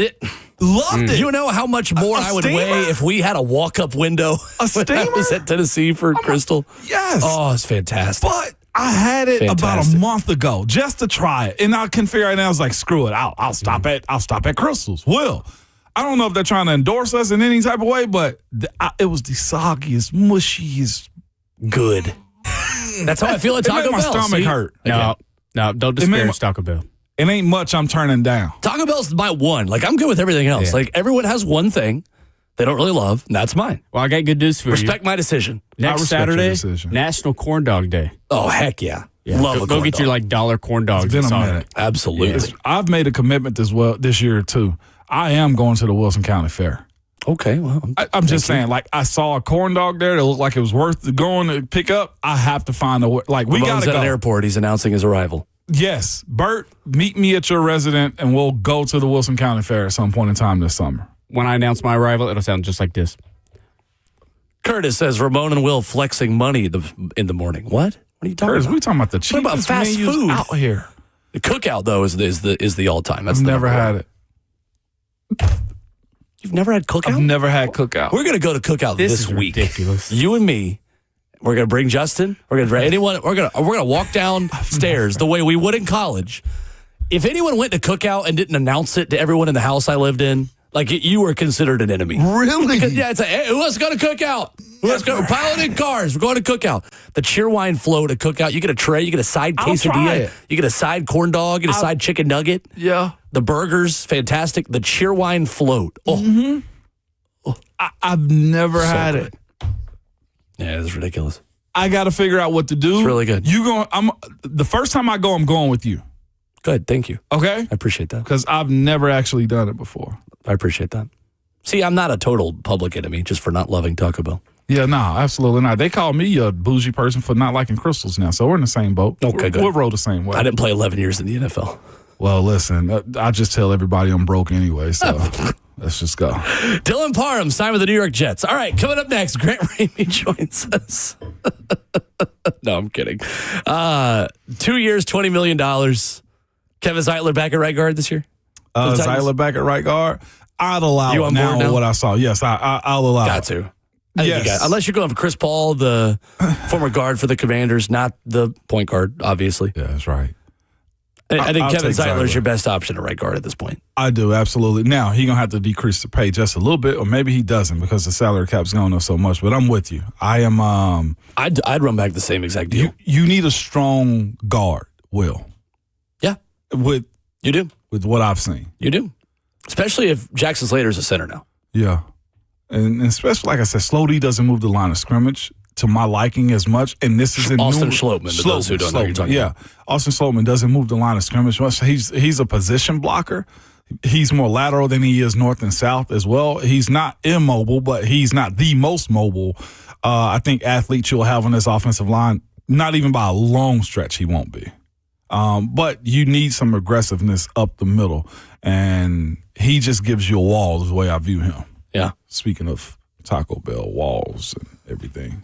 Speaker 3: Loved it.
Speaker 2: You know how much more I would
Speaker 3: steamer?
Speaker 2: weigh if we had a walk-up window
Speaker 3: A
Speaker 2: when I was
Speaker 3: steamer?
Speaker 2: at Tennessee for Crystal?
Speaker 3: Yes.
Speaker 2: Oh, it's fantastic.
Speaker 3: But I had it about
Speaker 2: Fantastic.
Speaker 3: a month ago just to try it, and I can figure it out. I was like, screw it. I'll stop at Crystals. Will. I don't know if they're trying to endorse us in any type of way, but it was the soggiest, mushiest.
Speaker 2: Good. That's how I feel at
Speaker 3: It
Speaker 2: Taco
Speaker 3: made my
Speaker 2: Bell.
Speaker 3: stomach
Speaker 2: see?
Speaker 3: hurt.
Speaker 1: No, don't disparage Taco Bell.
Speaker 3: It ain't much I'm turning down.
Speaker 2: Taco Bell's my one. Like, I'm good with everything else.
Speaker 1: Yeah.
Speaker 2: Like, everyone has one thing they don't really love, and that's mine.
Speaker 1: Well, I got good news for
Speaker 2: Respect my decision.
Speaker 1: you. Next
Speaker 3: respect your
Speaker 1: Saturday,
Speaker 3: decision.
Speaker 1: National Corn Dog Day.
Speaker 2: Oh, heck yeah.
Speaker 1: Yeah.
Speaker 2: Love a
Speaker 1: Go
Speaker 2: corn
Speaker 1: get
Speaker 2: dog.
Speaker 1: your like $1 corn dogs.
Speaker 3: It's been
Speaker 1: at
Speaker 3: a
Speaker 1: Sonic.
Speaker 3: minute.
Speaker 2: Absolutely.
Speaker 3: I've made a commitment this year too. I am going to the Wilson County Fair.
Speaker 2: Okay, well.
Speaker 3: I'm just saying, like, I saw a corn dog there that looked like it was worth going to pick up. I have to find a way. Like, we got
Speaker 2: Ramon's
Speaker 3: to
Speaker 2: at
Speaker 3: go.
Speaker 2: an airport. He's announcing his arrival.
Speaker 3: Yes. Bert, meet me at your resident, and we'll go to the Wilson County Fair at some point in time this summer.
Speaker 1: When I announce my arrival, it'll sound just like this.
Speaker 2: Curtis says Ramon and Will flexing money in the morning. What? What are you talking
Speaker 3: Curtis,
Speaker 2: about?
Speaker 3: we talking about the
Speaker 2: What
Speaker 3: cheapest
Speaker 2: about fast
Speaker 3: menus
Speaker 2: food?
Speaker 3: out here.
Speaker 2: The cookout, though, is the all-time. That's
Speaker 3: I've
Speaker 2: the
Speaker 3: never
Speaker 2: number
Speaker 3: had
Speaker 2: one.
Speaker 3: it.
Speaker 2: You've never had cookout?
Speaker 3: I've never had cookout.
Speaker 2: We're going to go to cookout
Speaker 1: This
Speaker 2: this
Speaker 1: is
Speaker 2: week.
Speaker 1: ridiculous.
Speaker 2: You and me. We're going to bring Justin. We're going to bring anyone. We're going to walk downstairs the way we would in college. If anyone went to cookout and didn't announce it to everyone in the house I lived in, like you were considered an enemy.
Speaker 3: Really?
Speaker 2: Yeah, it's like, hey, who wants to go to cookout? We're piling in cars. We're going to cookout. The cheerwine float at cookout. You get a tray. You get a side
Speaker 3: I'll try
Speaker 2: quesadilla.
Speaker 3: it.
Speaker 2: You get a side corn dog. You get a side chicken nugget.
Speaker 3: Yeah.
Speaker 2: The burgers, fantastic. The cheerwine float. Oh,
Speaker 3: I've never had
Speaker 2: good.
Speaker 3: it.
Speaker 2: Yeah, it's ridiculous.
Speaker 3: I got to figure out what to do.
Speaker 2: It's really good.
Speaker 3: The first time I go, I'm going with you.
Speaker 2: Good. Thank you.
Speaker 3: Okay?
Speaker 2: I appreciate that.
Speaker 3: Because I've never actually done it before.
Speaker 2: I appreciate that. See, I'm not a total public enemy just for not loving Taco Bell.
Speaker 3: Yeah, no, absolutely not. They call me a bougie person for not liking crystals now, so we're in the same boat.
Speaker 2: Okay, good.
Speaker 3: We'll roll the same way.
Speaker 2: I didn't play 11 years in the NFL.
Speaker 3: Well, listen, I just tell everybody I'm broke anyway, so let's just go.
Speaker 2: Dylan Parham signed with the New York Jets. All right, coming up next, Grant Ramey joins us. No, I'm kidding. 2 years, $20 million. Kevin Zeitler back at right guard this year?
Speaker 3: Zeitler back at right guard. I'd allow
Speaker 2: You
Speaker 3: it
Speaker 2: on
Speaker 3: now
Speaker 2: board now?
Speaker 3: what I saw. Yes, I'll allow
Speaker 2: Got
Speaker 3: it.
Speaker 2: to. I think you
Speaker 3: Yes.
Speaker 2: got, unless you're going for Chris Paul, the former guard for the Commanders, not the point guard, obviously.
Speaker 3: Yeah, that's right.
Speaker 2: I think
Speaker 3: I'll
Speaker 2: Kevin
Speaker 3: take
Speaker 2: Zeitler is
Speaker 3: Zeitler.
Speaker 2: your best option at right guard at this point.
Speaker 3: I do, absolutely. Now, he's going to have to decrease the pay just a little bit, or maybe he doesn't because the salary cap's going up so much, but I'm with you. I am
Speaker 2: I'd run back the same exact deal.
Speaker 3: you need a strong guard, Will.
Speaker 2: Yeah,
Speaker 3: With
Speaker 2: you do.
Speaker 3: with what I've seen.
Speaker 2: You do. Especially if Jackson Slater's a center now.
Speaker 3: Yeah. And especially, like I said, Slow D doesn't move the line of scrimmage to my liking as much. And this is in
Speaker 2: Austin Schlottman, to those who don't know who you're talking about.
Speaker 3: Austin Schlottman doesn't move the line of scrimmage much. He's a position blocker. He's more lateral than he is north and south as well. He's not immobile, but he's not the most mobile. I think athletes you'll have on this offensive line, not even by a long stretch, he won't be. But you need some aggressiveness up the middle. And he just gives you a wall is the way I view him.
Speaker 2: Yeah.
Speaker 3: Speaking of Taco Bell walls and everything.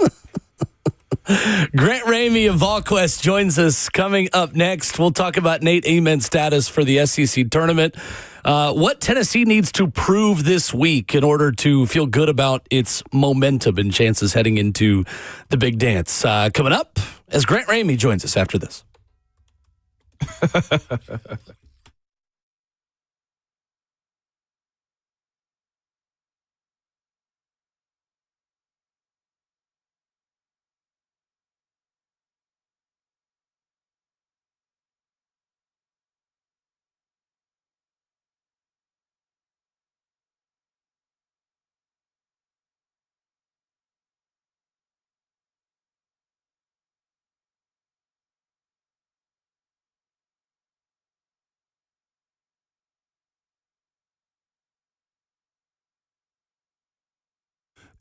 Speaker 2: Grant Ramey of VolQuest joins us coming up next. We'll talk about Nate Amen's status for the SEC tournament. What Tennessee needs to prove this week in order to feel good about its momentum and chances heading into the big dance. Coming up as Grant Ramey joins us after this.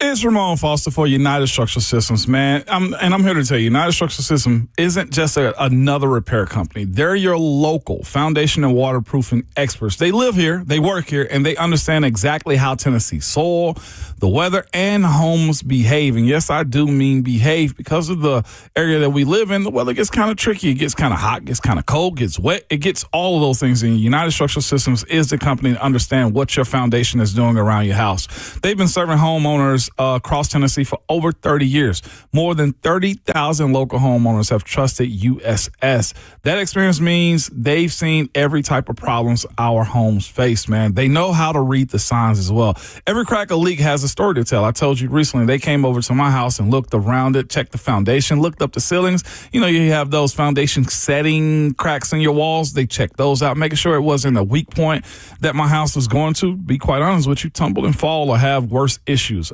Speaker 3: It's Ramon Foster for United Structural Systems, man. I'm here to tell you, United Structural System isn't just another repair company. They're your local foundation and waterproofing experts. They live here, they work here, and they understand exactly how Tennessee soil, the weather, and homes behave. And yes, I do mean behave because of the area that we live in. The weather gets kind of tricky. It gets kind of hot, gets kind of cold, gets wet. It gets all of those things. And United Structural Systems is the company to understand what your foundation is doing around your house. They've been serving homeowners across Tennessee for over 30 years. More than 30,000 local homeowners have trusted USS. That experience means they've seen every type of problems our homes face, man. They know how to read the signs as well. Every crack or leak has a story to tell. I told you recently they came over to my house and looked around it, checked the foundation, looked up the ceilings. You know, you have those foundation setting cracks in your walls. They checked those out, making sure it wasn't a weak point that my house was going to. Be quite honest with you, tumble and fall or have worse issues.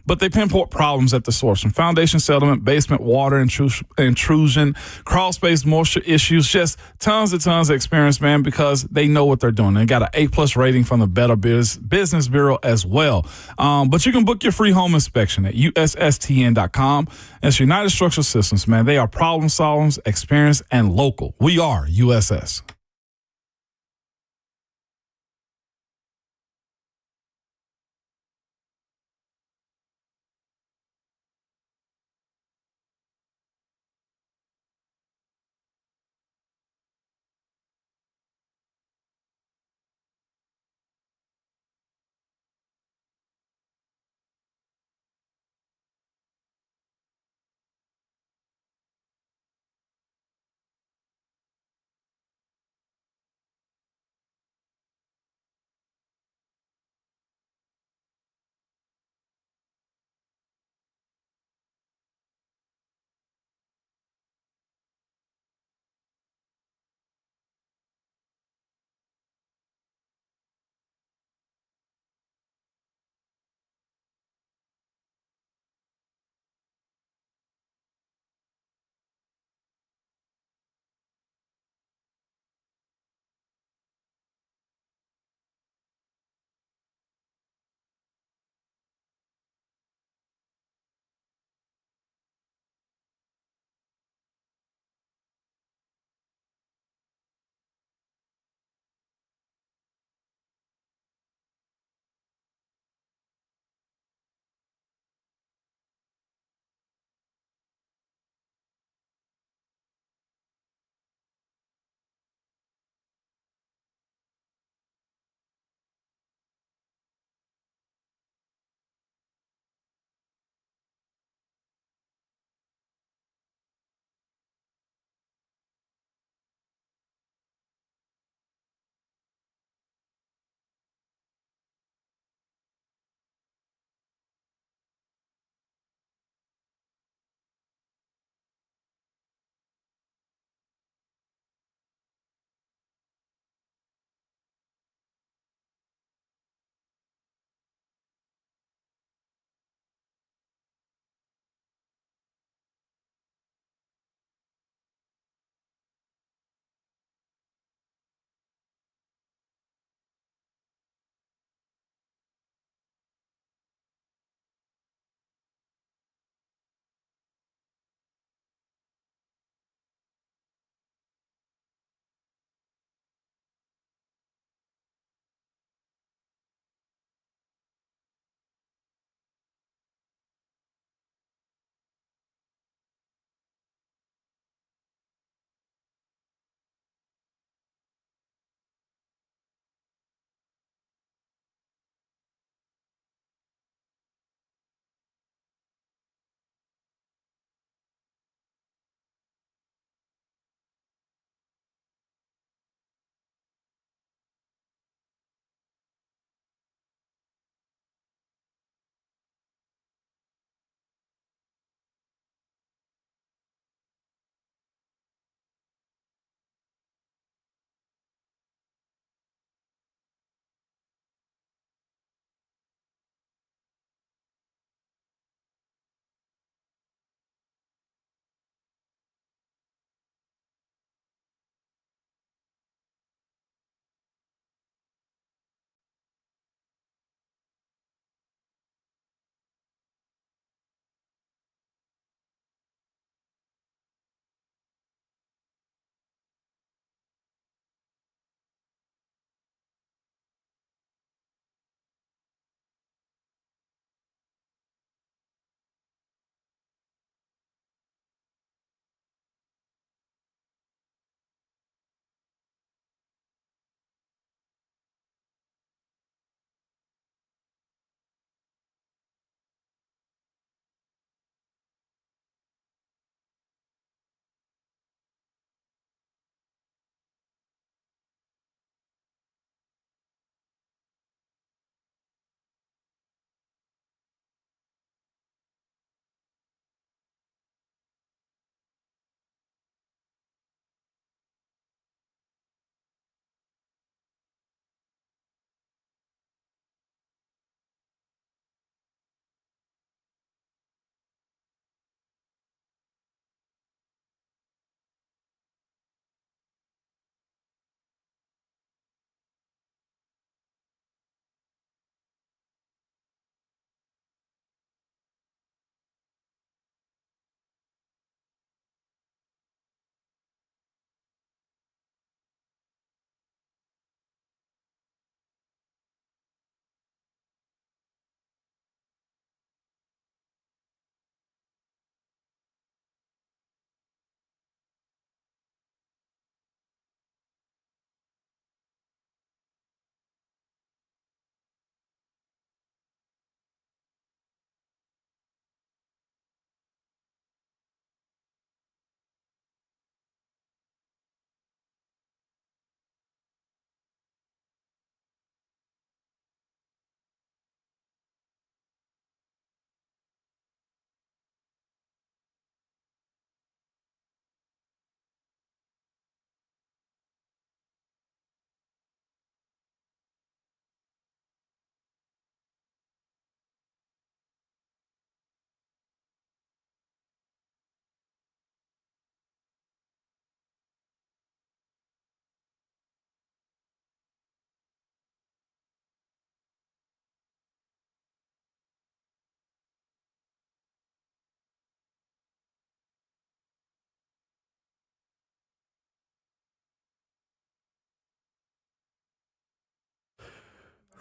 Speaker 3: But they pinpoint problems at the source, from foundation settlement, basement water intrusion, crawl space moisture issues, just tons of experience, man, because they know what they're doing. They got an A+ rating from the Better Business Bureau as well. But you can book your free home inspection at USSTN.com. It's United Structural Systems, man. They are problem solvers, experienced, and local. We are USS.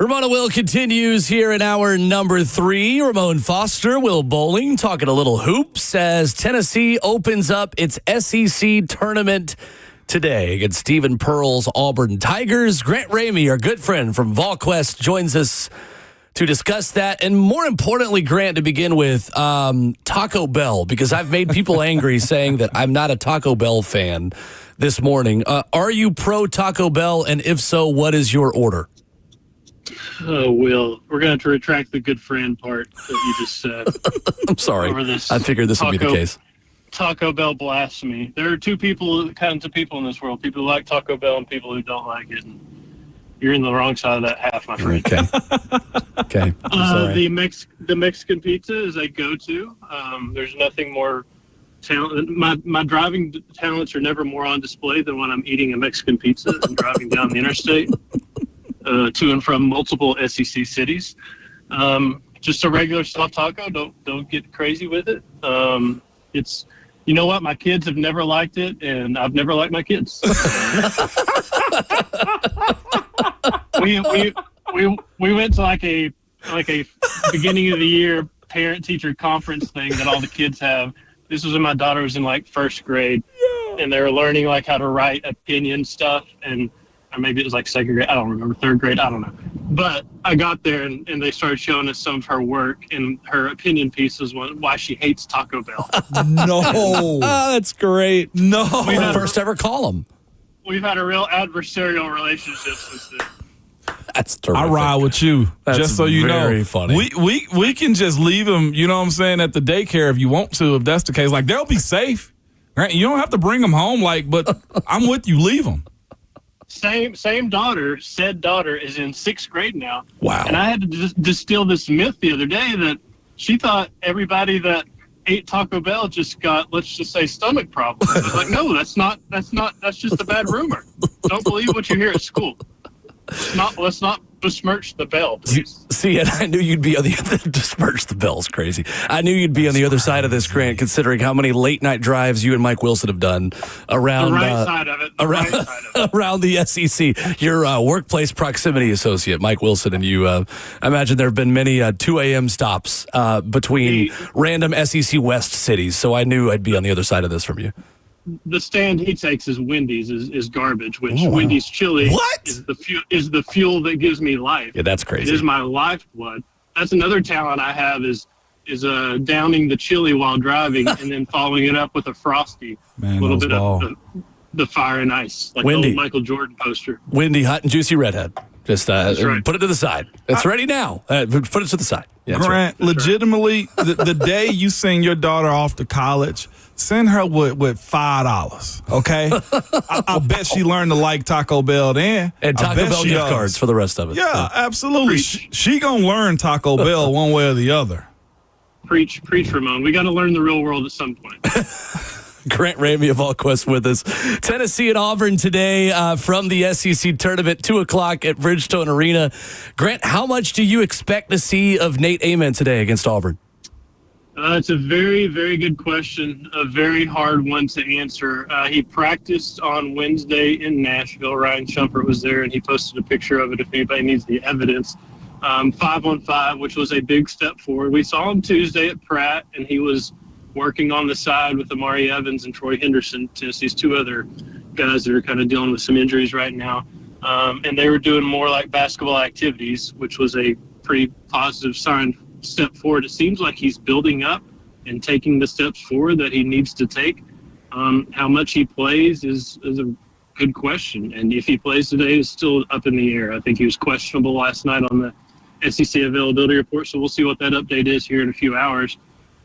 Speaker 2: Ramon Will continues here in hour number 3. Ramon Foster, Will Bowling, talking a little hoops as Tennessee opens up its SEC tournament today against Stephen Pearl's Auburn Tigers. Grant Ramey, our good friend from VolQuest, joins us to discuss that. And more importantly, Grant, to begin with, Taco Bell, because I've made people angry saying that I'm not a Taco Bell fan this morning. Are you pro Taco Bell? And if so, what is your order?
Speaker 4: Will, we're going to have to retract the good friend part that you just said.
Speaker 2: I'm sorry. I figured this would be the case.
Speaker 4: Taco Bell blasphemy. There are kinds of people in this world. People who like Taco Bell and people who don't like it. And you're in the wrong side of that half, my friend.
Speaker 2: Okay.
Speaker 4: The Mexican pizza is a go-to. There's nothing more talent. My driving talents are never more on display than when I'm eating a Mexican pizza and driving down the interstate. To and from multiple SEC cities. Just a regular soft taco. Don't get crazy with it. It's, you know what? My kids have never liked it, and I've never liked my kids. we went to like a beginning of the year parent teacher conference thing that all the kids have. This was when my daughter was in like first grade, and they were learning like how to write opinion stuff and. Or maybe it was like second grade. I don't remember. Third grade. I don't know. But I got there and they started showing us some of her work, and her opinion piece was why she hates Taco Bell.
Speaker 3: No.
Speaker 2: Oh, that's great.
Speaker 3: No.
Speaker 2: First ever column.
Speaker 4: We've had a real adversarial relationship since then.
Speaker 2: That's terrific.
Speaker 3: I ride with you, just so you know.
Speaker 2: Very funny.
Speaker 3: We can just leave them, you know what I'm saying, at the daycare if you want to, if that's the case. Like, they'll be safe. Right? You don't have to bring them home, but I'm with you. Leave them.
Speaker 4: Same daughter, said daughter, is in 6th grade now.
Speaker 2: Wow.
Speaker 4: And I had to distill this myth the other day that she thought everybody that ate Taco Bell just got, let's just say, stomach problems. I was like, no, that's just a bad rumor. Don't believe what you hear at school. Let's not besmirch the bell, please.
Speaker 2: See, and I knew you'd be on the other. Besmirch the bell's crazy. I knew you'd be on the other side of this, Grant, considering how many late night drives you and Mike Wilson have done around
Speaker 4: the right side of it.
Speaker 2: Around the SEC. Your workplace proximity associate, Mike Wilson, and you. I imagine there have been many 2 a.m. stops between random SEC West cities. So I knew I'd be on the other side of this from you.
Speaker 4: The stand he takes is Wendy's is garbage, which Wendy's chili is the fuel that gives me life.
Speaker 2: Yeah, that's crazy.
Speaker 4: It is my lifeblood. That's another talent I have is downing the chili while driving and then following it up with a Frosty.
Speaker 3: Man,
Speaker 4: a little bit of the fire and ice, like the old Michael Jordan poster.
Speaker 2: Wendy, hot and juicy redhead. Just
Speaker 4: right.
Speaker 2: Put it to the side. It's ready now. Put it to the side. Yeah,
Speaker 3: Grant, legitimately, the day you send your daughter off to college, send her with $5, okay? I bet she learned to like Taco Bell then.
Speaker 2: And Taco Bell gift cards for the rest of it.
Speaker 3: Yeah, absolutely. She going to learn Taco Bell one way or the other.
Speaker 4: Preach, Ramon. We got to learn the real world at some point.
Speaker 2: Grant Ramey of VolQuest with us. Tennessee and Auburn today from the SEC tournament, 2 o'clock at Bridgestone Arena. Grant, how much do you expect to see of Nate Amen today against Auburn?
Speaker 4: It's a very, very good question, a very hard one to answer. He practiced on Wednesday in Nashville. Ryan Shumpert was there, and he posted a picture of it if anybody needs the evidence. 5-on-5, which was a big step forward. We saw him Tuesday at Pratt, and he was working on the side with Amari Evans and Troy Henderson, Tennessee's 2 other guys that are kind of dealing with some injuries right now. And they were doing more like basketball activities, which was a pretty positive step forward. It seems like he's building up and taking the steps forward that he needs to take. How much he plays is a good question. And if he plays today is still up in the air. I think he was questionable last night on the SEC availability report, so we'll see what that update is here in a few hours.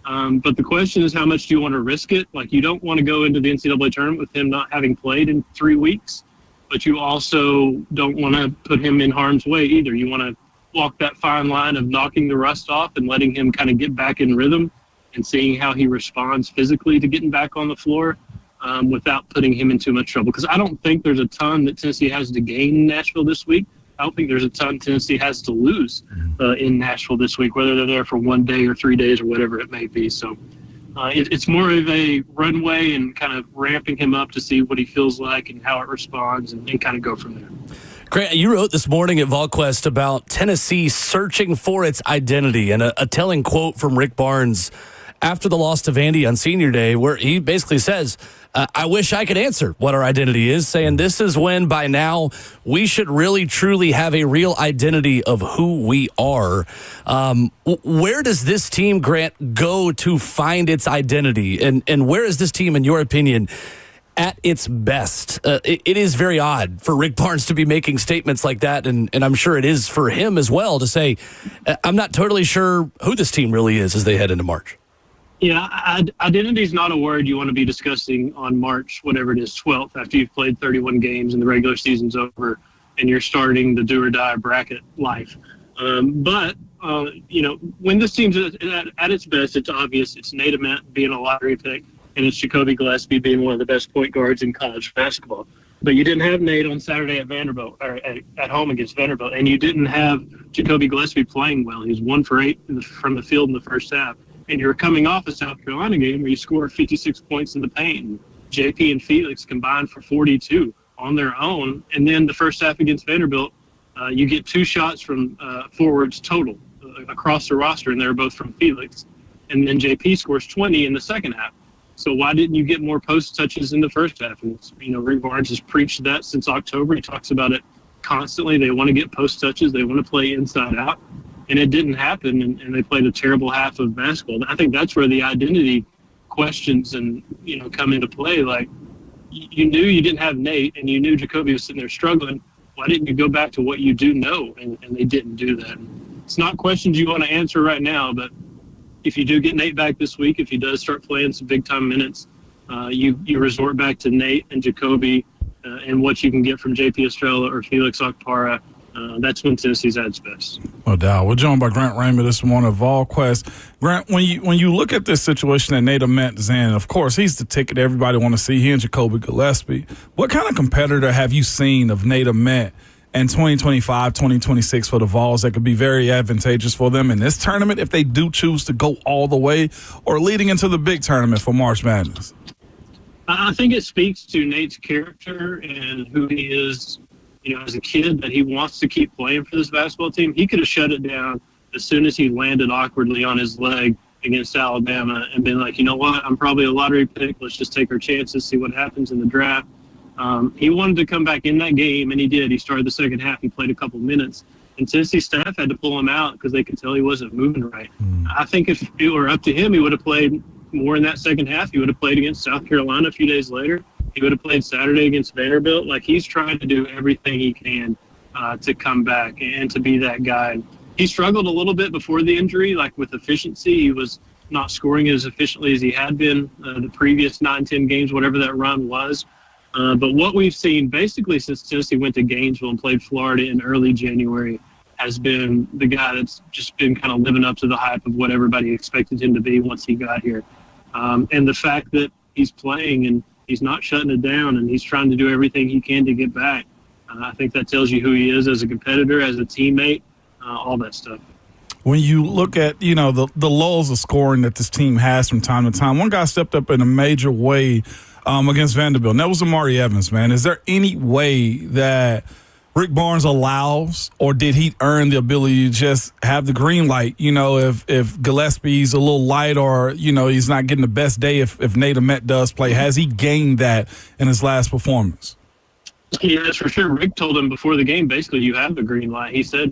Speaker 4: But the question is, how much do you want to risk it? Like, you don't want to go into the NCAA tournament with him not having played in 3 weeks, but you also don't want to put him in harm's way either. You want to walk that fine line of knocking the rust off and letting him kind of get back in rhythm and seeing how he responds physically to getting back on the floor without putting him in too much trouble. Because I don't think there's a ton that Tennessee has to gain in Nashville this week. I don't think there's a ton Tennessee has to lose in Nashville this week, whether they're there for 1 day or 3 days or whatever it may be. So it's more of a runway and kind of ramping him up to see what he feels like and how it responds and kind of go from there.
Speaker 2: Grant, you wrote this morning at VolQuest about Tennessee searching for its identity, and a telling quote from Rick Barnes after the loss to Vandy on Senior Day, where he basically says, I wish I could answer what our identity is, saying this is when by now we should really truly have a real identity of who we are. Where does this team, Grant, go to find its identity? And where is this team, in your opinion, at its best? It is very odd for Rick Barnes to be making statements like that, and I'm sure it is for him as well to say, I'm not totally sure who this team really is as they head into March.
Speaker 4: Yeah, identity is not a word you want to be discussing on March, whatever it is, 12th, after you've played 31 games and the regular season's over and you're starting the do-or-die bracket life. But when this team's at its best, it's obvious. It's Nate Ament being a lottery pick, and it's Jacoby Gillespie being one of the best point guards in college basketball. But you didn't have Nate on Saturday at Vanderbilt, or at home against Vanderbilt, and you didn't have Jacoby Gillespie playing well. He was 1 for 8 from the field in the first half. And you're coming off a South Carolina game where you score 56 points in the paint. JP and Felix combined for 42 on their own. And then the first half against Vanderbilt, you get 2 shots from forwards total across the roster, and they're both from Felix. And then JP scores 20 in the second half. So why didn't you get more post touches in the first half? And Rick Barnes has preached that since October. He talks about it constantly. They want to get post touches. They want to play inside out. And it didn't happen, and they played a terrible half of basketball. I think that's where the identity questions come into play. Like, you knew you didn't have Nate, and you knew Jacoby was sitting there struggling. Why didn't you go back to what you do know? And they didn't do that. It's not questions you want to answer right now, but if you do get Nate back this week, if he does start playing some big-time minutes, you resort back to Nate and Jacoby and what you can get from JP Estrella or Felix Okpara. That's when Tennessee's at its best.
Speaker 3: No doubt. We're joined by Grant Raymer this morning of VolQuest. Grant, when you look at this situation that Nate Ament is in, of course, he's the ticket everybody want to see. He and Jacoby Gillespie. What kind of competitor have you seen of Nate Ament in 2025, 2026 for the Vols that could be very advantageous for them in this tournament if they do choose to go all the way, or leading into the big tournament for March Madness?
Speaker 4: I think it speaks to Nate's character and who he is. As a kid, that he wants to keep playing for this basketball team. He could have shut it down as soon as he landed awkwardly on his leg against Alabama and been like, you know what, I'm probably a lottery pick. Let's just take our chances, see what happens in the draft. He wanted to come back in that game, and he did. He started the second half. He played a couple minutes. And Tennessee staff had to pull him out because they could tell he wasn't moving right. I think if it were up to him, he would have played more in that second half. He would have played against South Carolina a few days later. He would have played Saturday against Vanderbilt. Like, he's trying to do everything he can to come back and to be that guy. He struggled a little bit before the injury, like with efficiency. He was not scoring as efficiently as he had been the previous 9-10 games, whatever that run was. But what we've seen basically since Tennessee went to Gainesville and played Florida in early January has been the guy that's just been kind of living up to the hype of what everybody expected him to be once he got here. And the fact that he's playing and he's not shutting it down, and he's trying to do everything he can to get back. I think that tells you who he is as a competitor, as a teammate, all that stuff.
Speaker 3: When you look at, the lulls of scoring that this team has from time to time, one guy stepped up in a major way against Vanderbilt, and that was Amari Evans, man. Is there any way that Rick Barnes allows, or did he earn the ability to just have the green light? If Gillespie's a little light, or he's not getting the best day, if Nate Ament does play, has he gained that in his last performance?
Speaker 4: Yes, for sure. Rick told him before the game, basically, you have the green light. He said,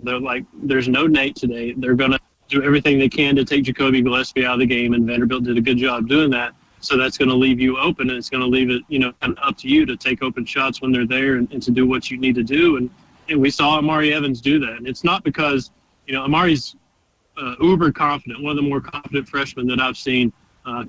Speaker 4: there's no Nate today. They're going to do everything they can to take Jacoby Gillespie out of the game, and Vanderbilt did a good job doing that. So that's going to leave you open, and it's going to leave it, kind of up to you to take open shots when they're there and to do what you need to do. And we saw Amari Evans do that. And it's not because, Amari's uber confident, one of the more confident freshmen that I've seen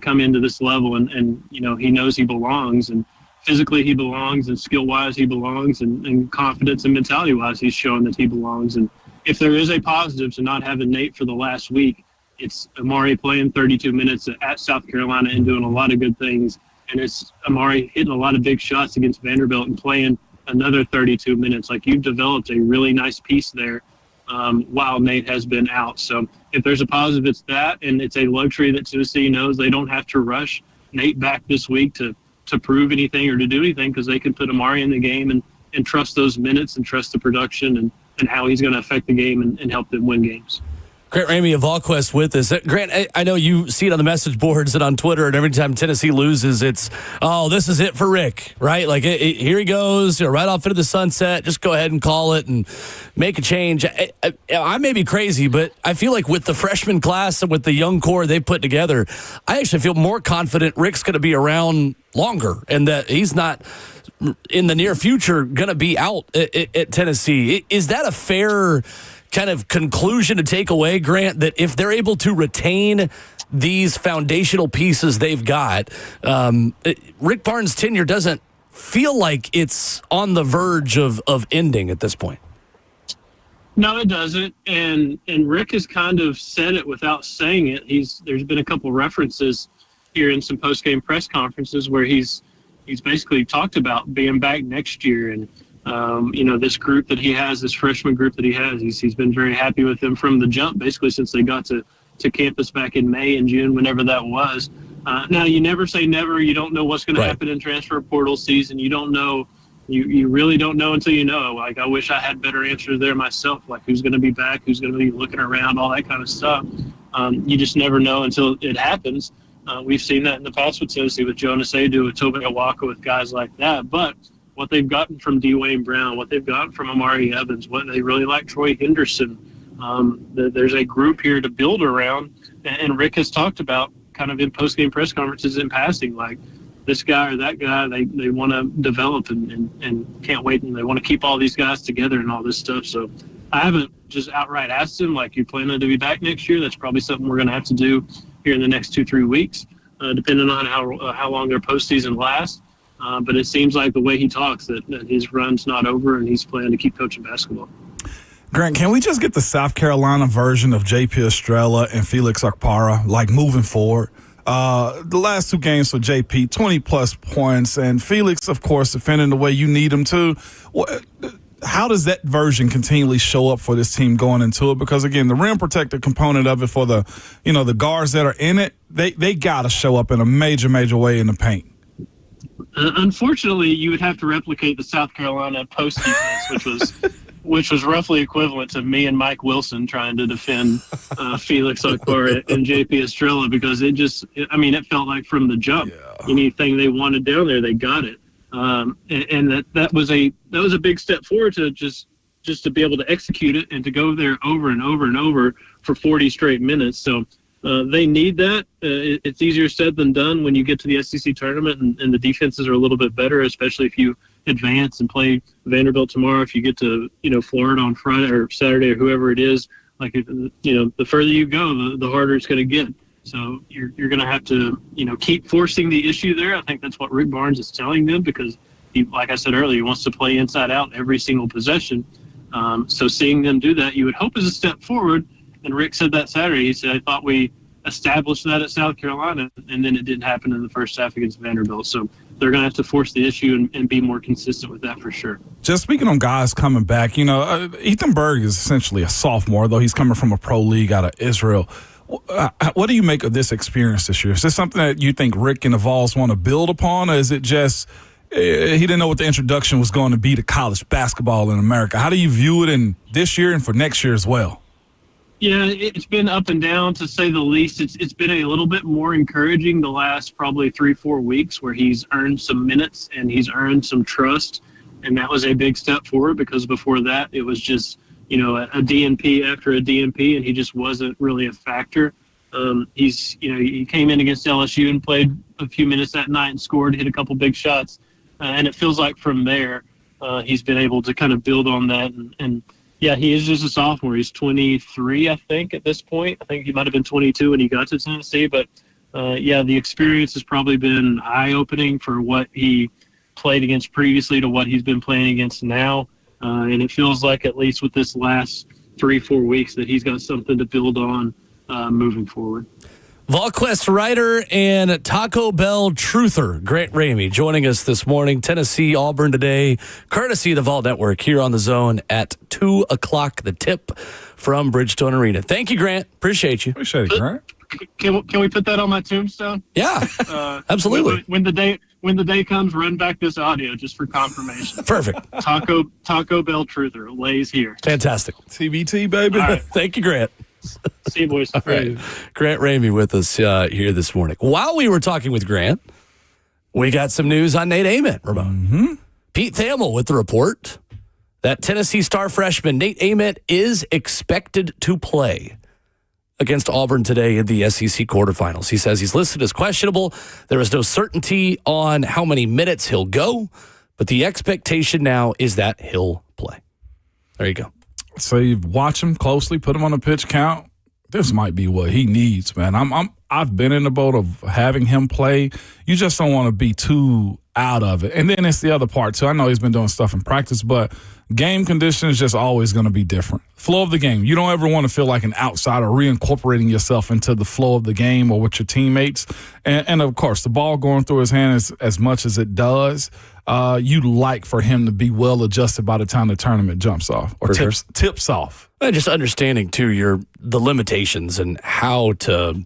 Speaker 4: come into this level. And he knows he belongs. And physically he belongs, and skill-wise he belongs, and confidence and mentality-wise he's shown that he belongs. And if there is a positive to not having Nate for the last week, it's Amari playing 32 minutes at South Carolina and doing a lot of good things. And it's Amari hitting a lot of big shots against Vanderbilt and playing another 32 minutes. Like, you've developed a really nice piece there while Nate has been out. So if there's a positive, it's that, and it's a luxury that Tennessee knows they don't have to rush Nate back this week to prove anything or to do anything, because they can put Amari in the game and trust those minutes and trust the production and how he's going to affect the game and help them win games.
Speaker 2: Grant Ramey of VolQuest with us. Grant, I know you see it on the message boards and on Twitter, and every time Tennessee loses, it's, oh, this is it for Rick, right? Like, here he goes, right off into the sunset. Just go ahead and call it and make a change. I may be crazy, but I feel like with the freshman class and with the young core they put together, I actually feel more confident Rick's going to be around longer and that he's not in the near future going to be out at Tennessee. Is that a fair kind of conclusion to take away, Grant, that if they're able to retain these foundational pieces they've got, Rick Barnes' tenure doesn't feel like it's on the verge of ending at this point?
Speaker 4: No, it doesn't. And Rick has kind of said it without saying it. There's been a couple references here in some post-game press conferences where he's basically talked about being back next year and this group that he has, this freshman group that he has, he's been very happy with them from the jump, basically since they got to campus back in May and June, whenever that was. Now, you never say never. You don't know what's going to happen in transfer portal season. You don't know. You really don't know until you know. Like, I wish I had better answers there myself, like who's going to be back, who's going to be looking around, all that kind of stuff. You just never know until it happens. We've seen that in the past with Tennessee, with Jonas Adu, with Tobe Awaka, with guys like that. But what they've gotten from Dwayne Brown, what they've gotten from Amari Evans, what they really like Troy Henderson. There's a group here to build around, and Rick has talked about kind of in post-game press conferences in passing, like this guy or that guy, they want to develop and can't wait, and they want to keep all these guys together and all this stuff. So I haven't just outright asked him, like, you planning to be back next year? That's probably something we're going to have to do here in the next 2-3 weeks, depending on how long their postseason lasts. But it seems like the way he talks that his run's not over and he's planning to keep coaching basketball.
Speaker 3: Grant, can we just get the South Carolina version of J.P. Estrella and Felix Okpara, like, moving forward? The last two games for J.P., 20-plus points, and Felix, of course, defending the way you need him to. How does that version continually show up for this team going into it? Because, again, the rim protector component of it for the guards that are in it, they got to show up in a major, major way in the paint.
Speaker 4: Unfortunately, you would have to replicate the South Carolina post defense, which was roughly equivalent to me and Mike Wilson trying to defend Felix Okpara and J.P. Estrella, because it felt like from the jump, anything they wanted down there, they got it. And that was a big step forward to just to be able to execute it and to go there over and over and over for 40 straight minutes. So they need that. It's easier said than done when you get to the SEC tournament and the defenses are a little bit better, especially if you advance and play Vanderbilt tomorrow. If you get to Florida on Friday or Saturday or whoever it is, like the further you go, the harder it's going to get. So you're going to have to keep forcing the issue there. I think that's what Rick Barnes is telling them, because he, like I said earlier, he wants to play inside out every single possession. So seeing them do that, you would hope is a step forward. And Rick said that Saturday. He said, I thought we established that at South Carolina, and then it didn't happen in the first half against Vanderbilt. So they're going to have to force the issue and be more consistent with that for sure. Just
Speaker 3: speaking on guys coming back, Ethan Berg is essentially a sophomore, though he's coming from a pro league out of Israel. What do you make of this experience this year? Is this something that you think Rick and the Vols want to build upon, or is it just he didn't know what the introduction was going to be to college basketball in America? How do you view it in this year and for next year as well?
Speaker 4: Yeah, it's been up and down, to say the least. It's been a little bit more encouraging the last probably 3-4 weeks, where he's earned some minutes and he's earned some trust, and that was a big step forward, because before that it was just a DNP after a DNP, and he just wasn't really a factor. He came in against LSU and played a few minutes that night and scored, hit a couple big shots, and it feels like from there he's been able to kind of build on that. And yeah, he is just a sophomore. He's 23, I think, at this point. I think he might have been 22 when he got to Tennessee. But, the experience has probably been eye-opening for what he played against previously to what he's been playing against now. And it feels like, at least with this last 3-4 weeks, that he's got something to build on moving forward.
Speaker 2: VolQuest writer and Taco Bell truther Grant Ramey joining us this morning. Tennessee, Auburn today, courtesy of the Vol Network, here on the Zone at 2 o'clock. The tip from Bridgestone Arena. Thank you, Grant. Appreciate you.
Speaker 3: Appreciate it, Grant.
Speaker 4: Can we put that on my tombstone?
Speaker 2: Yeah, absolutely.
Speaker 4: When the when the day comes, run back this audio just for confirmation.
Speaker 2: Perfect.
Speaker 4: Taco Bell truther lays here.
Speaker 2: Fantastic.
Speaker 3: TBT, baby.
Speaker 4: All right.
Speaker 2: Thank you, Grant.
Speaker 4: See you, boys.
Speaker 2: All right. Grant Ramey with us here this morning. While we were talking with Grant, we got some news on Nate Ament, Ramon. Pete Thamel with the report that Tennessee star freshman Nate Ament is expected to play against Auburn today in the SEC quarterfinals. He says he's listed as questionable. There is no certainty on how many minutes he'll go, but the expectation now is that he'll play. There you go.
Speaker 3: So you watch him closely, put him on a pitch count. This might be what he needs, man. I've been in the boat of having him play. You just don't want to be too out of it. And then it's the other part too. I know he's been doing stuff in practice, but game condition is just always going to be different. Flow of the game. You don't ever want to feel like an outsider reincorporating yourself into the flow of the game or with your teammates. And of course, the ball going through his hand as much as it does, you'd like for him to be well adjusted by the time the tournament jumps off or tips off.
Speaker 2: And just understanding too the limitations and how to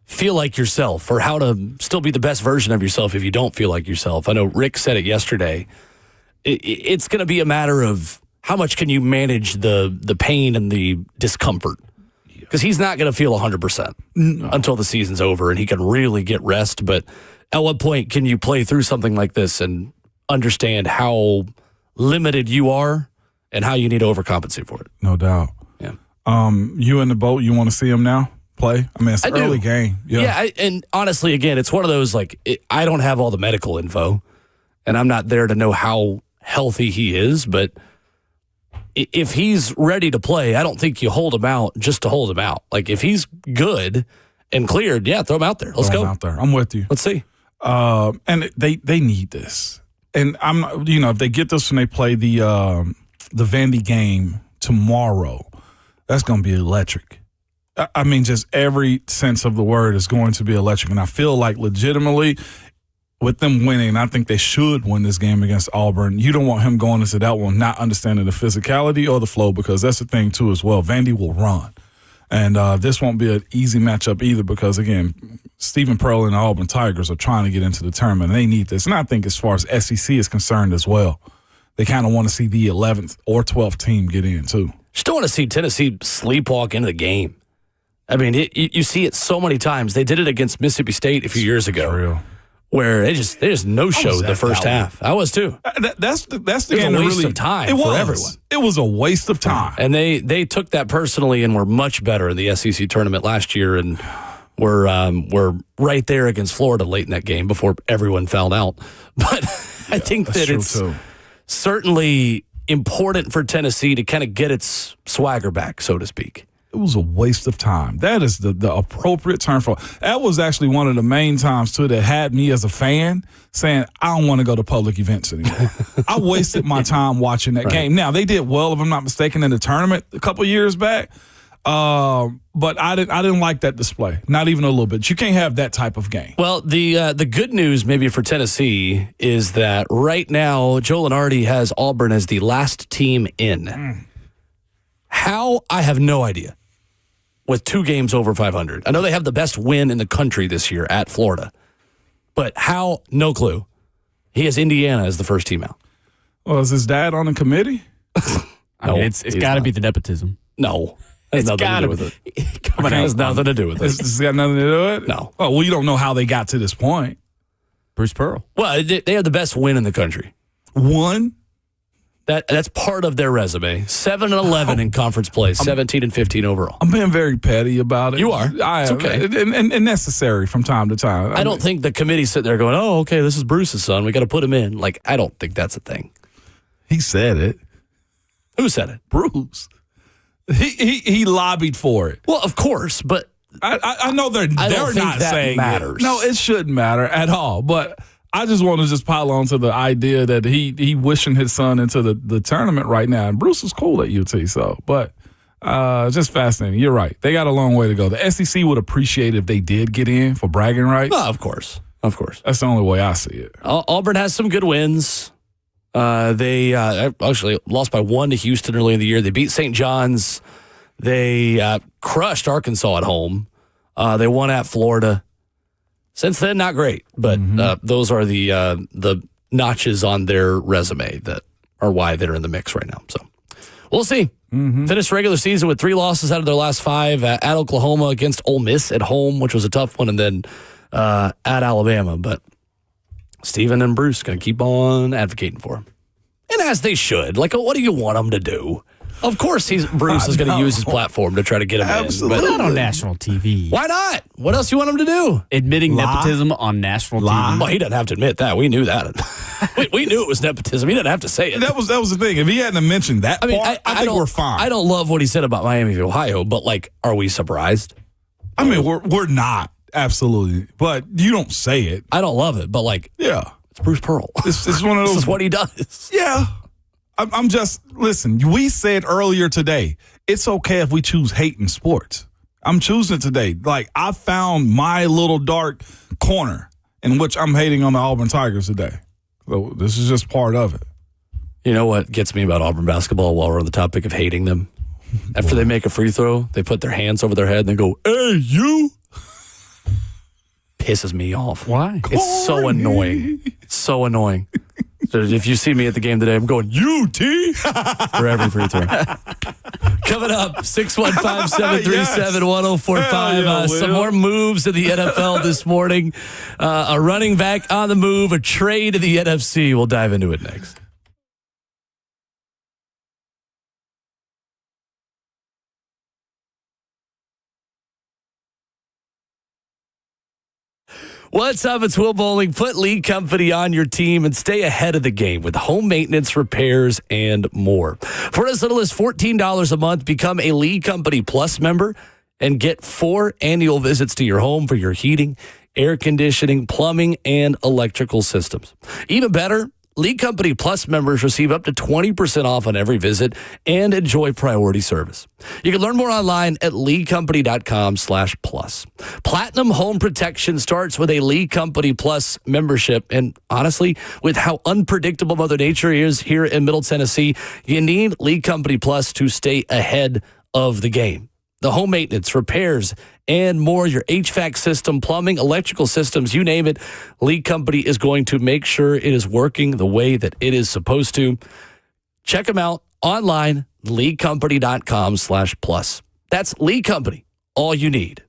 Speaker 2: feel like yourself or how to still be the best version of yourself if you don't feel like yourself. I know Rick said it yesterday. It's going to be a matter of how much can you manage the pain and the discomfort, because he's not going to feel 100% until the season's over and he can really get rest. But at what point can you play through something like this and understand how limited you are and how you need to overcompensate for it?
Speaker 3: No doubt.
Speaker 2: Yeah.
Speaker 3: You in the boat, you want to see him now play? I mean, it's an early game.
Speaker 2: Yeah. And honestly, again, it's one of those, I don't have all the medical info and I'm not there to know how healthy he is, but if he's ready to play, I don't think you hold him out just to hold him out. Like, if he's good and cleared, throw him out there. Let's go.
Speaker 3: Out there. I'm with you.
Speaker 2: Let's see.
Speaker 3: And they need this. And if they get this when they play the Vandy game tomorrow, that's going to be electric. I mean, just every sense of the word is going to be electric. And I feel like legitimately with them winning, I think they should win this game against Auburn. You don't want him going into that one not understanding the physicality or the flow, because that's the thing, too, as well. Vandy will run. And this won't be an easy matchup either because, again, Stephen Pearl and the Auburn Tigers are trying to get into the tournament, and they need this. And I think as far as SEC is concerned as well, they kind of want to see the 11th or 12th team get in, too.
Speaker 2: Still want to see Tennessee sleepwalk into the game. I mean, you see it so many times. They did it against Mississippi State a few years ago.
Speaker 3: For real.
Speaker 2: Where they just no-showed the first half. I was too.
Speaker 3: That's the
Speaker 2: game. It was a waste of time for everyone.
Speaker 3: It was a waste of time.
Speaker 2: And they took that personally and were much better in the SEC tournament last year, and were right there against Florida late in that game before everyone fouled out. But I think that it's certainly important for Tennessee to kind of get its swagger back, so to speak.
Speaker 3: It was a waste of time. That is the appropriate term for it. That was actually one of the main times, too, that had me as a fan saying, I don't want to go to public events anymore. I wasted my time watching that game. Now, they did well, if I'm not mistaken, in the tournament a couple years back. But I didn't like that display, not even a little bit. You can't have that type of game.
Speaker 2: Well, the good news maybe for Tennessee is that right now, Joe Lunardi has Auburn as the last team in. How? I have no idea. With 2 games over 500. I know they have the best win in the country this year at Florida. But how? No clue. He has Indiana as the first team out.
Speaker 3: Well, is his dad on the committee?
Speaker 1: I mean, it's got to be the nepotism.
Speaker 2: No. It's nothing to do with it. It has nothing to do with it.
Speaker 3: It's got nothing to do with it?
Speaker 2: No.
Speaker 3: Oh, well, you don't know how they got to this point.
Speaker 1: Bruce Pearl.
Speaker 2: Well, they have the best win in the country.
Speaker 3: One?
Speaker 2: That's part of their resume. 7-11 in conference play, 17-15 overall.
Speaker 3: I'm being very petty about it.
Speaker 2: You are. It's okay.
Speaker 3: And necessary from time to time.
Speaker 2: I don't think the committee's sitting there going, oh, okay, this is Bruce's son. We got to put him in. I don't think that's a thing.
Speaker 3: He said it.
Speaker 2: Who said it?
Speaker 3: Bruce. He lobbied for it.
Speaker 2: Well, of course, but
Speaker 3: I know they're
Speaker 2: not
Speaker 3: that
Speaker 2: saying
Speaker 3: matters. No, it shouldn't matter at all. But I just want to just pile on to the idea that he wishing his son into the tournament right now. And Bruce is cool at UT, but just fascinating. You're right. They got a long way to go. The SEC would appreciate if they did get in for bragging rights.
Speaker 2: Of course. That's
Speaker 3: the only way I see it.
Speaker 2: Auburn has some good wins. They actually lost by 1 to Houston early in the year. They beat St. John's. They crushed Arkansas at home. They won at Florida. Since then, not great, but those are the notches on their resume that are why they're in the mix right now. So we'll see. Finished regular season with 3 losses out of their last 5 at Oklahoma, against Ole Miss at home, which was a tough one, and then at Alabama. But Steven and Bruce going to keep on advocating for him. And as they should. Like, what do you want them to do? Of course, Bruce is going to use his platform to try to get him
Speaker 3: Absolutely.
Speaker 2: in.
Speaker 1: But not on national TV.
Speaker 2: Why not? What else do you want him to do?
Speaker 1: Admitting nepotism on national TV.
Speaker 2: Well, he doesn't have to admit that. We knew that. we knew it was nepotism. He didn't have to say it.
Speaker 3: That was the thing. If he hadn't mentioned that part, I think we're fine.
Speaker 2: I don't love what he said about Miami of Ohio, but, like, are we surprised?
Speaker 3: I mean, we're not. Absolutely. But you don't say it.
Speaker 2: I don't love it, but, like,
Speaker 3: Yeah.
Speaker 2: it's Bruce Pearl.
Speaker 3: It's one of those.
Speaker 2: This is what he does.
Speaker 3: Yeah. I'm just, listen, we said earlier today, it's okay if we choose hate in sports. I'm choosing it today. Like, I found my little dark corner in which I'm hating on the Auburn Tigers today. So this is just part of it.
Speaker 2: You know what gets me about Auburn basketball while we're on the topic of hating them? After they make a free throw, they put their hands over their head and they go, "Hey, you!" Pisses me off.
Speaker 1: Why?
Speaker 2: It's so annoying. It's so annoying. So if you see me at the game today, I'm going, "You, T!" for every free throw. Coming up, 615-737-1045. Some more moves in the NFL this morning. A running back on the move, a trade to the NFC. We'll dive into it next. What's up? It's Will Bowling. Put Lee Company on your team and stay ahead of the game with home maintenance, repairs, and more. For as little as $14 a month, become a Lee Company Plus member and get 4 annual visits to your home for your heating, air conditioning, plumbing, and electrical systems. Even better, Lee Company Plus members receive up to 20% off on every visit and enjoy priority service. You can learn more online at leecompany.com/plus. Platinum Home Protection starts with a Lee Company Plus membership. And honestly, with how unpredictable Mother Nature is here in Middle Tennessee, you need Lee Company Plus to stay ahead of the game. The home maintenance, repairs, and more, your HVAC system, plumbing, electrical systems, you name it, Lee Company is going to make sure it is working the way that it is supposed to. Check them out online, leecompany.com/plus. That's Lee Company, all you need.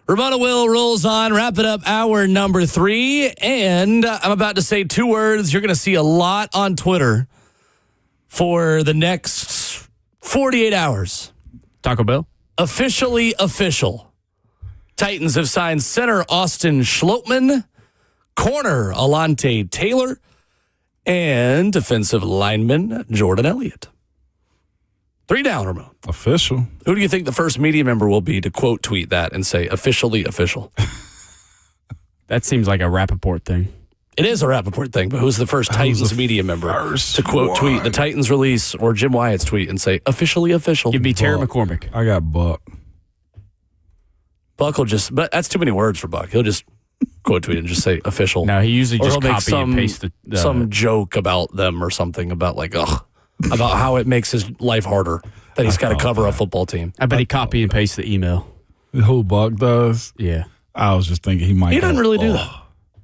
Speaker 2: Ramon Will rolls on, wrapping up hour number 3. And I'm about to say 2 words you're going to see a lot on Twitter for the next 48 hours.
Speaker 1: Taco Bell?
Speaker 2: Officially official. Titans have signed center Austin Schlottman, corner Alante Taylor, and defensive lineman Jordan Elliott. 3 down, Ramon.
Speaker 3: Official.
Speaker 2: Who do you think the first media member will be to quote tweet that and say officially official?
Speaker 1: That seems like a Rappaport thing.
Speaker 2: It is a Rappaport thing, but who's the first Titans media member to quote tweet the Titans release or Jim Wyatt's tweet and say officially official?
Speaker 1: Give me Terry McCormick.
Speaker 3: I got Buck.
Speaker 2: Buck will just, but that's too many words for Buck. He'll just quote tweet and just say official.
Speaker 1: No, he usually
Speaker 2: Or
Speaker 1: just
Speaker 2: he'll make
Speaker 1: copy and paste
Speaker 2: some joke about them or something about about how it makes his life harder that he's got to cover a football team.
Speaker 1: I bet he copy and paste the email.
Speaker 3: Who Buck does?
Speaker 1: Yeah.
Speaker 3: I was just thinking he might.
Speaker 2: He doesn't really do that.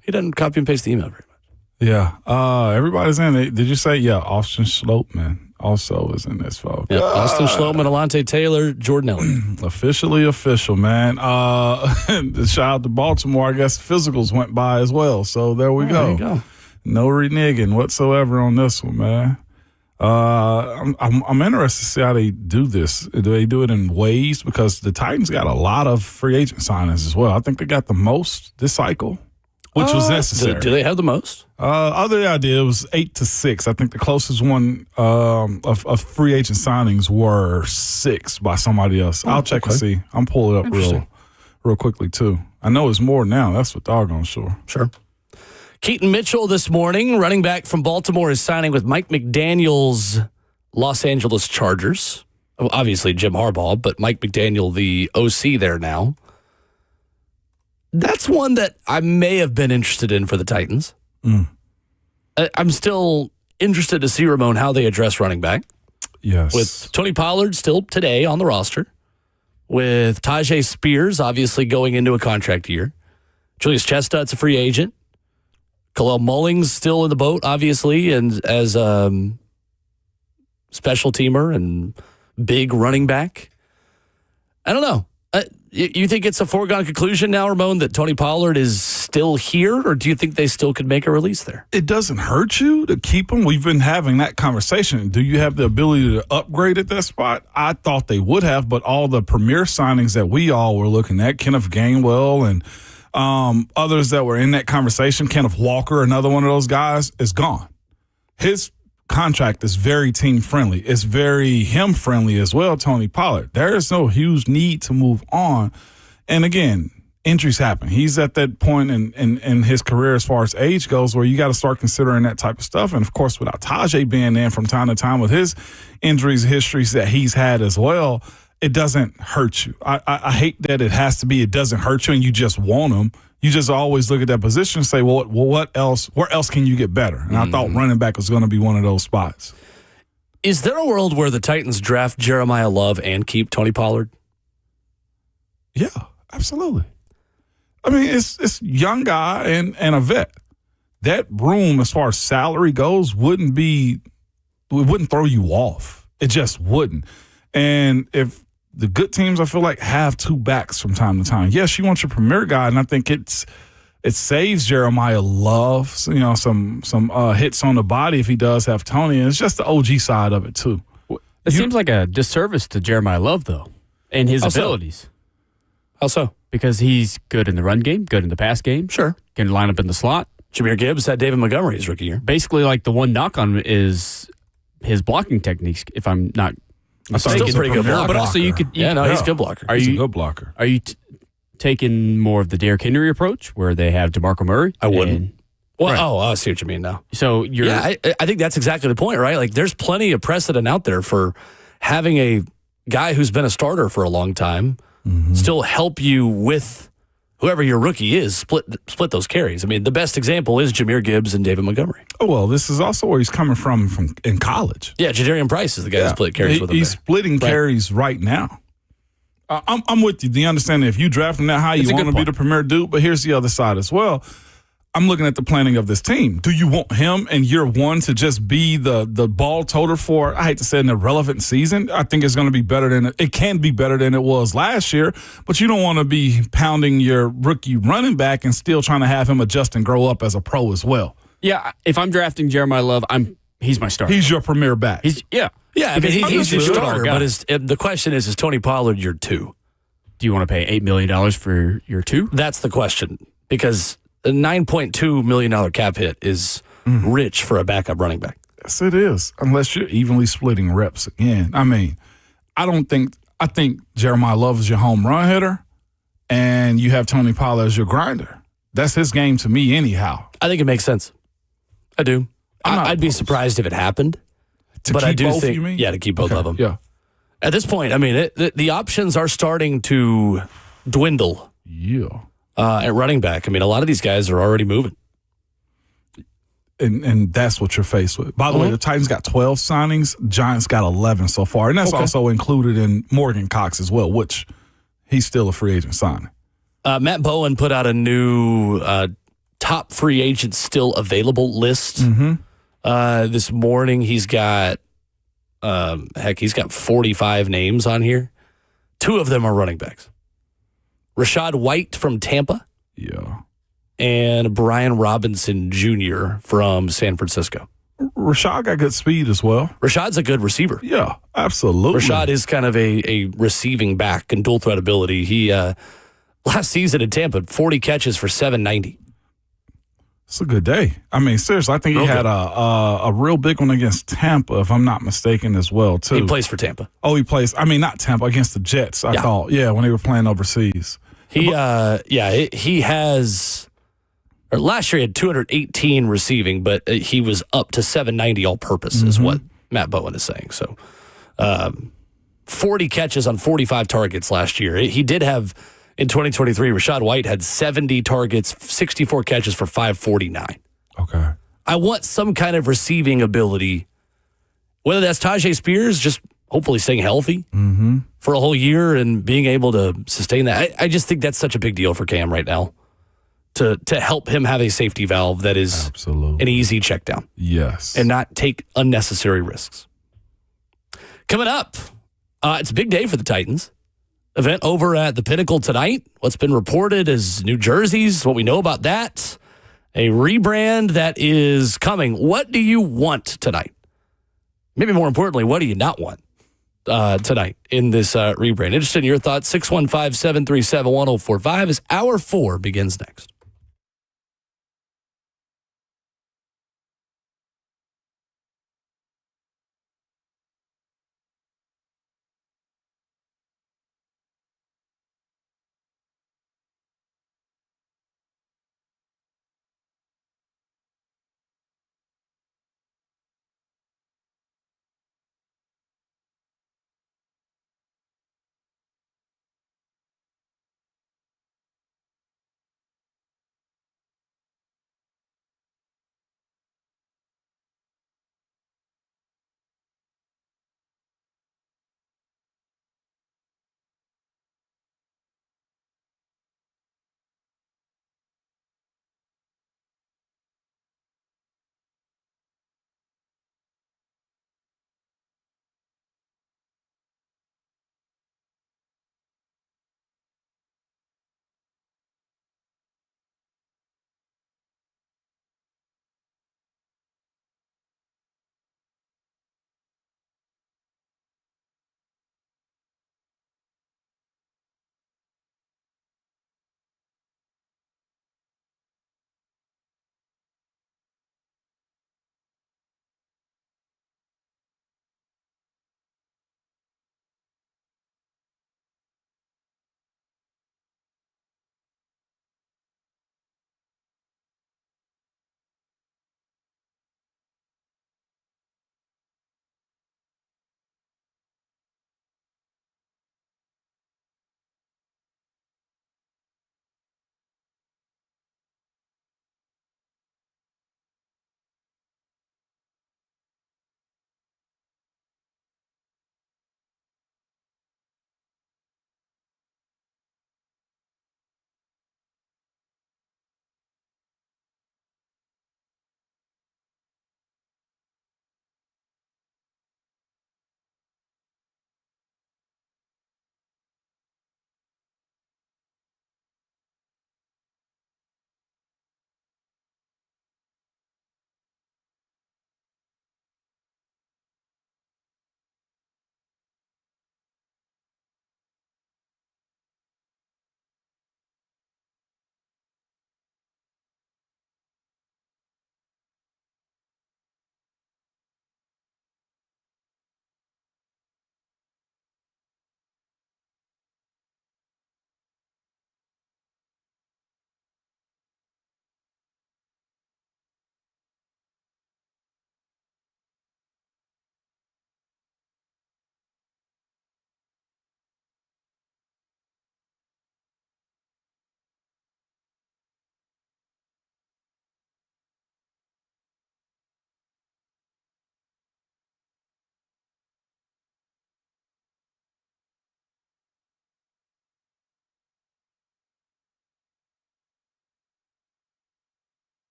Speaker 2: He doesn't copy and paste the email very much.
Speaker 3: Yeah. Everybody's in it. Did you say, Austin Schlottman also is in this, folks?
Speaker 2: Yeah, Austin Schlottman, Alante Taylor, Jordan Elliott.
Speaker 3: Officially official, man. Shout out to Baltimore. I guess physicals went by as well. So there we go.
Speaker 2: There you go.
Speaker 3: No reneging whatsoever on this one, man. I'm interested to see how they do this. Do they do it in waves? Because the Titans got a lot of free agent signings as well. I think they got the most this cycle, which was necessary.
Speaker 2: Do they have the most?
Speaker 3: Other idea was 8 to 6. I think the closest one of free agent signings were 6 by somebody else. I'll check and see. I'm pulling it up real quickly too. I know it's more now. That's for doggone sure.
Speaker 2: Sure. Keaton Mitchell this morning, running back from Baltimore, is signing with Mike McDaniel's Los Angeles Chargers. Obviously, Jim Harbaugh, but Mike McDaniel, the OC there now. That's one that I may have been interested in for the Titans. I'm still interested to see, Ramon, how they address running back.
Speaker 3: Yes.
Speaker 2: With Tony Pollard still today on the roster. With Tajay Spears, obviously going into a contract year. Julius Chestnut's a free agent. Khalil Mullings still in the boat, obviously, and as special teamer and big running back. I don't know. You think it's a foregone conclusion now, Ramon, that Tony Pollard is still here, or do you think they still could make a release there?
Speaker 3: It doesn't hurt you to keep him. We've been having that conversation. Do you have the ability to upgrade at that spot? I thought they would have, but all the premier signings that we all were looking at, Kenneth Gainwell and others that were in that conversation, Kenneth Walker, another one of those guys, is gone. His contract is very team friendly. It's very him friendly as well, Tony Pollard. There is no huge need to move on. And again, injuries happen. He's at that point in his career as far as age goes where you got to start considering that type of stuff. And of course, without Tajay being in from time to time with his injuries, histories that he's had as well, it doesn't hurt you. I hate that it has to be, it doesn't hurt you and you just want him. You just always look at that position and say, well, what else? Where else can you get better? And I thought running back was going to be one of those spots.
Speaker 2: Is there a world where the Titans draft Jeremiah Love and keep Tony Pollard?
Speaker 3: Yeah, absolutely. I mean, it's young guy and a vet. That room, as far as salary goes, wouldn't throw you off. It just wouldn't. And if the good teams, I feel like, have 2 backs from time to time. Yes, you want your premier guy, and I think it saves Jeremiah Love, some hits on the body if he does have Tony. And it's just the OG side of it too.
Speaker 1: It seems like a disservice to Jeremiah Love, though, and his abilities.
Speaker 2: How so?
Speaker 1: Because he's good in the run game, good in the pass game.
Speaker 2: Sure.
Speaker 1: Can line up in the slot.
Speaker 2: Jameer Gibbs had David Montgomery his rookie year.
Speaker 1: Basically, like the one knock on him is his blocking techniques, if I'm not mistaken.
Speaker 2: Still pretty good blocker.
Speaker 1: But also you could... he's a good blocker.
Speaker 3: He's a good blocker.
Speaker 1: Are you taking more of the Derrick Henry approach where they have DeMarco Murray?
Speaker 2: I wouldn't.
Speaker 1: Right.
Speaker 2: I see what you mean now.
Speaker 1: So you're...
Speaker 2: Yeah, I think that's exactly the point, right? Like, there's plenty of precedent out there for having a guy who's been a starter for a long time still help you with whoever your rookie is, split those carries. I mean, the best example is Jameer Gibbs and David Montgomery.
Speaker 3: Oh, well, this is also where he's coming from in college.
Speaker 2: Yeah, Jadarian Price is the guy who split carries with him.
Speaker 3: He's splitting carries right now. I'm with you. The understanding, if you draft him that high, you want him to be the premier dude. But here's the other side as well. I'm looking at the planning of this team. Do you want him in year one to just be the ball toter for, I hate to say, an irrelevant season? I think it's going to be better than it can be better than it was last year, but you don't want to be pounding your rookie running back and still trying to have him adjust and grow up as a pro as well.
Speaker 1: Yeah, if I'm drafting Jeremiah Love, he's my starter.
Speaker 3: He's your premier back.
Speaker 2: Yeah, I mean, he's your starter,
Speaker 1: guy.
Speaker 2: but the question is Tony Pollard your 2?
Speaker 1: Do you want to pay $8 million for your 2?
Speaker 2: That's the question, because a $9.2 million cap hit is rich for a backup running back.
Speaker 3: Yes, it is, unless you're evenly splitting reps again. I mean, I think Jeremiah Love is your home run hitter, and you have Tony Pollard as your grinder. That's his game to me anyhow.
Speaker 2: I think it makes sense. I do. I'd be surprised if it happened. But I do
Speaker 3: both,
Speaker 2: think,
Speaker 3: you mean?
Speaker 2: yeah, to keep both of them.
Speaker 3: Yeah.
Speaker 2: At this point, I mean, the options are starting to dwindle.
Speaker 3: Yeah.
Speaker 2: At running back. I mean, a lot of these guys are already moving.
Speaker 3: And that's what you're faced with. By the way, the Titans got 12 signings. Giants got 11 so far. And that's also included in Morgan Cox as well, which he's still a free agent signing.
Speaker 2: Matt Bowen put out a new top free agents still available list. This morning, he's got 45 names on here. 2 of them are running backs. Rashad White from Tampa.
Speaker 3: Yeah.
Speaker 2: And Brian Robinson Jr. from San Francisco.
Speaker 3: Rashad got good speed as well.
Speaker 2: Rashad's a good receiver.
Speaker 3: Yeah, absolutely.
Speaker 2: Rashad is kind of a receiving back and dual threat ability. He last season in Tampa, 40 catches for 790.
Speaker 3: It's a good day. I mean, seriously, I think he had a real big one against Tampa, if I'm not mistaken, as well, too.
Speaker 2: He plays for Tampa.
Speaker 3: Oh, he plays. I mean, not Tampa, against the Jets, I thought. Yeah, when they were playing overseas.
Speaker 2: He has, or last year he had 218 receiving, but he was up to 790 all purpose is what Matt Bowen is saying. So 40 catches on 45 targets last year. He did have, in 2023, Rashad White had 70 targets, 64 catches for 549.
Speaker 3: Okay.
Speaker 2: I want some kind of receiving ability, whether that's Tajay Spears, just hopefully staying healthy for a whole year and being able to sustain that. I just think that's such a big deal for Cam right now to help him have a safety valve that is an easy check down.
Speaker 3: Yes.
Speaker 2: And not take unnecessary risks. Coming up, it's a big day for the Titans. Event over at the Pinnacle tonight. What's been reported is new jerseys, what we know about that. A rebrand that is coming. What do you want tonight? Maybe more importantly, what do you not want tonight in this rebrand? Interested in your thoughts? 615-737-1045 as Hour 4 begins next.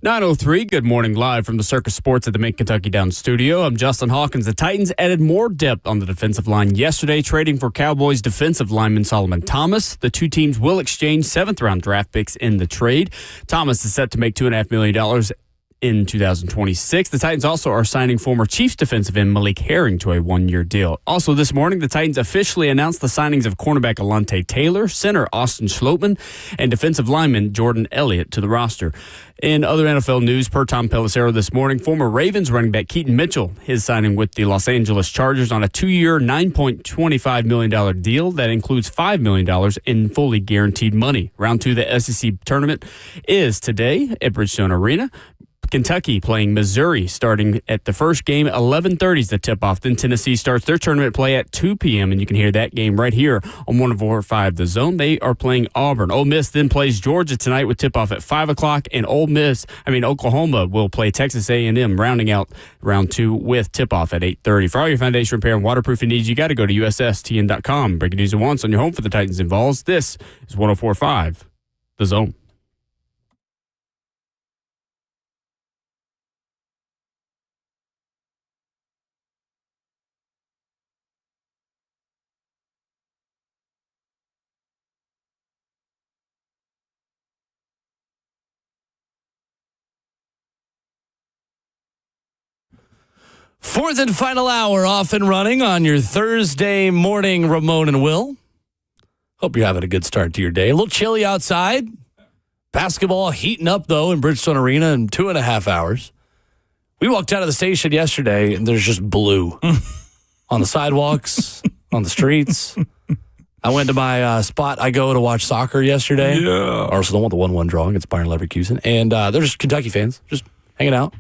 Speaker 1: 9:03, good morning, live from the Circus Sports at the Mid-Kentucky Downs studio. I'm Justin Hawkins. The Titans added more depth on the defensive line yesterday, trading for Cowboys defensive lineman Solomon Thomas. The two teams will exchange 7th-round draft picks in the trade. Thomas is set to make $2.5 million in 2026. The Titans also are signing former Chiefs defensive end Malik Herring to a 1-year deal. Also this morning, the Titans officially announced the signings of cornerback Alontae Taylor, center Austin Schlottman, and defensive lineman Jordan Elliott to the roster. In other NFL news, per Tom Pelissero this morning, former Ravens running back Keaton Mitchell is signing with the Los Angeles Chargers on a 2-year, $9.25 million deal that includes $5 million in fully guaranteed money. Round 2 of the SEC tournament is today at Bridgestone Arena. Kentucky playing Missouri starting at the first game, 11:30 is the tip-off. Then Tennessee starts their tournament play at 2 p.m., and you can hear that game right here on 104.5 The Zone. They are playing Auburn. Ole Miss then plays Georgia tonight with tip-off at 5 o'clock, and Oklahoma will play Texas A&M, rounding out round 2 with tip-off at 8:30. For all your foundation repair and waterproofing needs, you got to go to USSTN.com. Breaking news at once on your home for the Titans and Vols. This is 104.5 The Zone.
Speaker 2: Fourth and final hour off and running on your Thursday morning, Ramon and Will. Hope you're having a good start to your day. A little chilly outside. Basketball heating up, though, in Bridgestone Arena in 2.5 hours. We walked out of the station yesterday, and there's just blue on the sidewalks, on the streets. I went to my spot. I go to watch soccer yesterday.
Speaker 3: Yeah.
Speaker 2: Arsenal won the 1-1 draw against Bayern Leverkusen. And there's Kentucky fans just hanging out.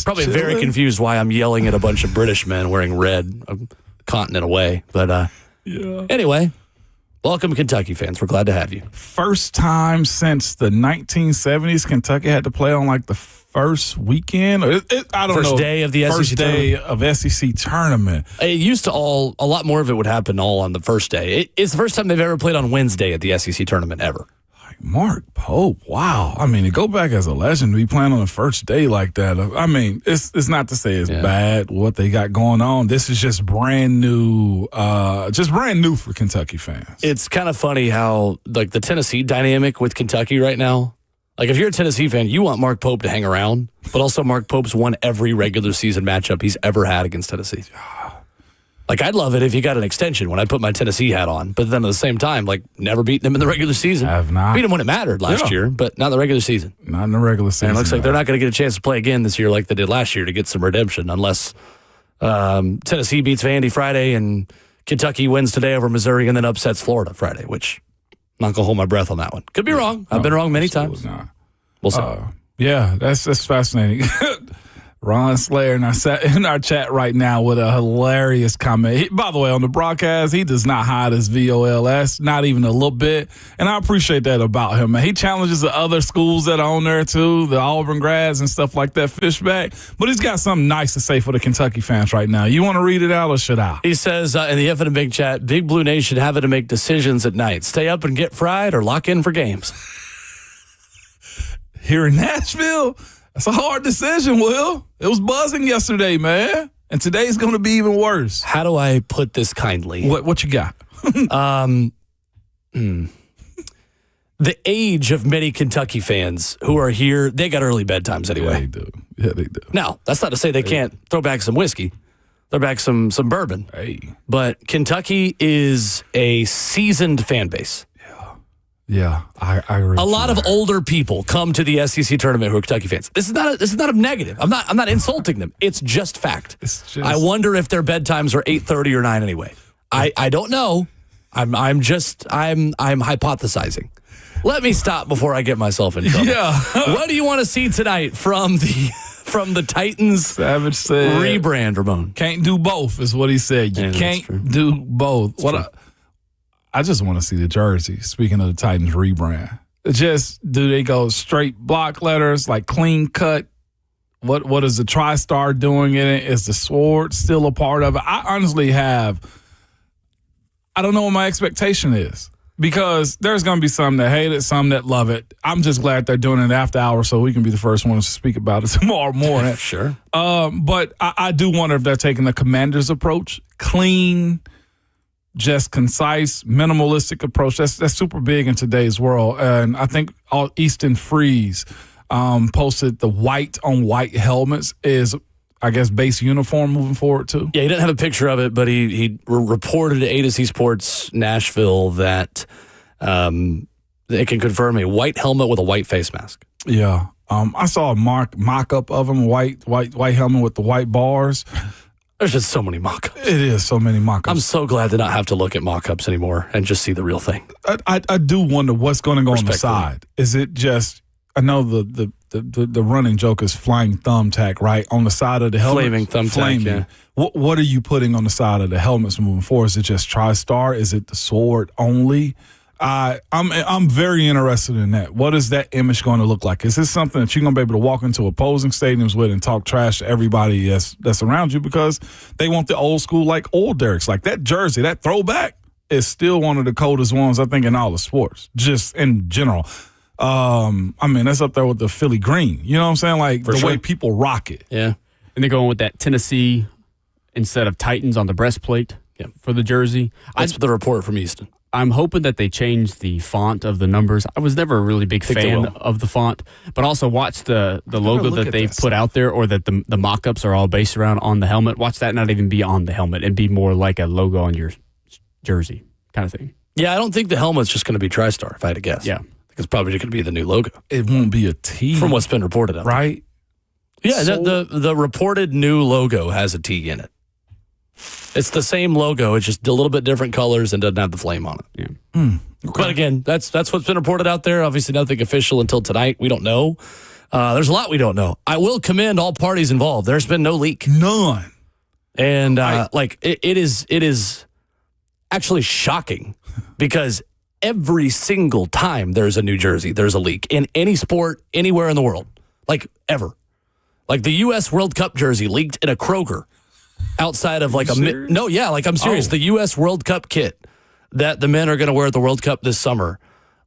Speaker 2: Probably
Speaker 3: chilling.
Speaker 2: very confused why I'm yelling at a bunch of British men wearing red a continent away. But anyway, welcome, Kentucky fans. We're glad to have you.
Speaker 3: First time since the 1970s Kentucky had to play on like the first weekend. I don't know.
Speaker 2: First day of the SEC
Speaker 3: First day of SEC tournament.
Speaker 2: It used to a lot more of it would happen all on the first day. It's the first time they've ever played on Wednesday at the SEC tournament ever.
Speaker 3: Mark Pope, wow. I mean, to go back as a legend, to be playing on the first day like that, I mean, it's not to say it's bad what they got going on. This is just brand new for Kentucky fans.
Speaker 2: It's kind of funny how, like, the Tennessee dynamic with Kentucky right now, like, if you're a Tennessee fan, you want Mark Pope to hang around, but also Mark Pope's won every regular season matchup he's ever had against Tennessee. Like, I'd love it if he got an extension when I put my Tennessee hat on. But then at the same time, like, never beaten him in the regular season.
Speaker 3: Have not.
Speaker 2: Beat him when it mattered last year, but not the regular season.
Speaker 3: Not in the regular season.
Speaker 2: And it looks like they're not going to get a chance to play again this year like they did last year to get some redemption unless Tennessee beats Vandy Friday and Kentucky wins today over Missouri and then upsets Florida Friday, which I'm not going to hold my breath on that one. Could be wrong. I've been wrong many times.
Speaker 3: Not.
Speaker 2: We'll see.
Speaker 3: Yeah, that's fascinating. Ron Slayer in our chat right now with a hilarious comment. By the way, on the broadcast, he does not hide his VOLS, not even a little bit. And I appreciate that about him, man. He challenges the other schools that are on there, too, the Auburn grads and stuff like that, Fishback. But he's got something nice to say for the Kentucky fans right now. You want to read it out or should I?
Speaker 2: He says in the F and Big chat, Big Blue Nation having to make decisions at night. Stay up and get fried or lock in for games.
Speaker 3: Here in Nashville, that's a hard decision, Will. It was buzzing yesterday, man. And today's going to be even worse.
Speaker 2: How do I put this kindly?
Speaker 3: What you got?
Speaker 2: The age of many Kentucky fans who are here, they got early bedtimes anyway.
Speaker 3: Yeah, they do.
Speaker 2: Now, that's not to say they can't throw back some whiskey. Throw back some bourbon.
Speaker 3: Hey.
Speaker 2: But Kentucky is a seasoned fan base.
Speaker 3: Yeah, I agree.
Speaker 2: A lot of older people come to the SEC tournament who are Kentucky fans. This is not a negative. I'm not insulting them. It's just fact. I wonder if their bedtimes are 8:30 or 9 anyway. I don't know. I'm hypothesizing. Let me stop before I get myself in trouble.
Speaker 3: Yeah.
Speaker 2: What do you want to see tonight from the Titans?
Speaker 3: Savage said
Speaker 2: rebrand, Ramon.
Speaker 3: Can't do both is what he said. You can't do both. I just want to see the jersey. Speaking of the Titans rebrand, do they go straight block letters, like clean cut? What is the TriStar doing in it? Is the sword still a part of it? I honestly I don't know what my expectation is. Because there's going to be some that hate it, some that love it. I'm just glad they're doing it after hours so we can be the first ones to speak about it tomorrow morning.
Speaker 2: Sure.
Speaker 3: But I do wonder if they're taking the Commanders approach. Clean, just concise, minimalistic approach. That's super big in today's world. And I think Easton Freeze posted the white on white helmets is, I guess, base uniform moving forward too.
Speaker 2: Yeah, he didn't have a picture of it, but he reported to A2C Sports Nashville that it can confirm a white helmet with a white face mask.
Speaker 3: Yeah. I saw a mock-up of him, white helmet with the white bars.
Speaker 2: There's just so many mock-ups.
Speaker 3: It is so many mock-ups.
Speaker 2: I'm so glad to not have to look at mock-ups anymore and just see the real thing.
Speaker 3: I do wonder what's going to go on the side. Is it just, I know the running joke is flying thumbtack, right? On the side of the helmet.
Speaker 2: Flaming thumbtack, yeah.
Speaker 3: What are you putting on the side of the helmets moving forward? Is it just TriStar? Is it the sword only? I'm very interested in that. What is that image going to look like? Is this something that you're going to be able to walk into opposing stadiums with and talk trash to everybody that's around you because they want the old school, like old Derricks? Like that jersey, that throwback is still one of the coldest ones, I think, in all the sports, just in general. That's up there with the Philly green. You know what I'm saying? Like the way people rock it.
Speaker 2: Yeah.
Speaker 1: And they're going with that Tennessee instead of Titans on the breastplate for the jersey.
Speaker 2: That's the report from Easton.
Speaker 1: I'm hoping that they change the font of the numbers. I was never a really big fan of the font, but also watch the logo that they've put out there, or that the mock-ups are all based around on the helmet. Watch that not even be on the helmet and be more like a logo on your jersey kind of thing.
Speaker 2: Yeah, I don't think the helmet's just going to be TriStar, if I had to guess.
Speaker 1: Yeah.
Speaker 2: I think it's probably going to be the new logo.
Speaker 3: It won't be a T.
Speaker 2: From what's been reported out there.
Speaker 3: Right?
Speaker 2: Yeah, the reported new logo has a T in it. It's the same logo. It's just a little bit different colors and doesn't have the flame on it.
Speaker 1: Yeah.
Speaker 3: Okay.
Speaker 2: But again, that's what's been reported out there. Obviously, nothing official until tonight. We don't know. There's a lot we don't know. I will commend all parties involved. There's been no leak.
Speaker 3: None.
Speaker 2: And it is actually shocking because every single time there's a New Jersey, there's a leak in any sport, anywhere in the world, like ever. Like the U.S. World Cup jersey leaked in a Kroger outside of like I'm serious. The U.S. World Cup kit that the men are going to wear at the World Cup this summer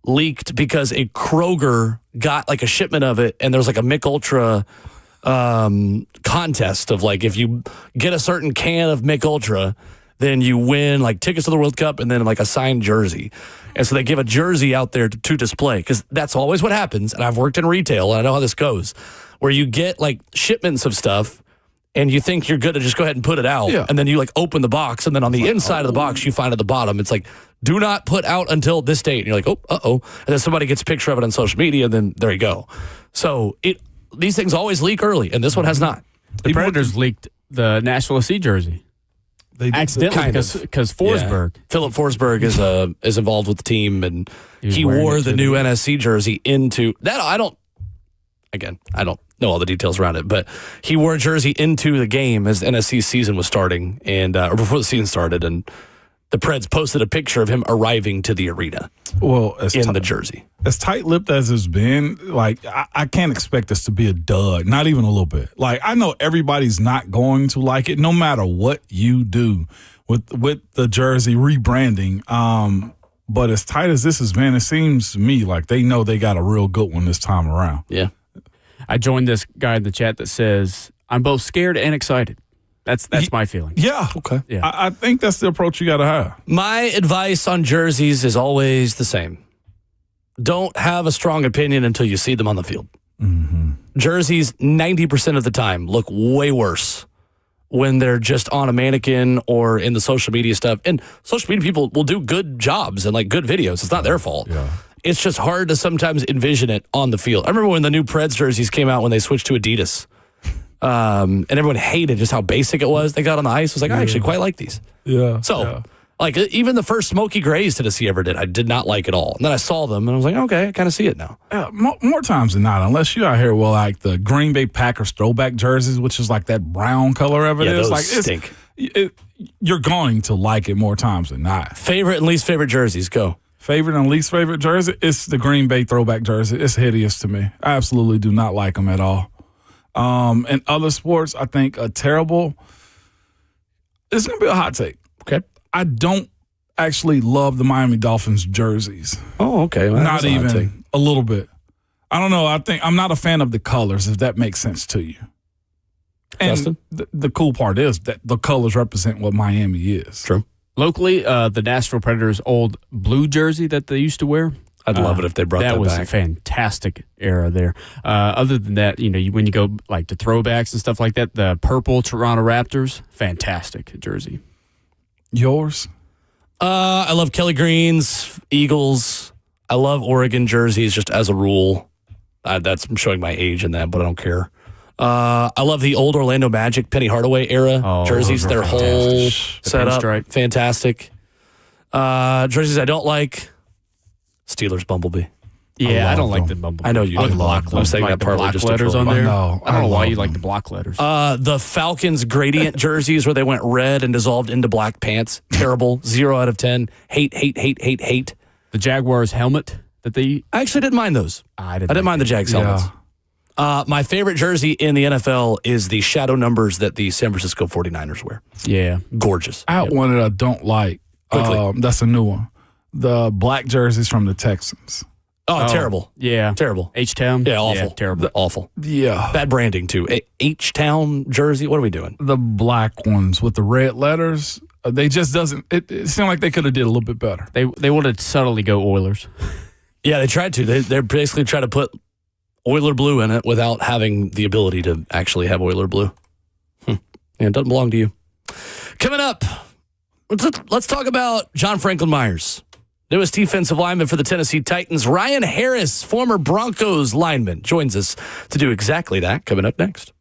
Speaker 2: leaked because a Kroger got like a shipment of it, and there's like a Mick Ultra contest of like, if you get a certain can of Mick Ultra, then you win like tickets to the World Cup and then like a signed jersey. And so they give a jersey out there to display, because that's always what happens. And I've worked in retail and I know how this goes, where you get like shipments of stuff and you think you're good to just go ahead and put it out. Yeah. And then you like open the box, and then on the inside of the box, you find at the bottom, it's like, do not put out until this date. And you're like, uh-oh. And then somebody gets a picture of it on social media, and then there you go. So these things always leak early, and this one has not.
Speaker 1: The Predators leaked the Nashville SC jersey. They accidentally, because Forsberg. Yeah.
Speaker 2: Philip Forsberg is involved with the team, and he wore the new NSC jersey into that. I don't know all the details around it, but he wore a jersey into the game as the NSC season was starting, and or before the season started, and the Preds posted a picture of him arriving to the arena.
Speaker 3: Well,
Speaker 2: in the jersey.
Speaker 3: As tight-lipped as it's been, like I can't expect this to be a dud, not even a little bit. Like, I know everybody's not going to like it, no matter what you do with the jersey rebranding. But as tight as this has been, it seems to me like they know they got a real good one this time around.
Speaker 2: Yeah.
Speaker 1: I joined this guy in the chat that says, I'm both scared and excited. That's my feeling.
Speaker 3: Yeah.
Speaker 2: Okay.
Speaker 1: Yeah.
Speaker 3: I think that's the approach you got to have.
Speaker 2: My advice on jerseys is always the same. Don't have a strong opinion until you see them on the field.
Speaker 3: Mm-hmm.
Speaker 2: Jerseys, 90% of the time, look way worse when they're just on a mannequin or in the social media stuff. And social media people will do good jobs and like good videos. It's not their fault.
Speaker 3: Yeah.
Speaker 2: It's just hard to sometimes envision it on the field. I remember when the new Preds jerseys came out when they switched to Adidas. And everyone hated just how basic it was. They got on the ice. I was like, I actually quite like these.
Speaker 3: Yeah.
Speaker 2: So, like, even the first Smoky Grays Tennessee ever did, I did not like at all. And then I saw them, and I was like, okay, I kind of see it now.
Speaker 3: More times than not, unless you're out here with, like, the Green Bay Packers throwback jerseys, which is, like, that brown color of it.
Speaker 2: Yeah,
Speaker 3: it's
Speaker 2: those
Speaker 3: like,
Speaker 2: stink.
Speaker 3: You're going to like it more times than not.
Speaker 2: Favorite and least favorite jerseys, go.
Speaker 3: Favorite and least favorite jersey? It's the Green Bay throwback jersey. It's hideous to me. I absolutely do not like them at all. In other sports, I think a terrible. It's going to be a hot take.
Speaker 2: Okay.
Speaker 3: I don't actually love the Miami Dolphins jerseys.
Speaker 2: Oh, okay. Well,
Speaker 3: Not
Speaker 2: that's a hot take.
Speaker 3: even a little bit. I don't know. I think I'm not a fan of the colors, if that makes sense to you. And
Speaker 2: Justin?
Speaker 3: the cool part is that the colors represent what Miami is.
Speaker 2: True.
Speaker 1: Locally, the Nashville Predators' old blue jersey that they used to wear.
Speaker 2: I'd love it if they brought that
Speaker 1: was
Speaker 2: back.
Speaker 1: a fantastic era there. Other than that, when you go like to throwbacks and stuff like that, the purple Toronto Raptors, fantastic jersey.
Speaker 3: Yours?
Speaker 2: I love Kelly Green's, Eagles. I love Oregon jerseys just as a rule. I'm showing my age in that, but I don't care. I love the old Orlando Magic, Penny Hardaway era jerseys.
Speaker 1: Those are
Speaker 2: Their whole
Speaker 1: fantastic. The
Speaker 2: setup,
Speaker 1: pinstripe.
Speaker 2: fantastic. Jerseys I don't like, Steelers Bumblebee.
Speaker 1: Yeah, I don't
Speaker 3: love
Speaker 1: like
Speaker 3: them.
Speaker 1: the bumblebee.
Speaker 2: I know you
Speaker 1: Oh, the
Speaker 2: do.
Speaker 1: block.
Speaker 2: I'm saying
Speaker 1: like
Speaker 2: that
Speaker 1: the
Speaker 2: partly
Speaker 1: block
Speaker 2: just to
Speaker 1: letters
Speaker 2: troll
Speaker 1: on
Speaker 2: you.
Speaker 1: there.
Speaker 3: No,
Speaker 1: I don't know
Speaker 3: I
Speaker 1: why
Speaker 3: love
Speaker 1: you like
Speaker 3: them.
Speaker 1: the block letters.
Speaker 2: The Falcons gradient jerseys where they went red and dissolved into black pants. Terrible. 0 out of 10. Hate.
Speaker 1: The Jaguars helmet that they.
Speaker 2: I actually didn't mind those.
Speaker 1: I
Speaker 2: I didn't mind the Jags helmets. My favorite jersey in the NFL is the shadow numbers that the San Francisco 49ers wear.
Speaker 1: Yeah.
Speaker 2: Gorgeous.
Speaker 3: I have one that I don't like.
Speaker 2: Quickly.
Speaker 3: That's a new one. The black jerseys from the Texans.
Speaker 2: Oh, terrible.
Speaker 1: Yeah.
Speaker 2: Terrible.
Speaker 1: H-Town.
Speaker 2: Yeah, awful.
Speaker 1: terrible.
Speaker 2: Awful.
Speaker 3: Yeah.
Speaker 2: Bad branding, too. H-Town jersey? What are we doing?
Speaker 3: The black ones with the red letters, they just doesn't, it seemed like they could have did a little bit better.
Speaker 1: They wanted to subtly go Oilers.
Speaker 2: Yeah, they tried to. They're basically trying to put Oiler blue in it without having the ability to actually have Oiler blue. Yeah, it doesn't belong to you. Coming up, let's talk about John Franklin Myers, newest defensive lineman for the Tennessee Titans. Ryan Harris, former Broncos lineman, joins us to do exactly that. Coming up next.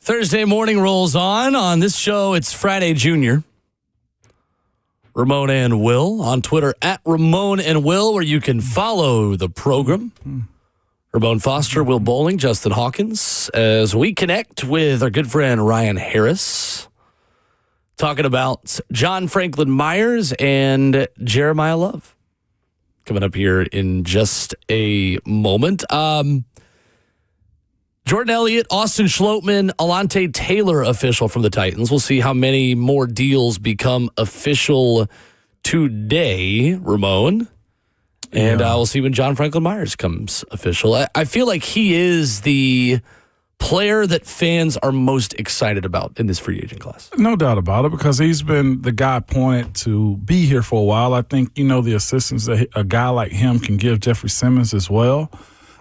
Speaker 2: Thursday morning rolls on this show. It's Friday Junior. Ramon and Will on Twitter at Ramon and Will, where you can follow the program. Ramon Foster, Will Bowling, Justin Hawkins, as we connect with our good friend Ryan Harris, talking about John Franklin Myers and Jeremiah Love. Coming up here in just a moment. Jordan Elliott, Austin Schlottman, Alante Taylor official from the Titans. We'll see how many more deals become official today, Ramon. And we'll see when John Franklin Myers comes official. I feel like he is the player that fans are most excited about in this free agent class.
Speaker 3: No doubt about it, because he's been the guy appointed to be here for a while. I think, the assistance that a guy like him can give Jeffrey Simmons as well.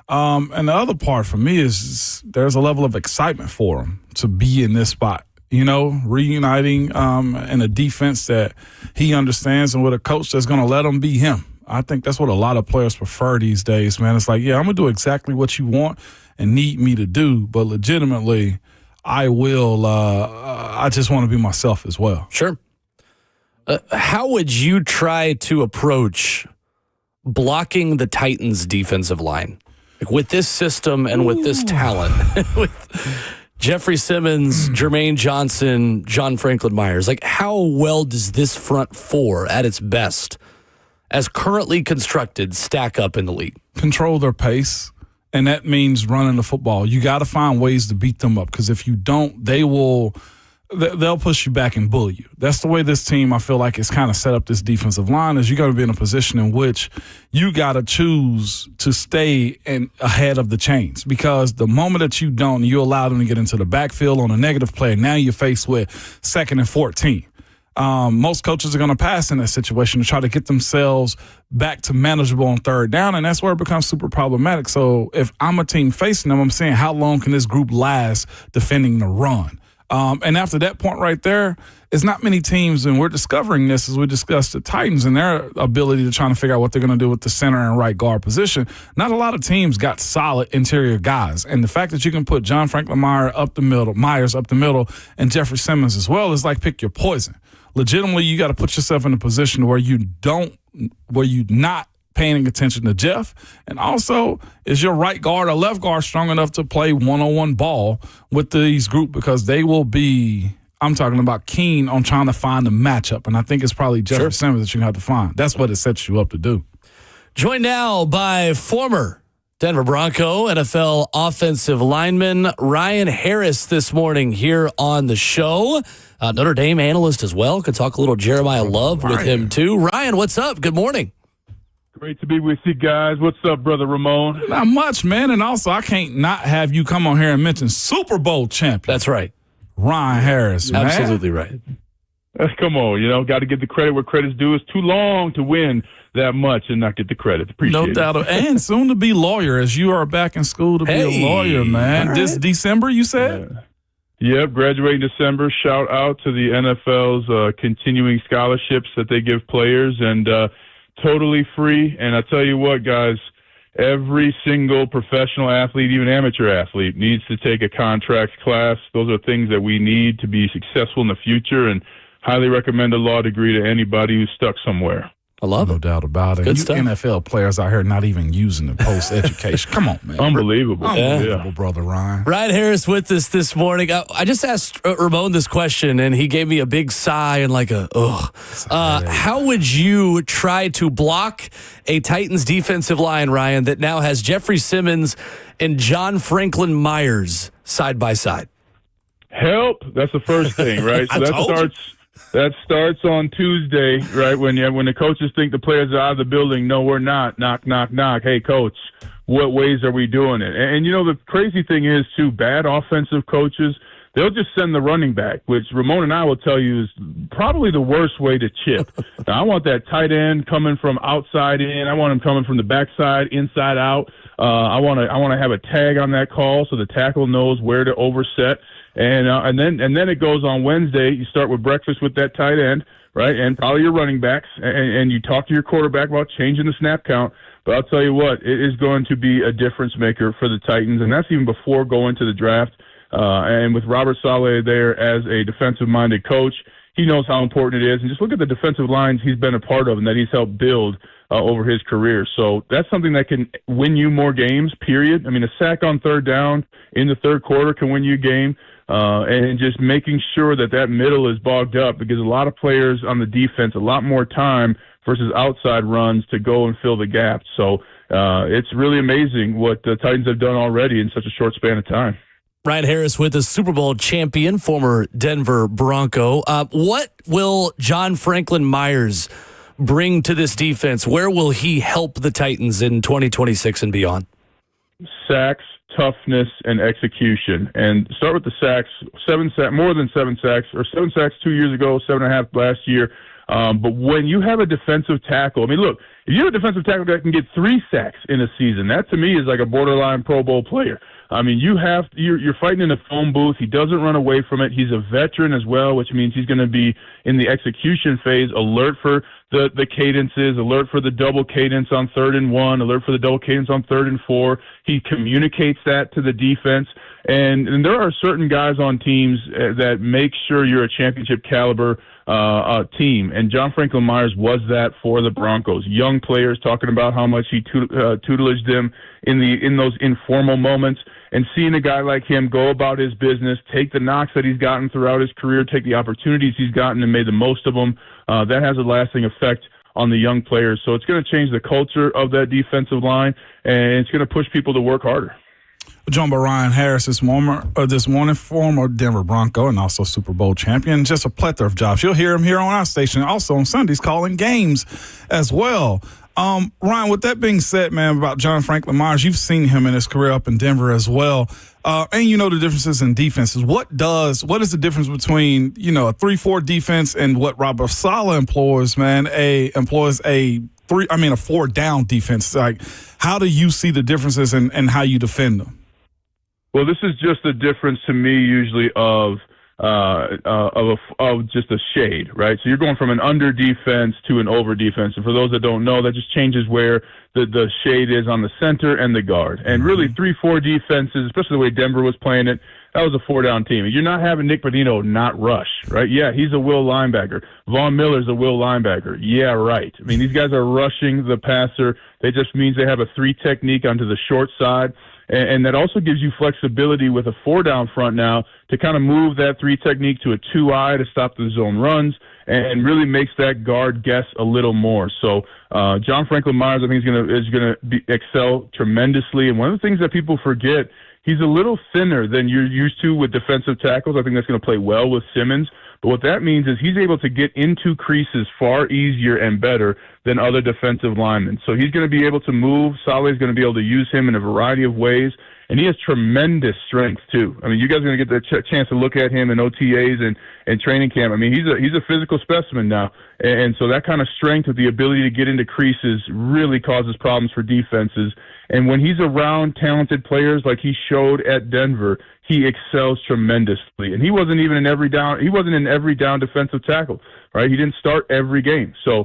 Speaker 3: And the other part for me is there's a level of excitement for him to be in this spot, reuniting in a defense that he understands and with a coach that's going to let him be him. I think that's what a lot of players prefer these days, man. It's like, yeah, I'm going to do exactly what you want and need me to do, but legitimately, I will. I just want to be myself as well.
Speaker 2: Sure. How would you try to approach blocking the Titans' defensive line? With this system and with this talent, with Jeffrey Simmons, Jermaine Johnson, John Franklin Myers, how well does this front four at its best, as currently constructed, stack up in the league? Control
Speaker 3: their pace, and that means running the football. You got to find ways to beat them up, because if you don't, they'll push you back and bully you. That's the way this team, I feel like, is kind of set up. This defensive line is you got to be in a position in which you got to choose to stay ahead of the chains, because the moment that you don't, you allow them to get into the backfield on a negative play, now you're faced with 2nd and 14. Most coaches are going to pass in that situation to try to get themselves back to manageable on 3rd down, and that's where it becomes super problematic. So if I'm a team facing them, I'm saying, how long can this group last defending the run? And after that point right there, it's not many teams, and we're discovering this as we discussed the Titans and their ability to try to figure out what they're going to do with the center and right guard position. Not a lot of teams got solid interior guys. And the fact that you can put John Franklin Myers up the middle, and Jeffrey Simmons as well is like pick your poison. Legitimately, you got to put yourself in a position where you're not paying attention to Jeff, and also is your right guard or left guard strong enough to play one-on-one ball with these group, because they will be, I'm talking about, keen on trying to find a matchup, and I think it's probably Jeffrey Simmons that you're going to have to find. That's what it sets you up to do.
Speaker 2: Joined now by former Denver Bronco NFL offensive lineman Ryan Harris this morning here on the show. Notre Dame analyst as well. Could talk a little Jeremiah Love with him too. Ryan, what's up? Good morning.
Speaker 5: Great to be with you guys. What's up, Brother Ramon?
Speaker 3: Not much, man. And also, I can't not have you come on here and mention Super Bowl champion.
Speaker 2: That's right.
Speaker 3: Ryan Harris, man.
Speaker 2: Absolutely right.
Speaker 5: Come on, got to give the credit where credit's due. It's too long to win that much and not get the credit. Appreciate it.
Speaker 3: No doubt. And soon to be lawyer, as you are back in school to be a lawyer, man. Right. This December, you said?
Speaker 5: Yep, graduating December. Shout out to the NFL's continuing scholarships that they give players, and totally free. And I tell you what, guys, every single professional athlete, even amateur athlete, needs to take a contracts class. Those are things that we need to be successful in the future, and highly recommend a law degree to anybody who's stuck somewhere.
Speaker 2: I love it.
Speaker 3: No doubt about it.
Speaker 2: Good
Speaker 3: you
Speaker 2: stuff.
Speaker 3: NFL players out here not even using the post-education. Come on, man.
Speaker 5: Unbelievable.
Speaker 3: Unbelievable, brother Ryan.
Speaker 2: Ryan Harris with us this morning. I just asked Ramon this question, and he gave me a big sigh and like a, ugh. How would you try to block a Titans defensive line, Ryan, that now has Jeffrey Simmons and John Franklin Myers side by side?
Speaker 5: Help. That's the first thing, right? So that starts on Tuesday, right? When the coaches think the players are out of the building. No, we're not. Knock, knock, knock. Hey, coach, what ways are we doing it? And the crazy thing is, too, bad offensive coaches, they'll just send the running back, which Ramon and I will tell you is probably the worst way to chip. Now, I want that tight end coming from outside in. I want him coming from the backside, inside out. I want to have a tag on that call so the tackle knows where to overset. And then it goes on Wednesday. You start with breakfast with that tight end, right, and probably your running backs, and you talk to your quarterback about changing the snap count. But I'll tell you what, it is going to be a difference maker for the Titans, and that's even before going to the draft. And with Robert Saleh there as a defensive-minded coach, he knows how important it is. And just look at the defensive lines he's been a part of and that he's helped build over his career. So that's something that can win you more games, period. I mean, a sack on third down in the third quarter can win you a game. And just making sure that that middle is bogged up, because a lot of players on the defense, a lot more time versus outside runs to go and fill the gaps. So it's really amazing what the Titans have done already in such a short span of time.
Speaker 2: Ryan Harris with the Super Bowl champion, former Denver Bronco. What will John Franklin Myers bring to this defense? Where will he help the Titans in 2026 and beyond?
Speaker 5: Sacks, toughness, and execution. And start with the sacks. More than 7 sacks, or 7 sacks 2 years ago, 7.5 last year. But when you have a defensive tackle, I mean, look, if you have a defensive tackle that can get 3 sacks in a season, that to me is like a borderline Pro Bowl player. I mean, you're fighting in a phone booth. He doesn't run away from it. He's a veteran as well, which means he's going to be in the execution phase, alert for the cadences, alert for the double cadence on 3rd and 1, alert for the double cadence on 3rd and 4. He communicates that to the defense. And there are certain guys on teams that make sure you're a championship caliber team. And John Franklin Myers was that for the Broncos. Young players, talking about how much he tutelaged them in those informal moments. And seeing a guy like him go about his business, take the knocks that he's gotten throughout his career, take the opportunities he's gotten and made the most of them, that has a lasting effect on the young players. So it's going to change the culture of that defensive line, and it's going to push people to work harder.
Speaker 3: Joined by Ryan Harris this morning, former Denver Bronco and also Super Bowl champion. Just a plethora of jobs. You'll hear him here on our station, also on Sundays, calling games as well. Ryan, with that being said, man, about John Franklin Myers, you've seen him in his career up in Denver as well. And you know the differences in defenses. What is the difference between, a 3-4 defense and what Robert Saleh employs, man, a 4-down defense? Like, how do you see the differences and how you defend them?
Speaker 5: Well, this is just a difference to me usually of just a shade, right? So you're going from an under defense to an over defense. And for those that don't know, that just changes where the shade is on the center and the guard. And really 3-4 defenses, especially the way Denver was playing it, that was a 4-down team. You're not having Nick Bonino not rush, right? Yeah, he's a will linebacker. Von Miller's a will linebacker. Yeah, right. I mean, these guys are rushing the passer. It just means they have a 3 technique onto the short side. And that also gives you flexibility with a 4-down front now to kind of move that 3 technique to a 2-eye to stop the zone runs and really makes that guard guess a little more. So John Franklin Myers, I think, is going to excel tremendously. And one of the things that people forget, he's a little thinner than you're used to with defensive tackles. I think that's going to play well with Simmons. But what that means is he's able to get into creases far easier and better than other defensive linemen. So he's going to be able to move. Saleh's going to be able to use him in a variety of ways. And he has tremendous strength, too. I mean, you guys are going to get the chance to look at him in OTAs and training camp. I mean, he's a physical specimen now. And so that kind of strength with the ability to get into creases really causes problems for defenses. And when he's around talented players like he showed at Denver, he excels tremendously. And he wasn't even in every down. He wasn't in every down defensive tackle, right? He didn't start every game. So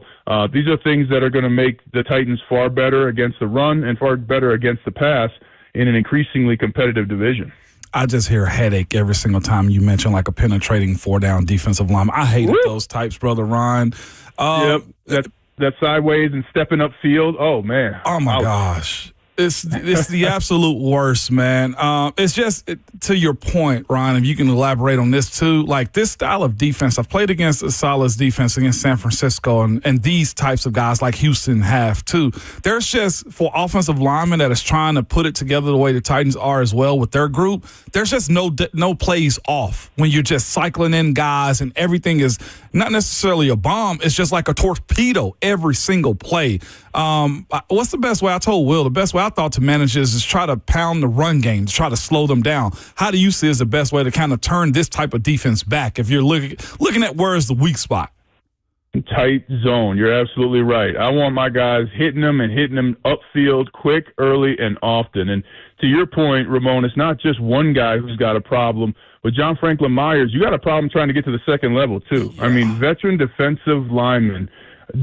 Speaker 5: these are things that are going to make the Titans far better against the run and far better against the pass in an increasingly competitive division.
Speaker 3: I just hear a headache every single time you mention like a penetrating 4-down defensive lineman. I hated those types, Brother Ryan.
Speaker 5: Yep, that sideways and stepping up field. Oh, man.
Speaker 3: Oh, my gosh. It's the absolute worst, man. It's just, to your point, Ryan, if you can elaborate on this too, like this style of defense, I've played against Saleh's defense against San Francisco and these types of guys like Houston have too. There's just, for offensive linemen that is trying to put it together the way the Titans are as well with their group, there's just no plays off when you're just cycling in guys and everything is not necessarily a bomb. It's just like a torpedo every single play. What's the best way? I told Will, the best way I thought to manage this is try to pound the run game, to try to slow them down. How do you see is the best way to kind of turn this type of defense back if you're looking at where is the weak spot?
Speaker 5: Tight zone. You're absolutely right. I want my guys hitting them upfield quick, early, and often. And to your point, Ramon, it's not just one guy who's got a problem. With John Franklin Myers, you got a problem trying to get to the second level, too. I mean, veteran defensive linemen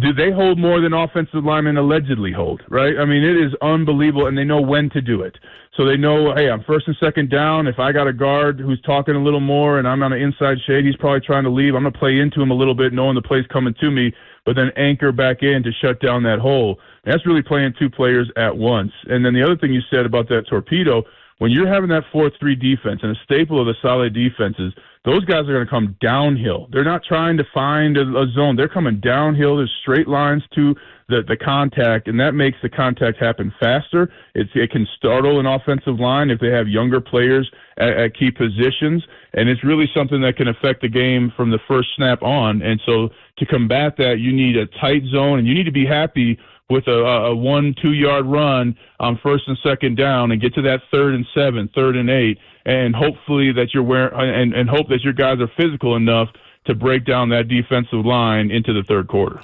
Speaker 5: do they hold more than offensive linemen allegedly hold, right? I mean, it is unbelievable, and they know when to do it. So they know, hey, I'm first and second down. If I got a guard who's talking a little more and I'm on an inside shade, he's probably trying to leave. I'm going to play into him a little bit, knowing the play's coming to me, but then anchor back in to shut down that hole. That's really playing two players at once. And then the other thing you said about that torpedo, when you're having that 4-3 defense and a staple of the solid defenses, those guys are going to come downhill. They're not trying to find a zone. They're coming downhill. There's straight lines to the contact, and that makes the contact happen faster. It can startle an offensive line if they have younger players at key positions, and it's really something that can affect the game from the first snap on. And so to combat that, you need a tight zone, and you need to be happy with a 1-2 yard run on first and second down and get to that 3rd and 7, 3rd and 8, and hopefully that and hope that your guys are physical enough to break down that defensive line into the third quarter.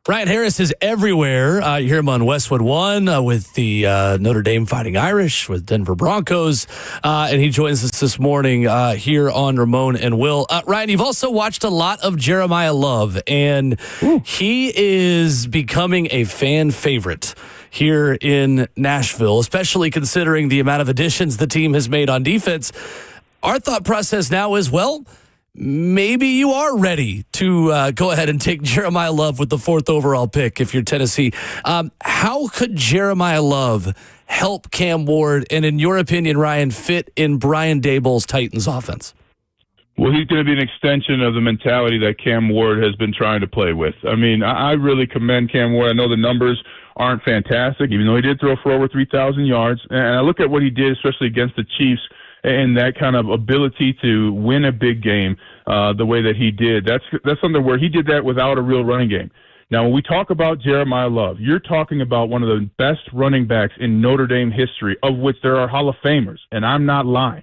Speaker 2: Ryan Harris is everywhere. You hear him on Westwood One with the Notre Dame Fighting Irish, with Denver Broncos, and he joins us this morning here on Ramon and Will. Ryan, you've also watched a lot of Jeremiah Love, and he is becoming a fan favorite here in Nashville, especially considering the amount of additions the team has made on defense. Our thought process now is, well, maybe you are ready to go ahead and take Jeremiah Love with the 4th overall pick if you're Tennessee. How could Jeremiah Love help Cam Ward and, in your opinion, Ryan, fit in Brian Daboll's Titans offense?
Speaker 5: Well, he's going to be an extension of the mentality that Cam Ward has been trying to play with. I mean, I really commend Cam Ward. I know the numbers aren't fantastic, even though he did throw for over 3,000 yards. And I look at what he did, especially against the Chiefs, and that kind of ability to win a big game the way that he did. That's something where he did that without a real running game. Now, when we talk about Jeremiah Love, you're talking about one of the best running backs in Notre Dame history, of which there are Hall of Famers, and I'm not lying.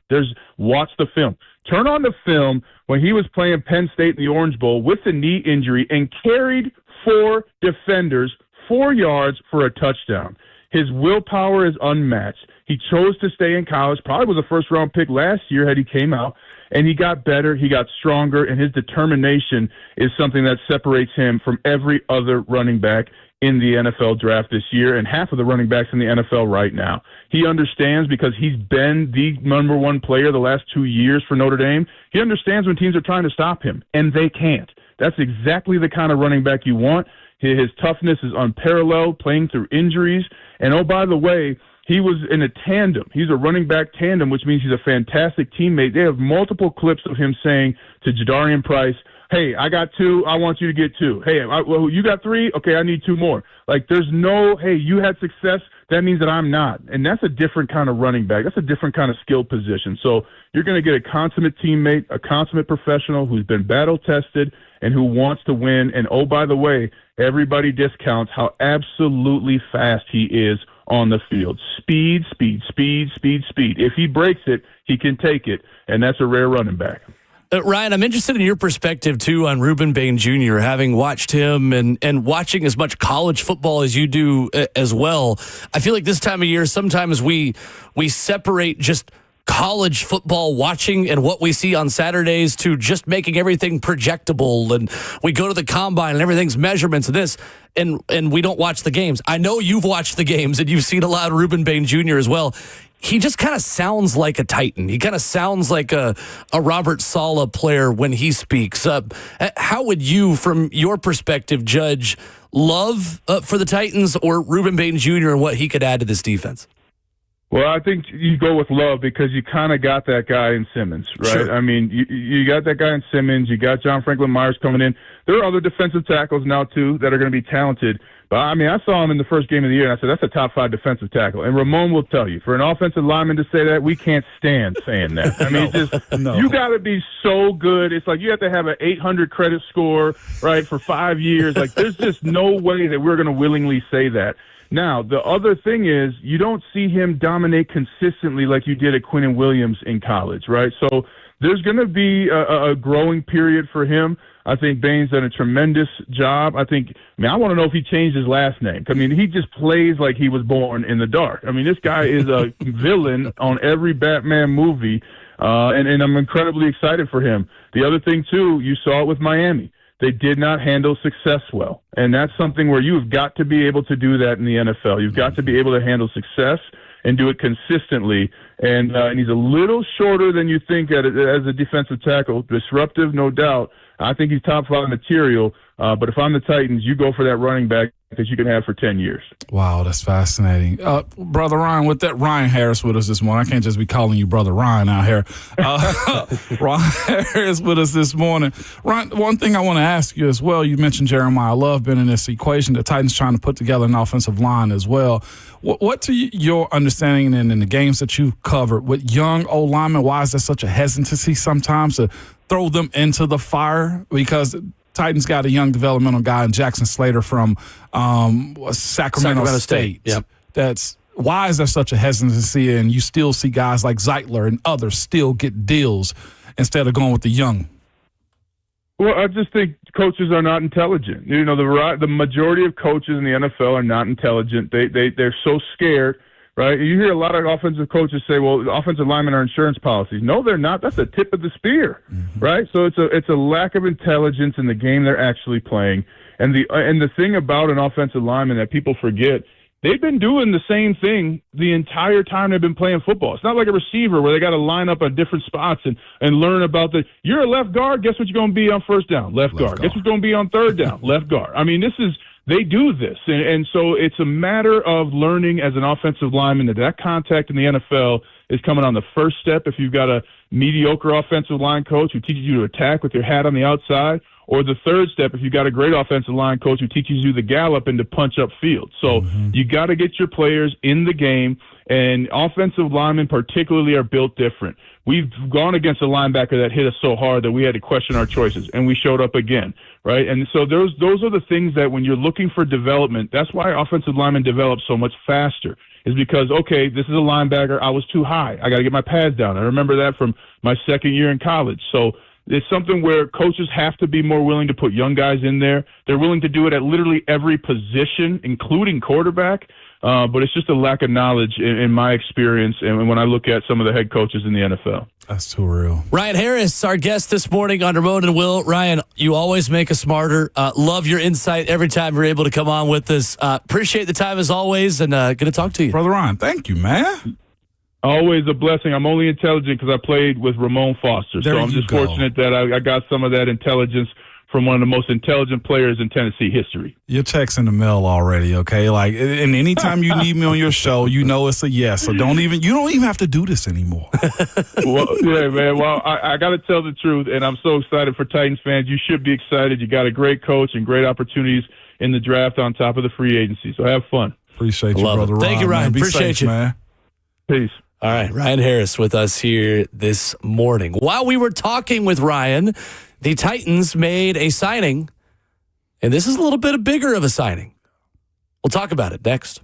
Speaker 5: Watch the film. Turn on the film when he was playing Penn State in the Orange Bowl with a knee injury and carried 4 defenders 4 yards for a touchdown. His willpower is unmatched. He chose to stay in college, probably was a first-round pick last year had he came out, and he got better, he got stronger, and his determination is something that separates him from every other running back in the NFL draft this year and half of the running backs in the NFL right now. He understands, because he's been the number 1 player the last 2 years for Notre Dame. He understands when teams are trying to stop him, and they can't. That's exactly the kind of running back you want. His toughness is unparalleled, playing through injuries. And, oh, by the way, he was in a tandem. He's a running back tandem, which means he's a fantastic teammate. They have multiple clips of him saying to Jadarian Price, hey, I got 2, I want you to get 2. Hey, well, you got 3? Okay, I need 2 more. Like, there's no, hey, you had success, that means that I'm not. And that's a different kind of running back. That's a different kind of skill position. So you're going to get a consummate teammate, a consummate professional who's been battle-tested and who wants to win. And, oh, by the way, everybody discounts how absolutely fast he is on the field. Speed, speed, speed, speed, speed. If he breaks it, he can take it, and that's a rare running back.
Speaker 2: Ryan, I'm interested in your perspective, too, on Reuben Bain Jr., having watched him and watching as much college football as you do as well. I feel like this time of year, sometimes we separate just college football watching and what we see on Saturdays to just making everything projectable, and we go to the combine and everything's measurements of this, and we don't watch the games. I know you've watched the games and you've seen a lot of Reuben Bain Jr. as well. He just kind of sounds like a Titan. He kind of sounds like a Robert Saleh player when he speaks. How would you, from your perspective, judge Love for the Titans or Reuben Bain Jr. and what he could add to this defense?
Speaker 5: Well, I think you go with Love because you kind of got that guy in Simmons, right?
Speaker 2: Sure.
Speaker 5: I mean, you got that guy in Simmons. You got John Franklin Myers coming in. There are other defensive tackles now, too, that are going to be talented. But, I mean, I saw him in the first game of the year, and I said, that's a top 5 defensive tackle. And Ramon will tell you, for an offensive lineman to say that, we can't stand saying that. I mean, you got to be so good. It's like you have to have an 800 credit score, right, for 5 years. Like, there's just no way that we're going to willingly say that. Now, the other thing is you don't see him dominate consistently like you did at Quinnen Williams in college, right? So there's going to be a growing period for him. I think Bain's done a tremendous job. I want to know if he changed his last name. I mean, he just plays like he was born in the dark. I mean, this guy is a villain on every Batman movie, and I'm incredibly excited for him. The other thing, too, you saw it with Miami. they did not handle success well. And that's something where you've got to be able to do that in the NFL. You've got to be able to handle success and do it consistently. And he's a little shorter than you think as a defensive tackle. Disruptive, no doubt. I think he's top 5 material. But if I'm the Titans, you go for that running back that you can have for 10 years.
Speaker 3: Wow, that's fascinating. Brother Ryan, with that, Ryan Harris with us this morning. I can't just be calling you Brother Ryan out here. Ryan Harris with us this morning. Ryan, one thing I want to ask you as well, you mentioned Jeremiah Love being in this equation. The Titans trying to put together an offensive line as well. What to your understanding and in the games that you've covered with young old linemen, why is there such a hesitancy sometimes to throw them into the fire? Because Titans got a young developmental guy in Jackson Slater from Sacramento State.
Speaker 2: Yep.
Speaker 3: Why is there such a hesitancy, and you still see guys like Zeitler and others still get deals instead of going with the young?
Speaker 5: Well, I just think coaches are not intelligent. You know, the majority of coaches in the NFL are not intelligent. They're so scared. Right? You hear a lot of offensive coaches say, well, offensive linemen are insurance policies. No, they're not. That's the tip of the spear, right? So it's a lack of intelligence in the game they're actually playing. And the thing about an offensive lineman that people forget, they've been doing the same thing the entire time they've been playing football. It's not like a receiver where they got to line up at different spots and learn about you're a left guard, guess what you're going to be on first down? Left guard. Guess what's going to be on third down? Left guard. I mean, they do this. And so it's a matter of learning as an offensive lineman that contact in the NFL is coming on the first step if you've got a mediocre offensive line coach who teaches you to attack with your hat on the outside, or the third step if you've got a great offensive line coach who teaches you the gallop and to punch up field. So you got to get your players in the game, and offensive linemen particularly are built different. We've gone against a linebacker that hit us so hard that we had to question our choices, and we showed up again, right? And so those are the things that when you're looking for development, that's why offensive linemen develop so much faster, is because, okay, this is a linebacker. I was too high. I got to get my pads down. I remember that from my second year in college. So it's something where coaches have to be more willing to put young guys in there. They're willing to do it at literally every position, including quarterback. But it's just a lack of knowledge in my experience and when I look at some of the head coaches in the NFL.
Speaker 3: That's too real.
Speaker 2: Ryan Harris, our guest this morning on Ramon and Will. Ryan, you always make us smarter. Love your insight every time you're able to come on with us. Appreciate the time as always, and good to talk to you.
Speaker 3: Brother Ryan, thank you, man.
Speaker 5: Always a blessing. I'm only intelligent because I played with Ramon Foster. So I'm just fortunate that I got some of that intelligence from one of the most intelligent players in Tennessee history.
Speaker 3: Your check's in the mail already, okay? Like, and anytime you need me on your show, you know it's a yes. So you don't even have to do this anymore.
Speaker 5: Well, yeah, man. Well, I got to tell the truth, and I'm so excited for Titans fans. You should be excited. You got a great coach and great opportunities in the draft on top of the free agency. So have fun.
Speaker 3: Appreciate you, brother Ryan.
Speaker 2: Thank you, Ryan.
Speaker 3: Man.
Speaker 2: Appreciate you,
Speaker 3: man.
Speaker 5: Peace.
Speaker 2: All right, Ryan Harris with us here this morning. While we were talking with Ryan, the Titans made a signing, and this is a little bit bigger of a signing. We'll talk about it next.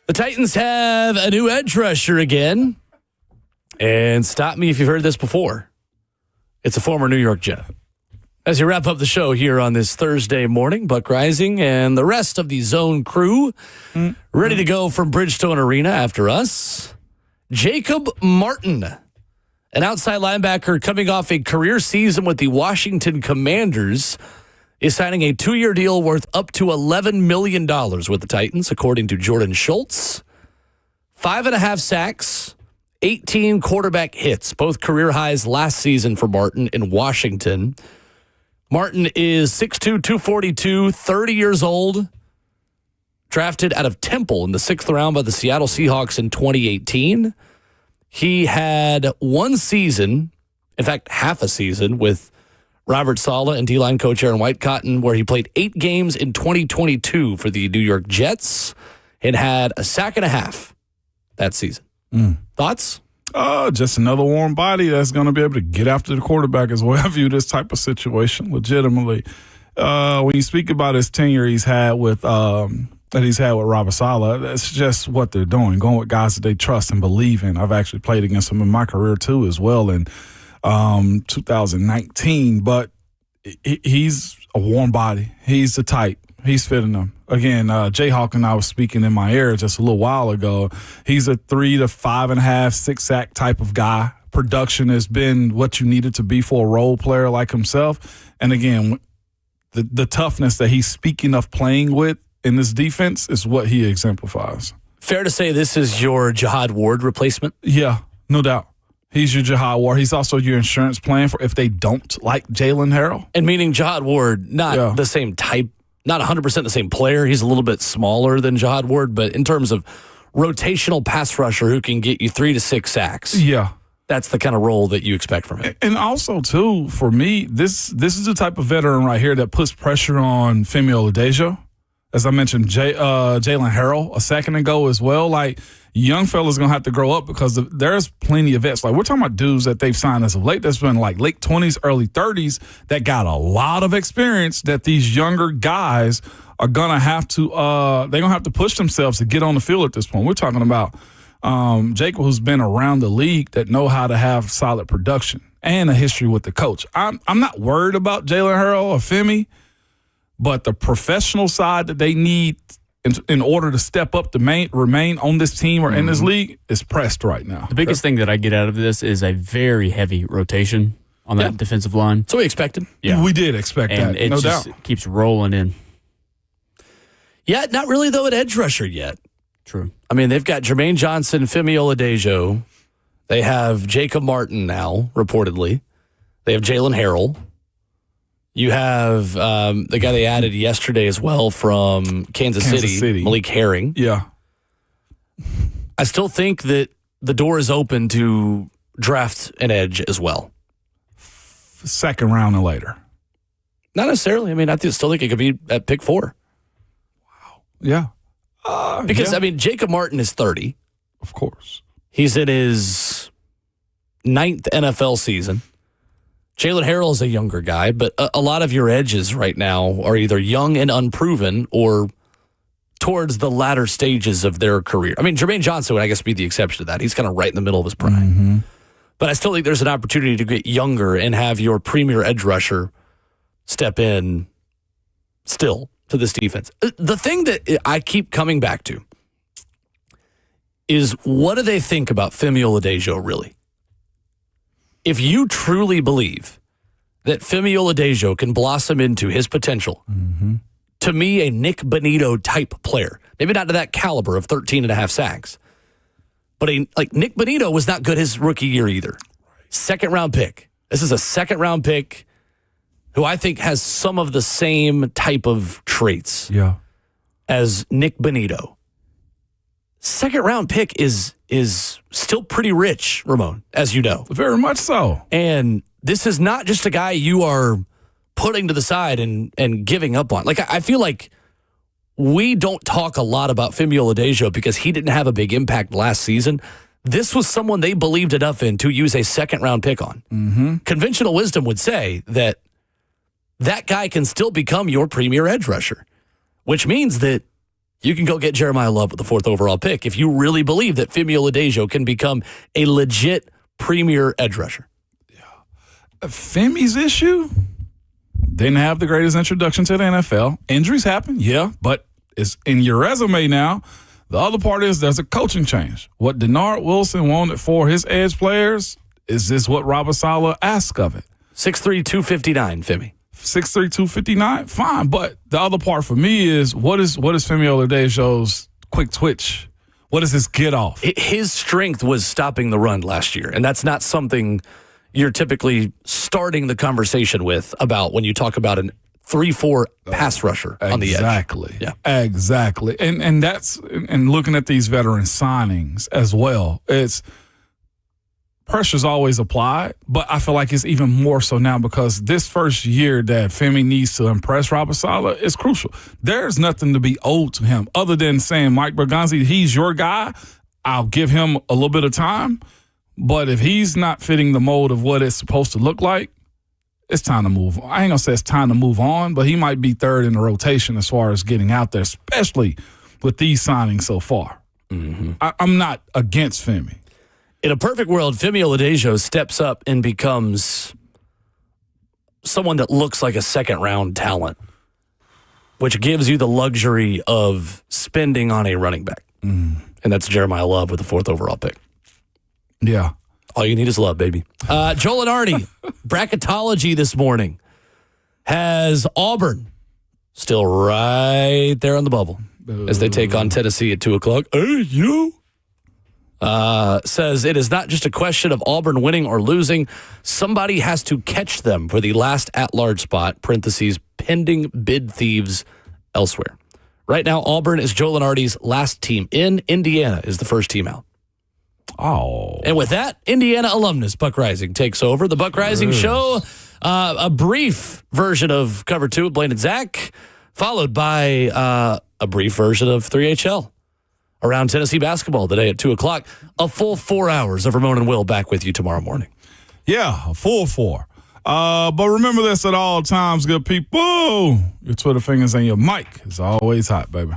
Speaker 2: The Titans have a new edge rusher again. And stop me if you've heard this before. It's a former New York Jet. As you wrap up the show here on this Thursday morning, Buck Rising and the rest of the Zone crew ready to go from Bridgestone Arena after us. Jacob Martin, an outside linebacker coming off a career season with the Washington Commanders, is signing a 2-year deal worth up to $11 million with the Titans, according to Jordan Schultz. 5.5 sacks, 18 quarterback hits, both career highs last season for Martin in Washington. Martin is 6'2", 242, 30 years old, drafted out of Temple in the 6th round by the Seattle Seahawks in 2018. He had one season, in fact, half a season, with Robert Saleh and D-line coach Aaron Whitecotton, where he played 8 games in 2022 for the New York Jets and had a sack and a half that season. Thoughts?
Speaker 3: Just another warm body that's going to be able to get after the quarterback is the way I view this type of situation, legitimately. When you speak about his tenure he's had with Robert Saleh, that's just what they're doing, going with guys that they trust and believe in. I've actually played against him in my career, too, as well in 2019. But he's a warm body. He's the type. He's fitting them. Again, Jayhawk and I was speaking in my ear just a little while ago. He's a 3 to 5.5, 6 sack type of guy. Production has been what you needed to be for a role player like himself. And again, the toughness that he's speaking of playing with in this defense is what he exemplifies.
Speaker 2: Fair to say this is your Jihad Ward replacement?
Speaker 3: Yeah, no doubt. He's your Jihad Ward. He's also your insurance plan for if they don't like Jalen Harrell.
Speaker 2: And meaning Jihad Ward, not the same type, not 100% the same player. He's a little bit smaller than Jihad Ward, but in terms of rotational pass rusher who can get you 3 to 6 sacks.
Speaker 3: Yeah.
Speaker 2: That's the kind of role that you expect from him.
Speaker 3: And also, too, for me, this is the type of veteran right here that puts pressure on Femi Oladejo. As I mentioned, Jalen Harrell a second ago as well. Like, young fellas going to have to grow up because there's plenty of vets. Like, we're talking about dudes that they've signed as of late that's been like late 20s, early 30s that got a lot of experience that these younger guys are going to have to they're going to have to push themselves to get on the field at this point. We're talking about Jacob, who's been around the league that know how to have solid production and a history with the coach. I'm not worried about Jalen Harrell or Femi, but the professional side that they need in order to step up to remain on this team or in this league is pressed right now.
Speaker 1: The biggest thing that I get out of this is a very heavy rotation on that defensive line.
Speaker 2: So we expected.
Speaker 1: Yeah.
Speaker 3: We did expect
Speaker 1: and
Speaker 3: that,
Speaker 1: it
Speaker 3: no
Speaker 1: just
Speaker 3: doubt.
Speaker 1: keeps rolling in.
Speaker 2: Yeah, not really, though, at edge rusher yet.
Speaker 1: True.
Speaker 2: I mean, they've got Jermaine Johnson, Femi Oladejo. They have Jacob Martin now, reportedly. They have Jalen Harrell. You have the guy they added yesterday as well from Kansas City, Malik Herring.
Speaker 3: Yeah.
Speaker 2: I still think that the door is open to draft an edge as well.
Speaker 3: Second round and later.
Speaker 2: Not necessarily. I mean, I still think it could be at pick 4.
Speaker 3: Yeah.
Speaker 2: Because, I mean, Jacob Martin is 30.
Speaker 3: Of course.
Speaker 2: He's in his 9th NFL season. Jalen Harrell is a younger guy, but a lot of your edges right now are either young and unproven or towards the latter stages of their career. I mean, Jermaine Johnson would, I guess, be the exception to that. He's kind of right in the middle of his prime.
Speaker 3: Mm-hmm.
Speaker 2: But I still think there's an opportunity to get younger and have your premier edge rusher step in still to this defense. The thing that I keep coming back to is, what do they think about Femi Oladejo, really? If you truly believe that Femi Oladejo can blossom into his potential, to me, a Nick Bonito type player, maybe not to that caliber of 13.5 sacks, but Nick Bonito was not good his rookie year either. Second round pick. This is a second round pick who I think has some of the same type of traits as Nick Bonito. Second round pick is still pretty rich, Ramon, as you know.
Speaker 3: Very much so.
Speaker 2: And this is not just a guy you are putting to the side and giving up on. Like, I feel like we don't talk a lot about Femi Oladejo because he didn't have a big impact last season. This was someone they believed enough in to use a second round pick on.
Speaker 3: Mm-hmm.
Speaker 2: Conventional wisdom would say that guy can still become your premier edge rusher, which means that you can go get Jeremiah Love with the 4th overall pick if you really believe that Femi Oladejo can become a legit premier edge rusher.
Speaker 3: Femi's issue, didn't have the greatest introduction to the NFL. Injuries happen, yeah, but it's in your resume now. The other part is there's a coaching change. What Denard Wilson wanted for his edge players, is this what Robert Saleh asked of it?
Speaker 2: 6'3", 259, Femi.
Speaker 3: 6'3", 259, fine. But the other part for me is what is Femi Oladejo's quick twitch? What is his get off?
Speaker 2: His strength was stopping the run last year, and that's not something you're typically starting the conversation with about when you talk about an 3-4 pass rusher on the edge.
Speaker 3: Exactly.
Speaker 2: Yeah.
Speaker 3: Exactly. And that's and looking at these veteran signings as well, it's pressure's always applied, but I feel like it's even more so now because this first year that Femi needs to impress Robert Saleh is crucial. There's nothing to be owed to him other than saying, Mike Berganzi, he's your guy. I'll give him a little bit of time. But if he's not fitting the mold of what it's supposed to look like, it's time to move. I ain't going to say it's time to move on, but he might be third in the rotation as far as getting out there, especially with these signings so far. Mm-hmm. I'm not against Femi.
Speaker 2: In a perfect world, Femi Oladejo steps up and becomes someone that looks like a second-round talent, which gives you the luxury of spending on a running back. And that's Jeremiah Love with the 4th overall pick.
Speaker 3: Yeah.
Speaker 2: All you need is love, baby. Joel and Artie, bracketology this morning has Auburn still right there on the bubble as they take on Tennessee at 2 o'clock. Hey, you. Says it is not just a question of Auburn winning or losing. Somebody has to catch them for the last at-large spot, parentheses, pending bid thieves elsewhere. Right now, Auburn is Joel and Artie's last team in. Indiana is the first team out.
Speaker 3: Oh.
Speaker 2: And with that, Indiana alumnus Buck Rising takes over. The Buck Rising Show, a brief version of Cover 2 with Blaine and Zach, followed by a brief version of 3HL around Tennessee basketball today at 2 o'clock. A full 4 hours of Ramon and Will back with you tomorrow morning.
Speaker 3: Yeah, a full 4. But remember this at all times, good people. Your Twitter fingers and your mic is always hot, baby.